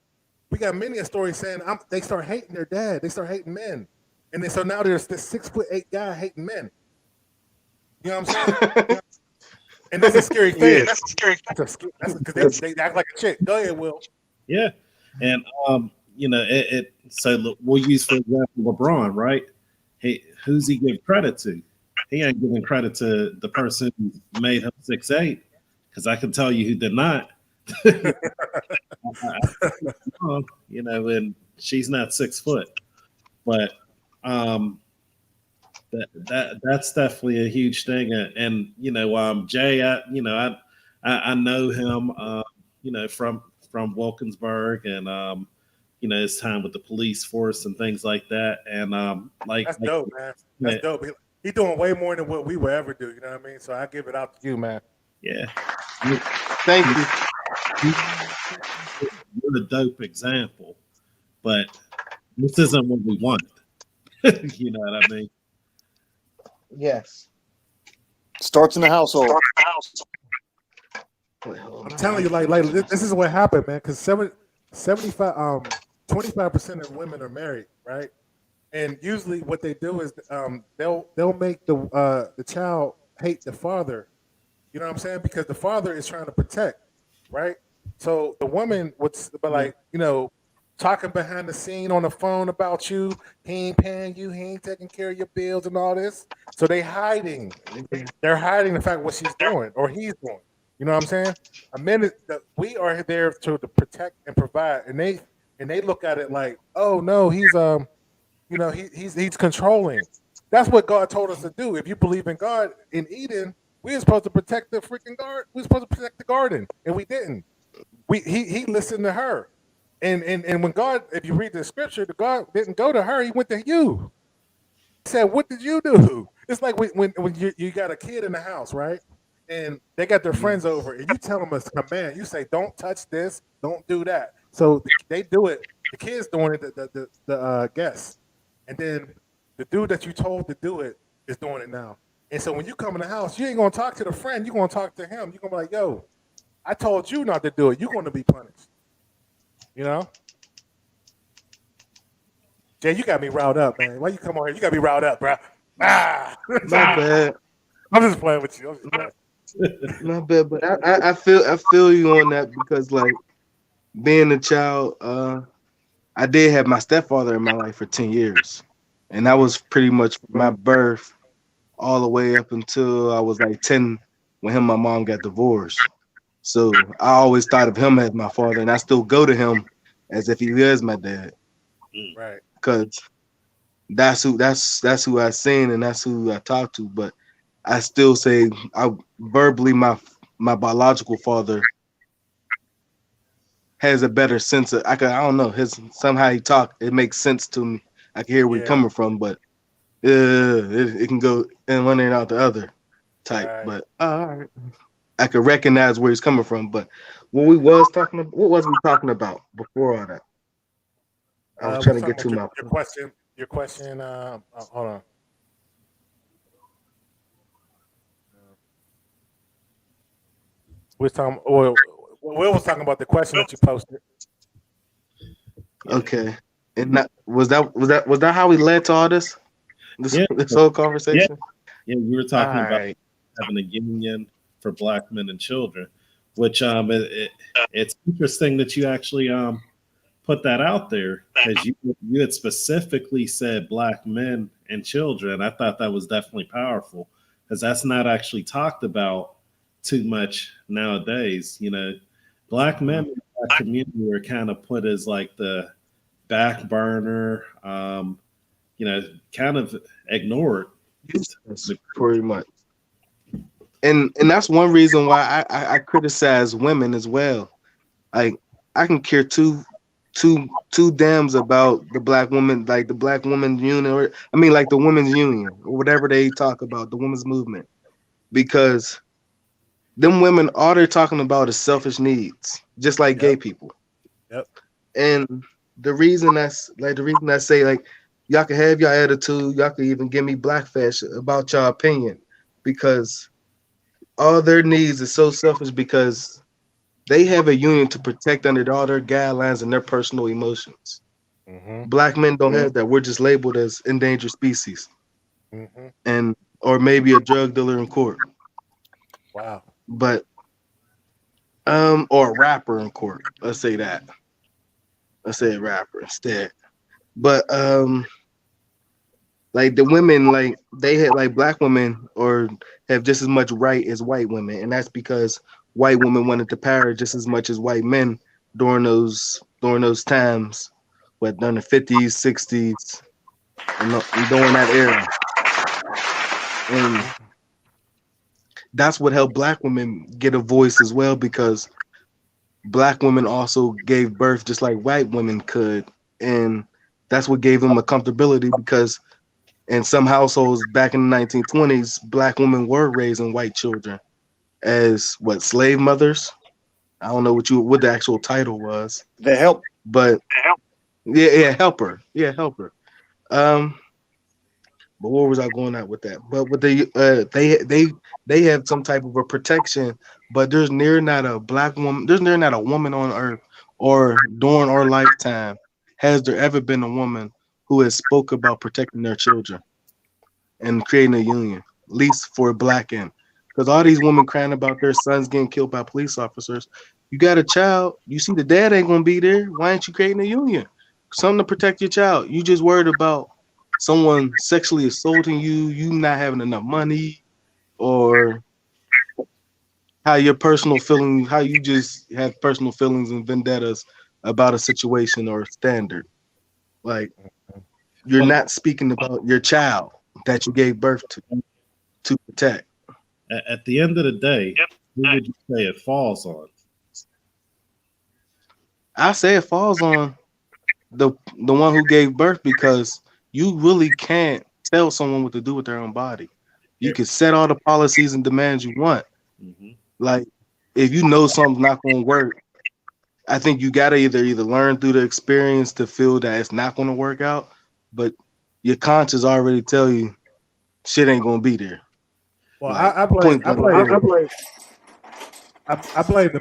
We got many a story saying they start hating their dad. They start hating men. And then so now there's this 6'8" guy hating men. You know what I'm saying? And that's a scary thing. That's scary. That's because they act like a chick. Go ahead, Will. Yeah. And you know, so we'll use for example LeBron, right? Hey, who's he give credit to? He ain't giving credit to the person who made him 6'8", because I can tell you who did not. You know, and she's not 6 foot. But that's definitely a huge thing. And you know, Jay, I know him, you know, from Wilkinsburg, and you know, his time with the police force and things like that. And that's dope, man. That's dope. He's doing way more than what we would ever do. You know what I mean? So I give it out to you, man. Yeah. Thank you. You're a dope example, but this isn't what we want. You know what I mean? Yes. Starts in the household. I'm telling you, like this is what happened, man. Because 25% of women are married, right? And usually, what they do is they'll make the child hate the father. You know what I'm saying? Because the father is trying to protect, right? So the woman would, but like, you know, talking behind the scene on the phone about you, he ain't paying you, he ain't taking care of your bills and all this. So they're hiding the fact what she's doing or he's doing. You know what I'm saying? A minute that we are there to protect and provide, and they look at it like, oh no, he's you know, he's controlling. That's what God told us to do. If you believe in God, in Eden, we were supposed to protect the freaking garden. We were supposed to protect the garden, and we didn't. He listened to her. And when God, if you read the scripture, the God didn't go to her, he went to you. He said, what did you do? It's like when you got a kid in the house, right? And they got their friends over, and you tell them a command. You say, don't touch this, don't do that. So they do it. The kid's doing it, the guests. And then the dude that you told to do it is doing it now. And so when you come in the house, you ain't going to talk to the friend. You're going to talk to him. You're going to be like, yo, I told you not to do it. You're going to be punished. You know? Jay, you got me riled up, man. Why you come on here? You got me riled up, bro. Ah! Not bad. I'm just playing with you. Not bad, but I feel you on that, because like being a child, I did have my stepfather in my life for 10 years. And that was pretty much my birth all the way up until I was like 10 when him and my mom got divorced. So I always thought of him as my father, and I still go to him as if he was my dad. Right. Because that's who I seen and that's who I talk to. But I still say verbally my biological father has a better sense of I don't know, somehow he talk, it makes sense to me. I can hear where he's coming from, but it can go in one and out the other type. Right. But I could recognize where he's coming from. But what was we talking about before all that? I was trying to get to my question. Your question. Hold on. We was talking about the question that you posted. Okay, and was that how we led to all this? This whole conversation. Yeah, we were talking about having a union for Black men and children, which it's interesting that you actually put that out there, because you had specifically said Black men and children. I thought that was definitely powerful, because that's not actually talked about too much nowadays. You know, Black men in the Black community are kind of put as like the back burner, you know, kind of ignored. Pretty much. And that's one reason why I criticize women as well. Like, I can care two dams about the Black woman, like the Black women's union, or like the women's union, or whatever they talk about, the women's movement, because them women, all they're talking about is selfish needs, just like gay people. Yep. And the reason I say like y'all can have your attitude, y'all can even give me blackfash about your opinion, because all their needs is so selfish because they have a union to protect under all their guidelines and their personal emotions. Mm-hmm. Black men don't have that. We're just labeled as endangered species, Mm-hmm. or maybe a drug dealer in court. Wow. But or a rapper in court. Let's say that. Let's say a rapper instead. But like the women, like they had like black women or have just as much right as white women, and that's because white women wanted the power just as much as white men during those times, what during the 50s, 60s, and during that era. And that's what helped black women get a voice as well, because black women also gave birth just like white women could, and that's what gave them a comfortability, because in some households back in the 1920s, black women were raising white children as what, slave mothers? I don't know what the actual title was. The help, but yeah, helper. But where was I going at with that? But with they have some type of a protection, but there's near not a woman on earth or during our lifetime has there ever been a woman who has spoke about protecting their children and creating a union, at least for black end. Because all these women crying about their sons getting killed by police officers. You got a child, you see the dad ain't gonna be there. Why ain't you creating a union? Something to protect your child. You just worried about someone sexually assaulting you not having enough money, or how you just have personal feelings and vendettas about a situation or a standard. Like, you're not speaking about your child that you gave birth to protect. At the end of the day, who would you say it falls on? I say it falls on the one who gave birth, because you really can't tell someone what to do with their own body. You can set all the policies and demands you want. Mm-hmm. Like, if you know something's not going to work, I think you got to either learn through the experience to feel that it's not going to work out, but your conscience already tell you shit ain't going to be there. Well, like, I blame the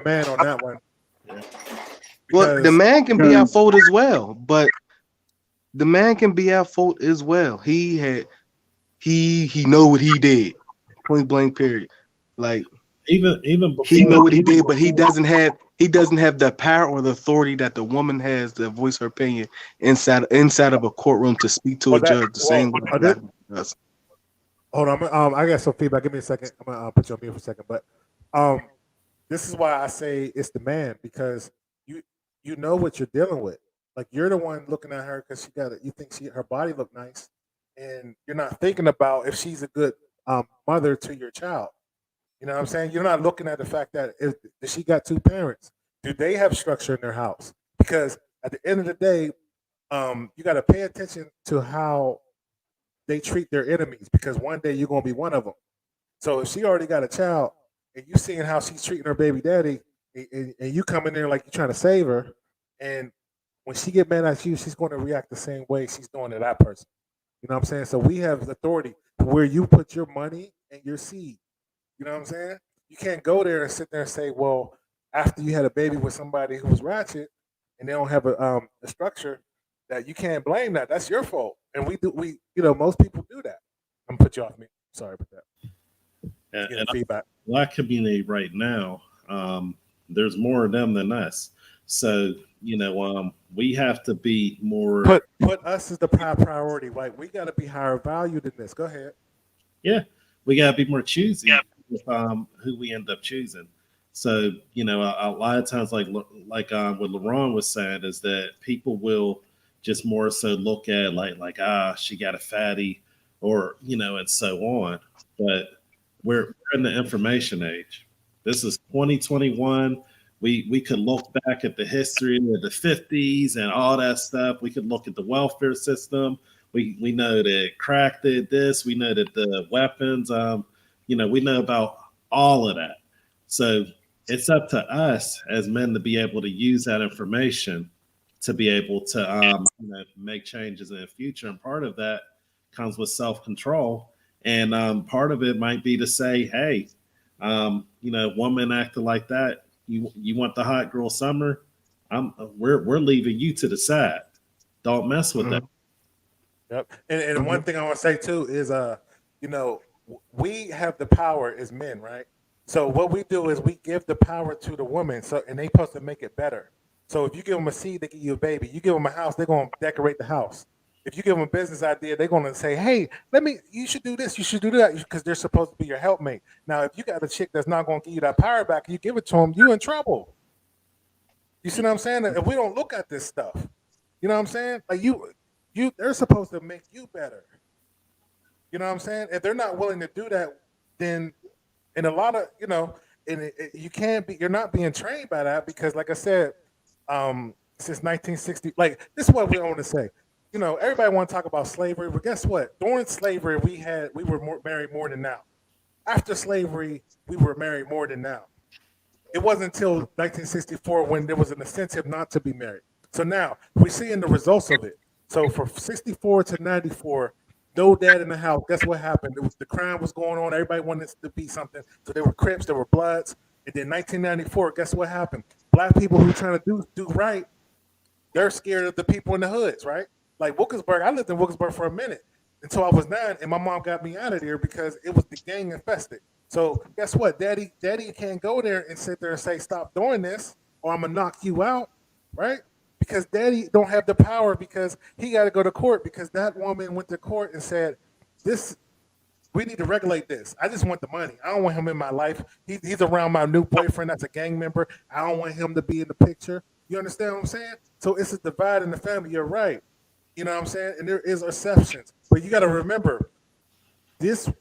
man on that one. Yeah. Well, the man can be at fault as well, but the man can be at fault as well. He know what he did, point blank, period. Like, even before he know what he did, but he doesn't have the power or the authority that the woman has to voice her opinion inside of a courtroom to speak to a judge the same way that does. Hold on, I got some feedback. Give me a second. I'm gonna put you on mute for a second. But this is why I say it's the man, because you know what you're dealing with. Like, you're the one looking at her because you think her body look nice, and you're not thinking about if she's a good mother to your child. You know what I'm saying? You're not looking at the fact that if she got two parents, do they have structure in their house? Because at the end of the day, you got to pay attention to how they treat their enemies, because one day you're going to be one of them. So if she already got a child and you seeing how she's treating her baby daddy, and you come in there like you're trying to save her, and when she get mad at you, she's going to react the same way she's doing to that person. You know what I'm saying? So we have authority to where you put your money and your seed. You know what I'm saying? You can't go there and sit there and say, well, after you had a baby with somebody who was ratchet and they don't have a structure, that you can't blame that. That's your fault. And most people do that. I'm gonna put you off me. Sorry about that. and feedback. Black community right now, there's more of them than us. So, we have to be more. Put us as the priority. Like, we got to be higher valued in this. Go ahead. Yeah, we got to be more choosy with who we end up choosing. So, a lot of times, like what Laraun was saying, is that people will just more so look at like she got a fatty, or and so on. But we're in the information age. This is 2021. We could look back at the history of the 50s and all that stuff. We could look at the welfare system. We know that crack did this. We know that the weapons, we know about all of that. So it's up to us as men to be able to use that information to be able to make changes in the future. And part of that comes with self-control. And part of it might be to say, hey, woman acting like that, you want the hot girl summer, we're leaving you to the side. Don't mess with that. Yep. And one thing I want to say too is we have the power as men, right? So what we do is we give the power to the woman, and they supposed to make it better. So if you give them a seed, they give you a baby. You give them a house, they're going to decorate the house. If you give them a business idea, they're going to say, hey, you should do this, you should do that, because they're supposed to be your helpmate. Now, if you got a chick that's not going to give you that power back, you give it to them, you're in trouble. You see what I'm saying? If we don't look at this stuff, you know what I'm saying? Like they're supposed to make you better. You know what I'm saying? If they're not willing to do that, then in a lot of, you can't be, you're not being trained by that because, like I said, since 1960, like this is what we want to say. Everybody want to talk about slavery, but guess what? During slavery, we were married more than now. After slavery, we were married more than now. It wasn't until 1964 when there was an incentive not to be married. So now we're seeing the results of it. So from 64 to 94, no dad in the house. Guess what happened? The crime was going on. Everybody wanted to be something. So there were Crips, there were Bloods. And then 1994, guess what happened? Black people who are trying to do right, they're scared of the people in the hoods, right? Like Wilkinsburg, I lived in Wilkinsburg for a minute until I was 9, and my mom got me out of there because it was the gang infested. So guess what? Daddy can't go there and sit there and say, stop doing this, or I'm gonna knock you out, right? Because daddy don't have the power because he got to go to court because that woman went to court and said, we need to regulate this. I just want the money. I don't want him in my life. He's around my new boyfriend that's a gang member. I don't want him to be in the picture. You understand what I'm saying? So it's a divide in the family. You're right. You know what I'm saying? And there is exceptions. But you got to remember, the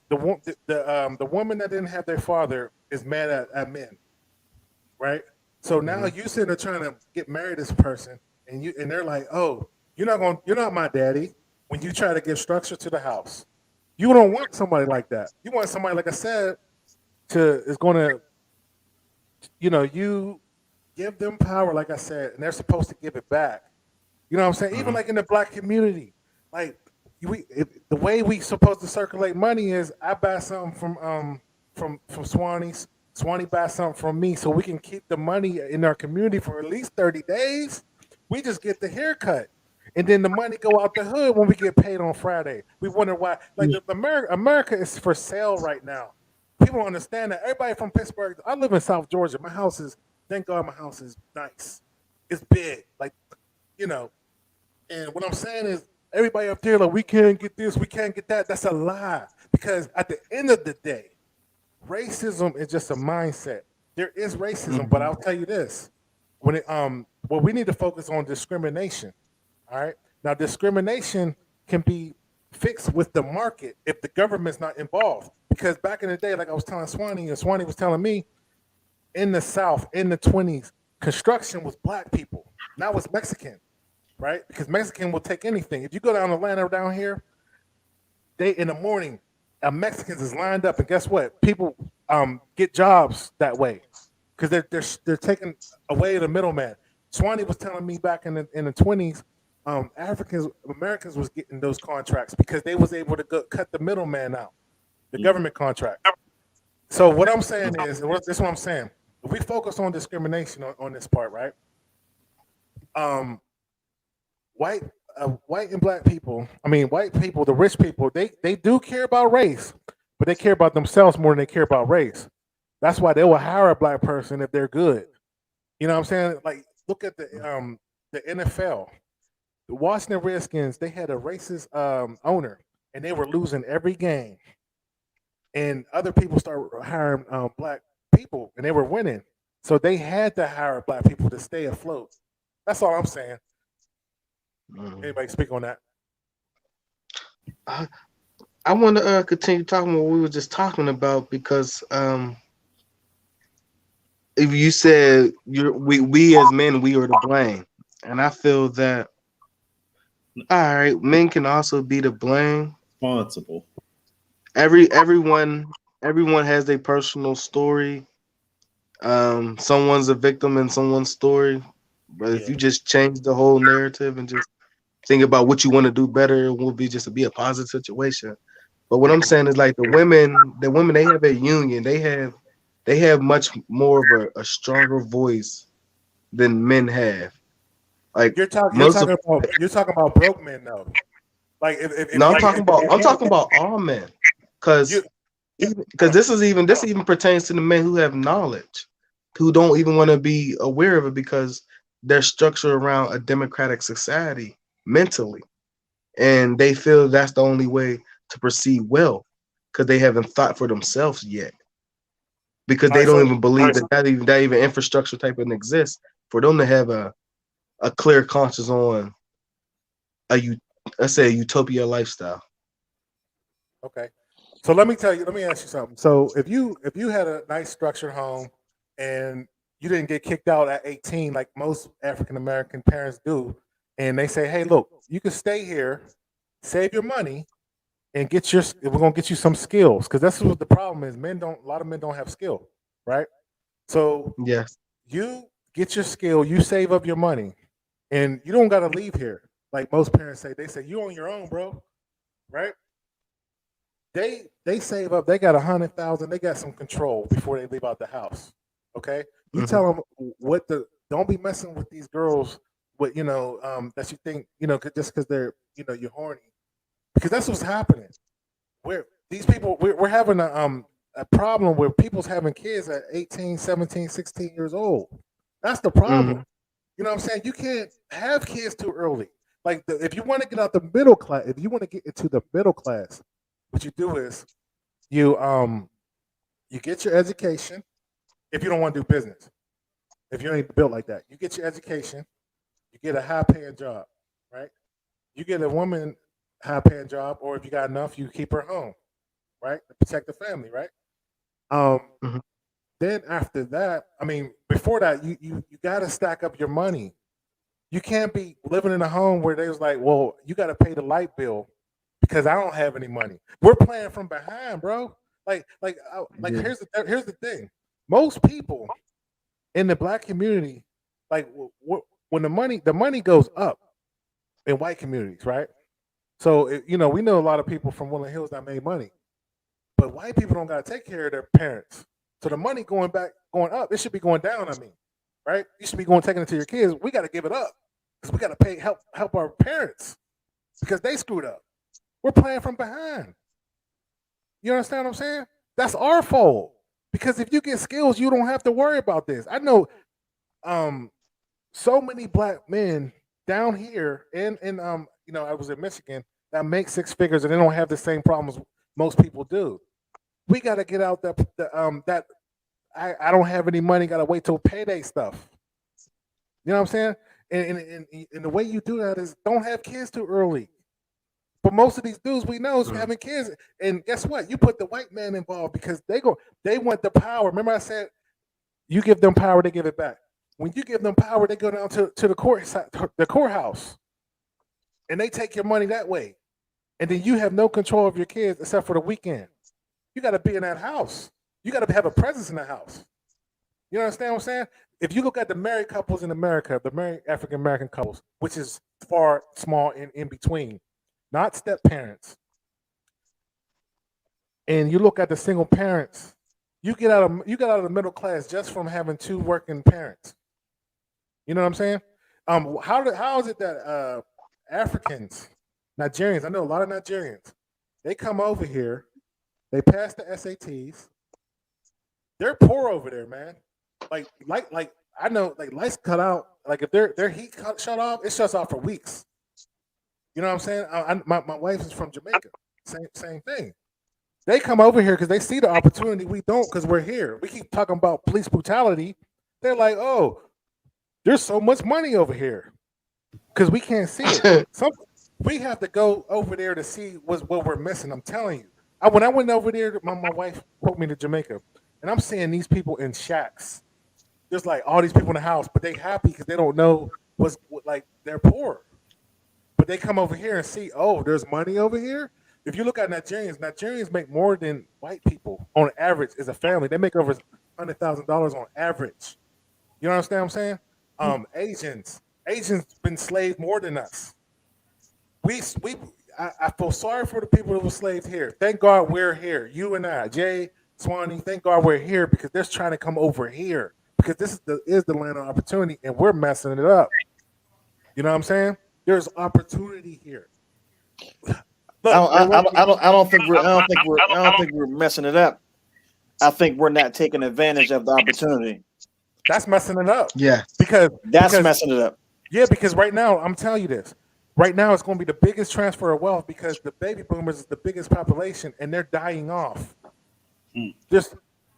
woman that didn't have their father is mad at men, right? So now you sitting there trying to get married to this person, and they're like, oh, you're not my daddy. When you try to give structure to the house, you don't want somebody like that. You want somebody, like I said, you give them power, like I said, and they're supposed to give it back. You know what I'm saying? Even like in the black community, like the way we supposed to circulate money is I buy something from Swanee's. Swanee buys something from me so we can keep the money in our community for at least 30 days. We just get the haircut. And then the money go out the hood when we get paid on Friday. We wonder why. Like America is for sale right now. People don't understand that. Everybody from Pittsburgh, I live in South Georgia. My house is, thank God my house is nice. It's big. Like, and what I'm saying is everybody up there, like, we can't get this, we can't get that. That's a lie. Because at the end of the day, racism is just a mindset. There is racism, but I'll tell you this: we need to focus on discrimination. All right. Now, discrimination can be fixed with the market if the government's not involved. Because back in the day, like I was telling Swanee, and Swanee was telling me, in the South, in the 20s, construction was black people. Now it's Mexican, right? Because Mexican will take anything. If you go down to Atlanta down here, in the morning, Mexicans is lined up, and guess what? People get jobs that way because they're taking away the middleman. Swanee was telling me back in the 20s, Americans was getting those contracts because they was able to cut the middleman out, the government contract. So what I'm saying is, this is what I'm saying. If we focus on discrimination on this part, right? White and black people, white people, the rich people, they do care about race, but they care about themselves more than they care about race. That's why they will hire a black person if they're good. You know what I'm saying? Like, look at the NFL. The Washington Redskins, they had a racist owner, and they were losing every game. And other people started hiring black people, and they were winning. So they had to hire black people to stay afloat. That's all I'm saying. Anybody speak on that? I want to continue talking what we were just talking about because if you said we as men, we are to blame, and I feel that all right, men can also be to blame. Responsible. Everyone has their personal story Someone's a victim in someone's story. But if you just change the whole narrative and just think about what you want to do better, it will be just to be a positive situation. But what I'm saying is like the women, they have a union. They have much more of a stronger voice than men have. Like you're talking about broke men though. Like if no, I'm talking about all men, because this even pertains to the men who have knowledge, who don't even want to be aware of it because they're structured around a democratic society mentally, and they feel that's the only way to proceed well because they haven't thought for themselves yet, because they don't even believe that even infrastructure type of exists for them to have a clear conscience on let's say a utopia lifestyle. Okay. So let me ask you something. So if you had a nice structured home and you didn't get kicked out at 18 like most African American parents do, and they say, hey, look, you can stay here, save your money, and we're gonna get you some skills, because that's what the problem is. A lot of men don't have skill, right? So yes, you get your skill, you save up your money, and you don't gotta leave here. Like most parents say, they say you on your own, bro, right? They save up. They got 100,000. They got some control before they leave out the house. Okay, you tell them don't be messing with these girls with that you think just because they're you're horny, because that's what's happening. We're having a problem where people's having kids at 18, 17, 16 years old. That's the problem. You know what I'm saying? You can't have kids too early. Like if you want to get out the middle class, if you want to get into the middle class, what you do is you get your education. If you don't want to do business, if you ain't built like that, you get your education. You get a high-paying job, right? You get a woman high-paying job, or if you got enough, you keep her home, right, to protect the family, right? Then after that, before that, you got to stack up your money. You can't be living in a home where they was like, well, you got to pay the light bill because I don't have any money. We're playing from behind, bro. Here's the thing. Most people in the black community, like when the money goes up in white communities, right? So we know a lot of people from Woodland Hills that made money, but white people don't got to take care of their parents. So the money going up, it should be going down. Right? You should be taking it to your kids. We got to give it up because we got to help our parents because they screwed up. We're playing from behind. You understand what I'm saying? That's our fault. Because if you get skills, you don't have to worry about this. I know so many black men down here and I was in Michigan that make six figures and they don't have the same problems most people do. We got to get out that I don't have any money, got to wait till payday stuff. You know what I'm saying? And the way you do that is don't have kids too early. But most of these dudes we know is having kids, and guess what? You put the white man involved because they want the power. Remember I said, you give them power, they give it back. When you give them power, they go down to the courthouse, and they take your money that way, and then you have no control of your kids except for the weekend. You got to be in that house. You got to have a presence in the house. You understand what I'm saying? If you look at the married couples in America, the married African American couples, which is far small in between. Not step parents, and you look at the single parents, you get out of the middle class just from having two working parents. You know what I'm saying? How is it that Africans, Nigerians, I know a lot of Nigerians, they come over here, they pass the SATs, they're poor over there, man. Like I know, like lights cut out, like if their heat shut off, it shuts off for weeks. You know what I'm saying? My wife is from Jamaica. Same thing. They come over here because they see the opportunity. We don't because we're here. We keep talking about police brutality. They're like, oh, there's so much money over here because we can't see it. We have to go over there to see what we're missing. I'm telling you. When I went over there, my wife took me to Jamaica, and I'm seeing these people in shacks. There's like all these people in the house, but they happy because they don't know they're poor. But they come over here and see, oh, there's money over here. If you look at Nigerians make more than white people on average as a family. They make over $100,000 on average. You understand what I'm saying? Asians been slaves more than us. I feel sorry for the people that were slaves here. Thank God we're here. You and I, Jay, Swanee, thank God we're here because they're trying to come over here because this is the land of opportunity and we're messing it up. You know what I'm saying? There's opportunity here. Look, I don't think we're messing it up. I think we're not taking advantage of the opportunity. That's messing it up. Yeah, because messing it up. Yeah, because right now, I'm telling you this. Right now, it's going to be the biggest transfer of wealth because the baby boomers is the biggest population and they're dying off. Just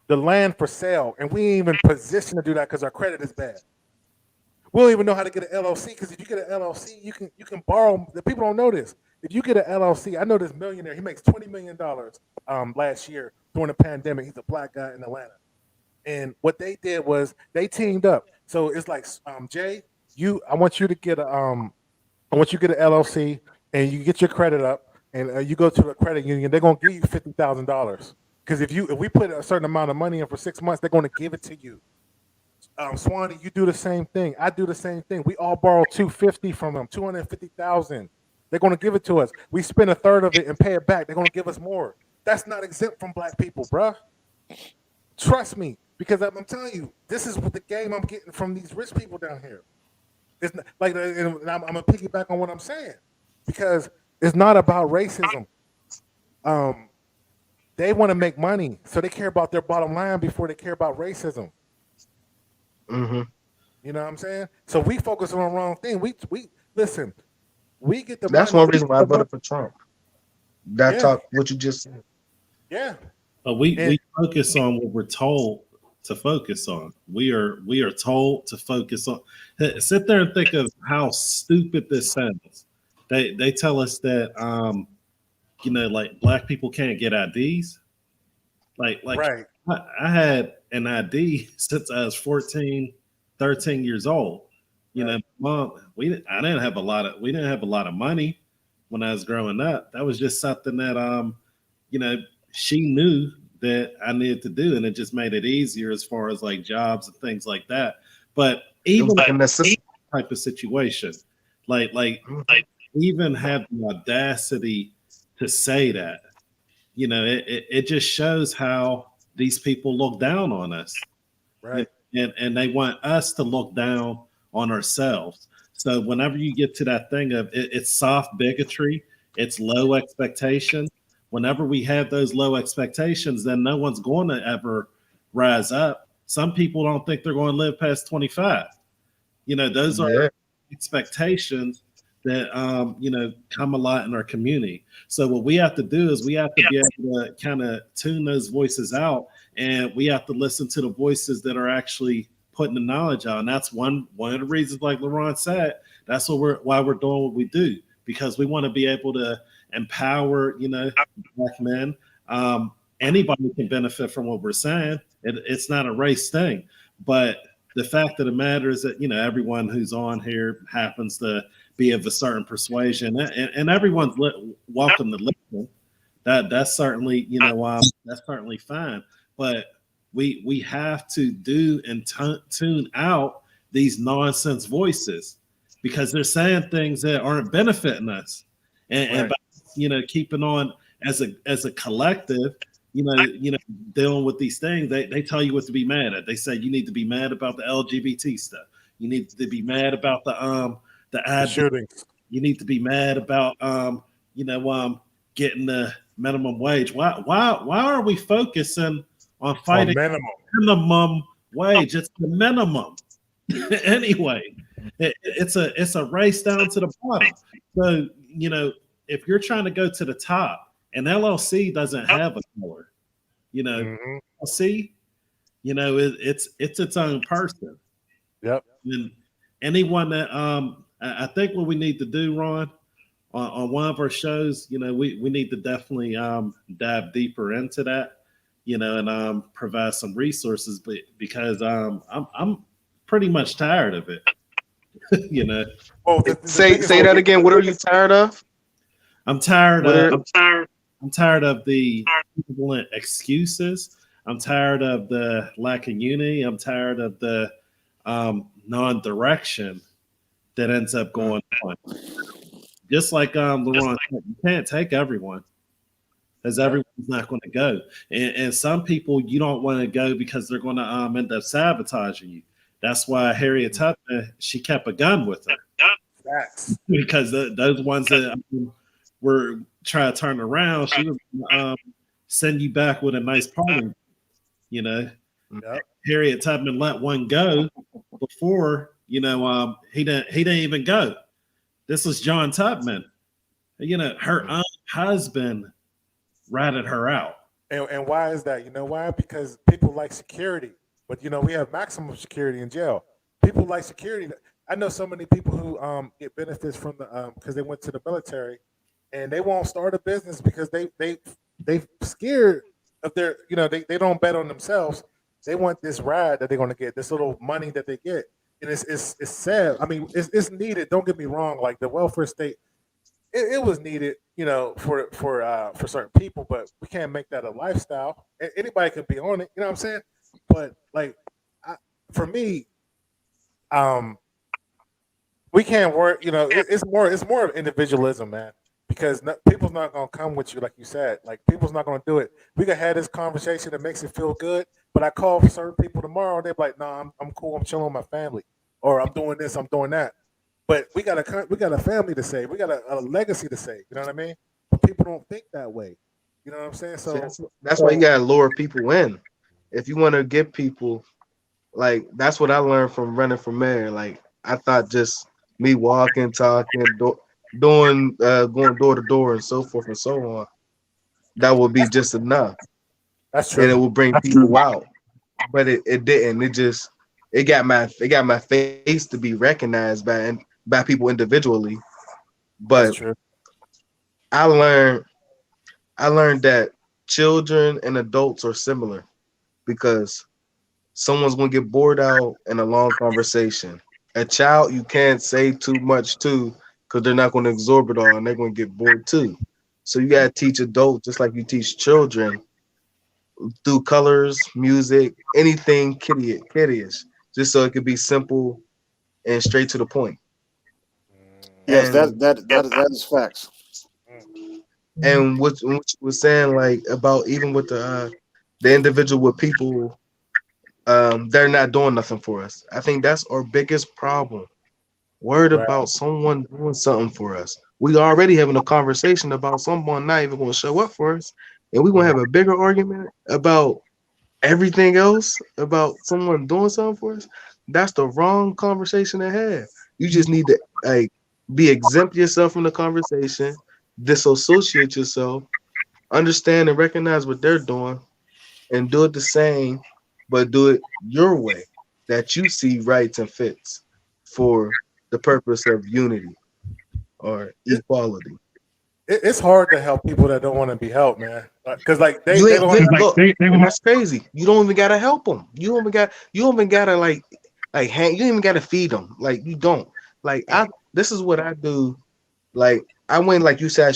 the land for sale, and we ain't even positioned to do that because our credit is bad. We don't even know how to get an LLC because if you get an LLC, you can borrow. The people don't know this. If you get an LLC, I know this millionaire. He makes $20 million last year during the pandemic. He's a black guy in Atlanta, and what they did was they teamed up. So it's like, Jay, I want you to get an LLC, and you get your credit up, and you go to the credit union. They're gonna give you $50,000 because if we put a certain amount of money in for 6 months, they're gonna give it to you. Swanee, you do the same thing. I do the same thing. We all borrow $250 from them, $250,000. They're gonna give it to us. We spend a third of it and pay it back. They're gonna give us more. That's not exempt from black people, bruh. Trust me, because I'm telling you, this is what the game I'm getting from these rich people down here. It's not, like, and I'm gonna piggyback on what I'm saying because it's not about racism. They want to make money, so they care about their bottom line before they care about racism. Mm-hmm. You know what I'm saying? So we focus on the wrong thing. We listen. We get the. That's money. one reason why I voted for Trump. That talk, what you just said. Yeah. But we focus on what we're told to focus on. We are told to focus on. Sit there and think of how stupid this sounds. They tell us that like black people can't get IDs. Like right. I had an ID since I was 14, 13 years old. You know, Mom, we didn't have a lot of money when I was growing up. That was just something that she knew that I needed to do, and it just made it easier as far as like jobs and things like that. But even in this type of situation, like even have the audacity to say that, it just shows how these people look down on us, right? And they want us to look down on ourselves. So whenever you get to that thing of it's soft bigotry, it's low expectation. Whenever we have those low expectations, then no one's going to ever rise up. Some people don't think they're going to live past 25. Those are expectations that come a lot in our community. So what we have to do is we have to be able to kind of tune those voices out, and we have to listen to the voices that are actually putting the knowledge out. And that's one of the reasons, like Laraun said, that's why we're doing what we do, because we want to be able to empower, black men. Anybody can benefit from what we're saying. It's not a race thing, but the fact of the matter is that everyone who's on here happens to be of a certain persuasion, and everyone's welcome to listen. That's certainly that's certainly fine. But we have to do and tune out these nonsense voices because they're saying things that aren't benefiting us, and keeping on as a collective, dealing with these things. They tell you what to be mad at. They say you need to be mad about the LGBT stuff. You need to be mad about the shootings. You need to be mad about getting the minimum wage. Why are we focusing on fighting minimum wage? It's the minimum anyway. It's a race down to the bottom. So if you're trying to go to the top, and LLC doesn't have a color, LLC, it's its own person. Yep. And anyone that I think what we need to do, Ron, on one of our shows, we need to definitely dive deeper into that, and provide some resources, but because I'm pretty much tired of it. Say that again. What are you tired of? I'm tired of the equivalent excuses. I'm tired of the lack of unity. I'm tired of the non-direction that ends up going on. Just like Laraun, you can't take everyone, because everyone's not going to go. And some people you don't want to go because they're going to end up sabotaging you. That's why Harriet Tubman, she kept a gun with her. Because those ones that were trying to turn around, she was send you back with a nice party. You know, Harriet Tubman let one go before, he didn't even go. This was John Tubman. Her own husband ratted her out. And why is that? You know why? Because people like security. But we have maximum security in jail. People like security. I know so many people who get benefits from the because they went to the military, and they won't start a business because they scared of their they don't bet on themselves. They want this ride that they're going to get, this little money that they get, and it's sad. I mean, it's needed. Don't get me wrong. Like the welfare state, it was needed, for certain people, but we can't make that a lifestyle. Anybody could be on it. You know what I'm saying? But like, for me, we can't work. It's more of individualism, man. Because people's not gonna come with you, like you said. Like people's not gonna do it. We can have this conversation that makes it feel good, but I call certain people tomorrow, and they're like, "No, I'm cool. I'm chilling with my family, or I'm doing this, I'm doing that." But we got a family to save. We got a legacy to save. You know what I mean? But people don't think that way. You know what I'm saying? So that's why you gotta lure people in. If you want to get people, like that's what I learned from running for mayor. Like I thought just me walking, talking, going door to door and so forth and so on, that would be just enough. That's true. And it will bring people out. But it didn't. It got my face to be recognized by people individually. But I learned that children and adults are similar, because someone's gonna get bored out in a long conversation. A child you can't say too much to, because they're not going to absorb it all and they're going to get bored too. So you got to teach adults just like you teach children through colors, music, anything kiddie-ish, just so it could be simple and straight to the point. Yes, that is facts. And what you was saying, like about even with the individual with people, they're not doing nothing for us. I think that's our biggest problem. Worried about someone doing something for us. We already having a conversation about someone not even going to show up for us, and we're going to have a bigger argument about everything else, about someone doing something for us. That's the wrong conversation to have. You just need to be exempt yourself from the conversation, disassociate yourself, understand and recognize what they're doing, and do it the same, but do it your way that you see rights and fits for the purpose of unity or equality. It's hard to help people that don't want to be helped, man. Because like that's crazy. You don't even gotta help them. You don't even gotta like you don't even gotta feed them. Like you don't. Like this is what I do. Like I went, like you said,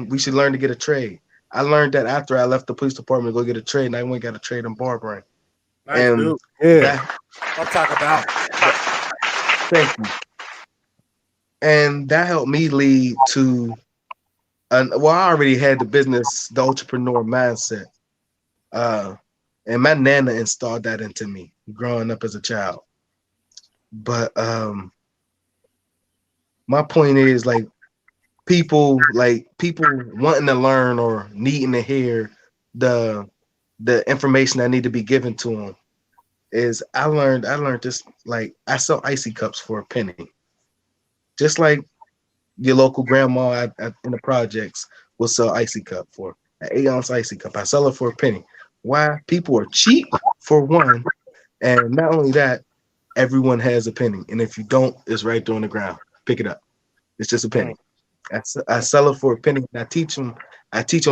we should learn to get a trade. I learned that after I left the police department to go get a trade, and I went and got a trade in barbering. Nice, and I'm talking about. Thank you. And that helped me lead to, I already had the business, the entrepreneur mindset. And my nana installed that into me growing up as a child. But my point is, like, people wanting to learn or needing to hear the information that need to be given to them is I learned this, like I sell icy cups for a penny. Just like your local grandma in the projects will sell icy cup for an 8-ounce icy cup. I sell it for a penny. Why? People are cheap, for one, and not only that, everyone has a penny. And if you don't, it's right there on the ground. Pick it up. It's just a penny. I sell it for a penny. And I teach them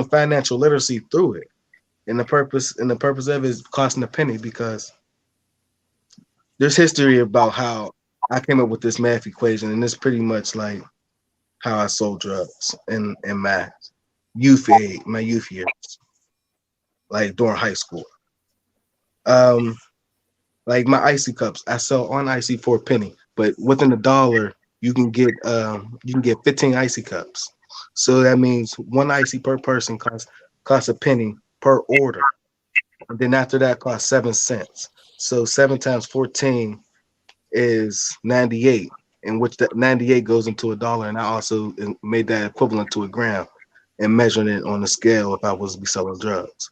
financial literacy through it. And the purpose of it is costing a penny, because there's history about how I came up with this math equation, and it's pretty much like how I sold drugs in my youth years, like during high school. Like my icy cups, I sell on icy for a penny, but within $1, you can get 15 icy cups. So that means one icy per person costs a penny per order. And then after that costs 7 cents. So 7 times 14 is 98, in which that 98 goes into $1. And I also made that equivalent to a gram and measuring it on the scale if I was to be selling drugs.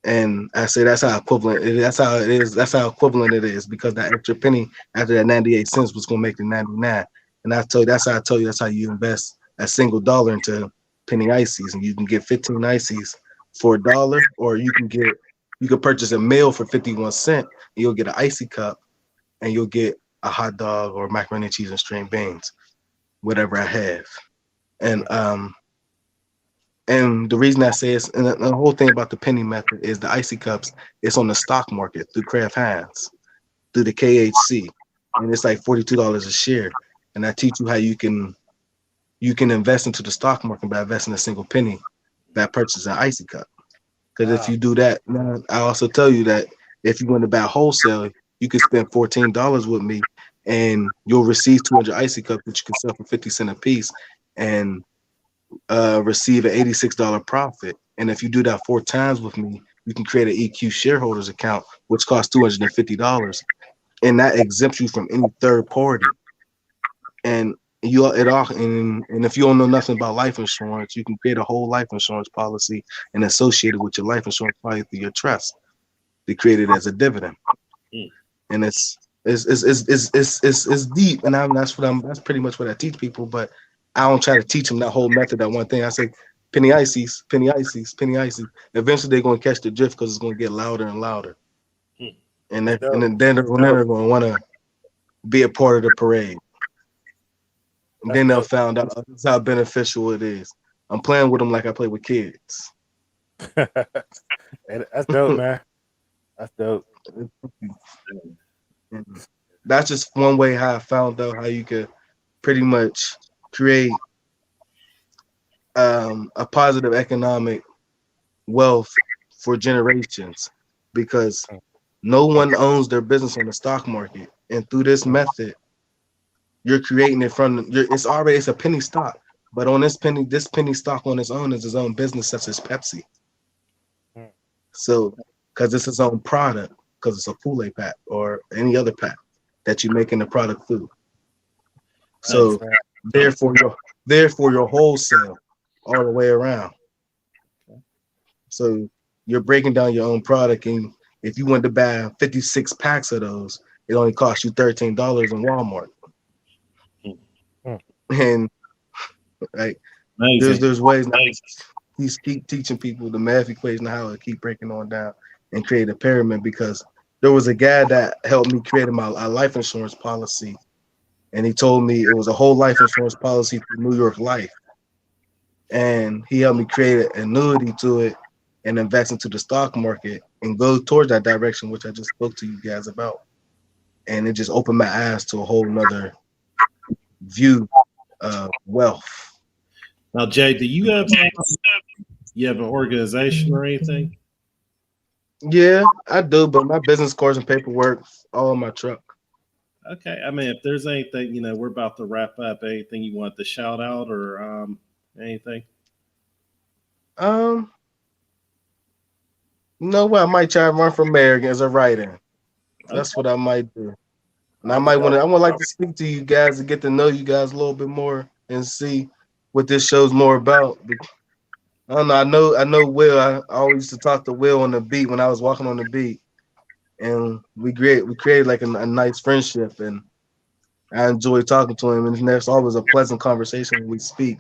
And I say that's how equivalent it is. That's how it is. That's how equivalent it is, because that extra penny after that 98 cents was gonna make the 99. And that's how you invest a single dollar into penny ices, and you can get 15 ices for $1, or you can purchase a meal for 51 cents, and you'll get an icy cup, and you'll get a hot dog or macaroni and cheese and string beans, whatever I have. And the reason I say it's, and the whole thing about the penny method is the icy cups, it's on the stock market through Kraft Heinz, through the KHC, and it's like $42 a share. And I teach you how you can invest into the stock market by investing a single penny by purchasing an icy cup. Because if you do that, I also tell you that if you want to buy wholesale, you can spend $14 with me, and you'll receive 200 icy cups, which you can sell for 50 cents a piece, and receive an $86 profit. And if you do that 4 times with me, you can create an EQ shareholders account, which costs $250, and that exempts you from any third party. And if you don't know nothing about life insurance, you can create a whole life insurance policy and associate it with your life insurance policy through your trust to create it as a dividend. And it's deep, and that's pretty much what I teach people. But I don't try to teach them that whole method, that one thing. I say penny ices, penny ices, penny ices. Eventually they're going to catch the drift, because it's going to get louder and louder. And then they're going to want to be a part of the parade. And then they'll find out how beneficial it is. I'm playing with them like I play with kids. That's dope, man. That's dope. That's just one way how I found out how you could pretty much create a positive economic wealth for generations, because no one owns their business on the stock market. And through this method, you're creating it it's a penny stock, but on this penny stock on its own is its own business, such as Pepsi. So, because it's its own product, because it's a Kool-Aid pack or any other pack that you make in the product food. So, therefore your wholesale all the way around. So you're breaking down your own product, and if you want to buy 56 packs of those, it only costs you $13 in Walmart. And like there's ways now he's keep teaching people the math equation, how to keep breaking on down and create a pyramid, because there was a guy that helped me create my life insurance policy, and he told me it was a whole life insurance policy for New York Life, and he helped me create an annuity to it and invest into the stock market and go towards that direction, which I just spoke to you guys about. And it just opened my eyes to a whole nother view of wealth. Now, Jay, do you have an organization or anything? Yeah, I do, but my business cards and paperwork all in my truck. Okay, I mean, if there's anything, we're about to wrap up. Anything you want to shout out or anything? You know what? I might try to run for mayor as a write-in. That's what I might do. And I would like to speak to you guys and get to know you guys a little bit more and see what this show's more about. I don't know. I know Will. I always used to talk to Will on the beat when I was walking on the beat, and we created like a nice friendship, and I enjoy talking to him. And there's always a pleasant conversation when we speak.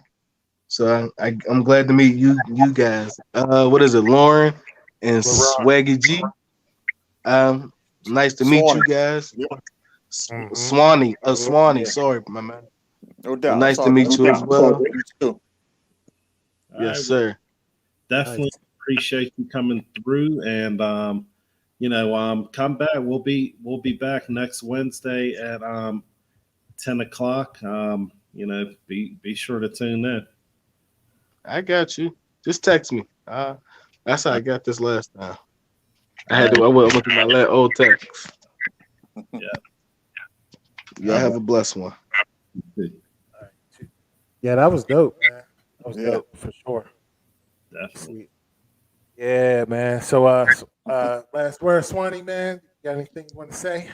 So I'm glad to meet you guys. What is it, Lauren and Swaggy G? Nice to meet you guys. Yeah. Swanee. Sorry, my man. No doubt. Nice to meet you as well. Yes, sir. Definitely appreciate you coming through, and come back. We'll be back next Wednesday at 10 o'clock. Be sure to tune in. I got you. Just text me. That's how I got this last time. I went through my old text. Yeah. Y'all have a blessed one. Yeah, that was dope, man. That was dope for sure. Definitely. Yeah, man. So, last word, Swanee, man. Got anything you want to say?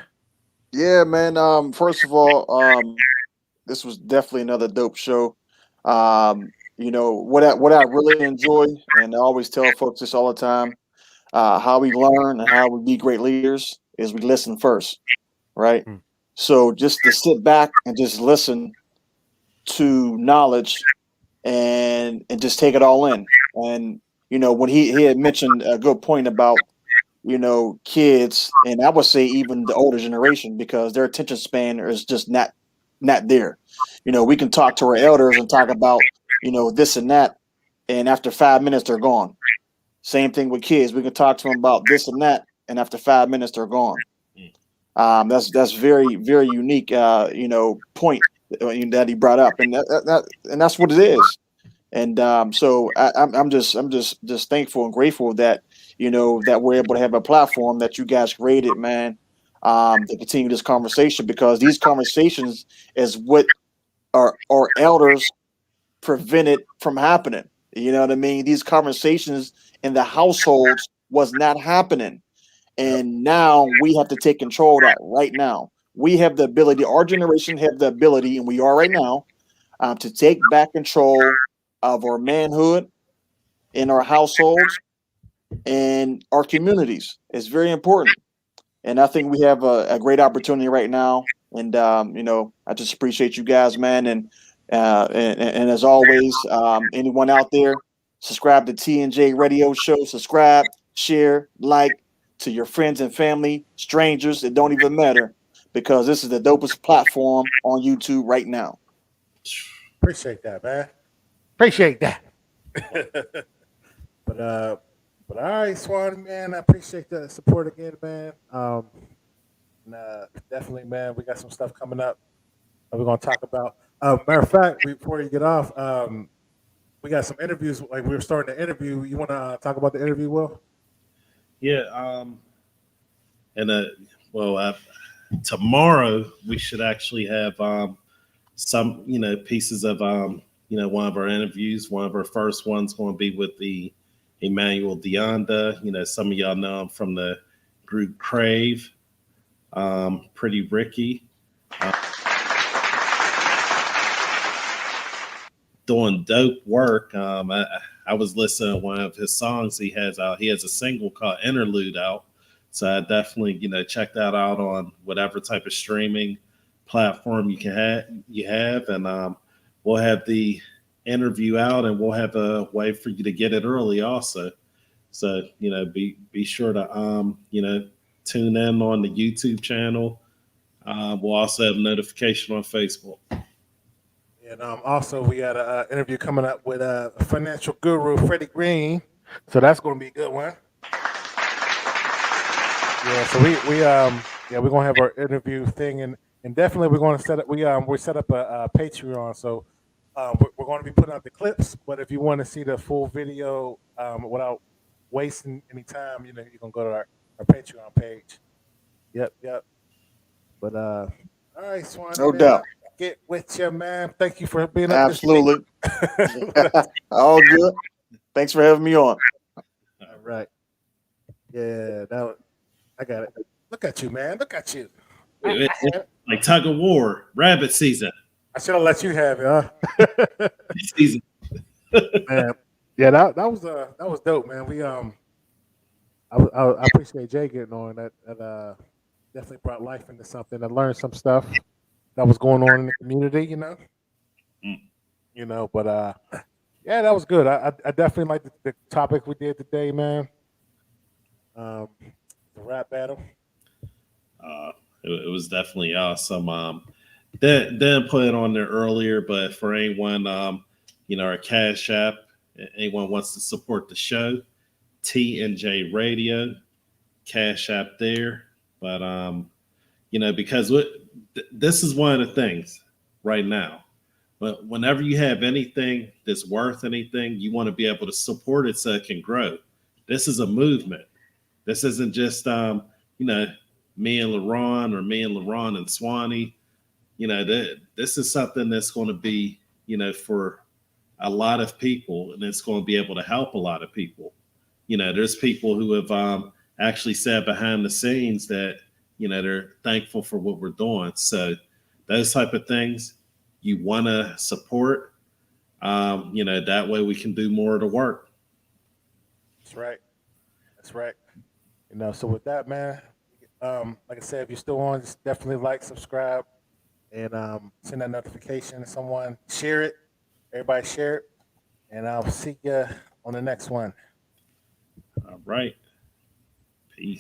Yeah, man. First of all, this was definitely another dope show. What I really enjoy, and I always tell folks this all the time, how we learn and how we be great leaders is we listen first, right? So just to sit back and just listen to knowledge and just take it all in. And when he had mentioned a good point about kids, and I would say even the older generation, because their attention span is just not there. We can talk to our elders and talk about this and that, and after 5 minutes they're gone. Same thing with kids. We can talk to them about this and that, and after 5 minutes they're gone. That's very, very unique point that he brought up, and that's what it is. And so I'm just thankful and grateful that that we're able to have a platform that you guys created, man, to continue this conversation, because these conversations is what our elders prevented from happening. You know what I mean? These conversations in the households was not happening. And now we have to take control of that right now. We have the ability, our generation have the ability, and we are right now, to take back control of our manhood in our households and our communities. It's very important. And I think we have a great opportunity right now. And, I just appreciate you guys, man. And as always, anyone out there, subscribe to T&J Radio Show, subscribe, share, like to your friends and family, strangers. It don't even matter, because this is the dopest platform on YouTube right now. Appreciate that, man. Appreciate that. But all right, Swanee, man, I appreciate the support again, man. Definitely, man, we got some stuff coming up that we're gonna talk about. Matter of fact, before you get off, we got some interviews. Like, we were starting the interview. You want to talk about the interview, Will? Yeah. Tomorrow we should actually have some pieces of one of our interviews. One of our first ones going to be with the Emmanuel Deonda. Some of y'all know him from the group Crave. Pretty Ricky. Doing dope work. I was listening to one of his songs. He has a single called Interlude out. So I definitely, check that out on whatever type of streaming platform you have. And we'll have the interview out, and we'll have a way for you to get it early also. So, be sure to, tune in on the YouTube channel. We'll also have notification on Facebook. And also, we got an interview coming up with a financial guru, Freddie Green. So that's going to be a good one. Yeah, so we're gonna have our interview thing, and definitely we're going to set up. We set up a Patreon, so we're going to be putting out the clips. But if you want to see the full video without wasting any time, you can go to our Patreon page. Yep. But all right, Swan. No doubt. Get with you, man. Thank you for being up. Absolutely. All good. Thanks for having me on. All right. Yeah, I got it. Look at you, man. Look at you. It's like tug of war, rabbit season. I should have let you have it, huh? Season. Man, yeah, that was dope, man. We I appreciate Jay getting on that. Definitely brought life into something. I learned some stuff that was going on in the community, But yeah, that was good. I definitely like the topic we did today, man. The rap battle. It was definitely awesome. Didn't put it on there earlier, but for anyone, our Cash App, anyone wants to support the show, T&J Radio, Cash App there. But because this is one of the things right now. But whenever you have anything that's worth anything, you want to be able to support it so it can grow. This is a movement. This isn't just you know, me and Laraun or me and Laraun and Swanee. You know, this is something that's going to be, you know, for a lot of people, and it's going to be able to help a lot of people. You know, there's people who have actually said behind the scenes that, you know, they're thankful for what we're doing. So those type of things you want to support. You know, that way we can do more of the work. That's right. That's right. You know, so with that, man, like I said, if you're still on, just definitely like, subscribe, and send that notification to someone. Share it. Everybody share it. And I'll see you on the next one. All right. Peace.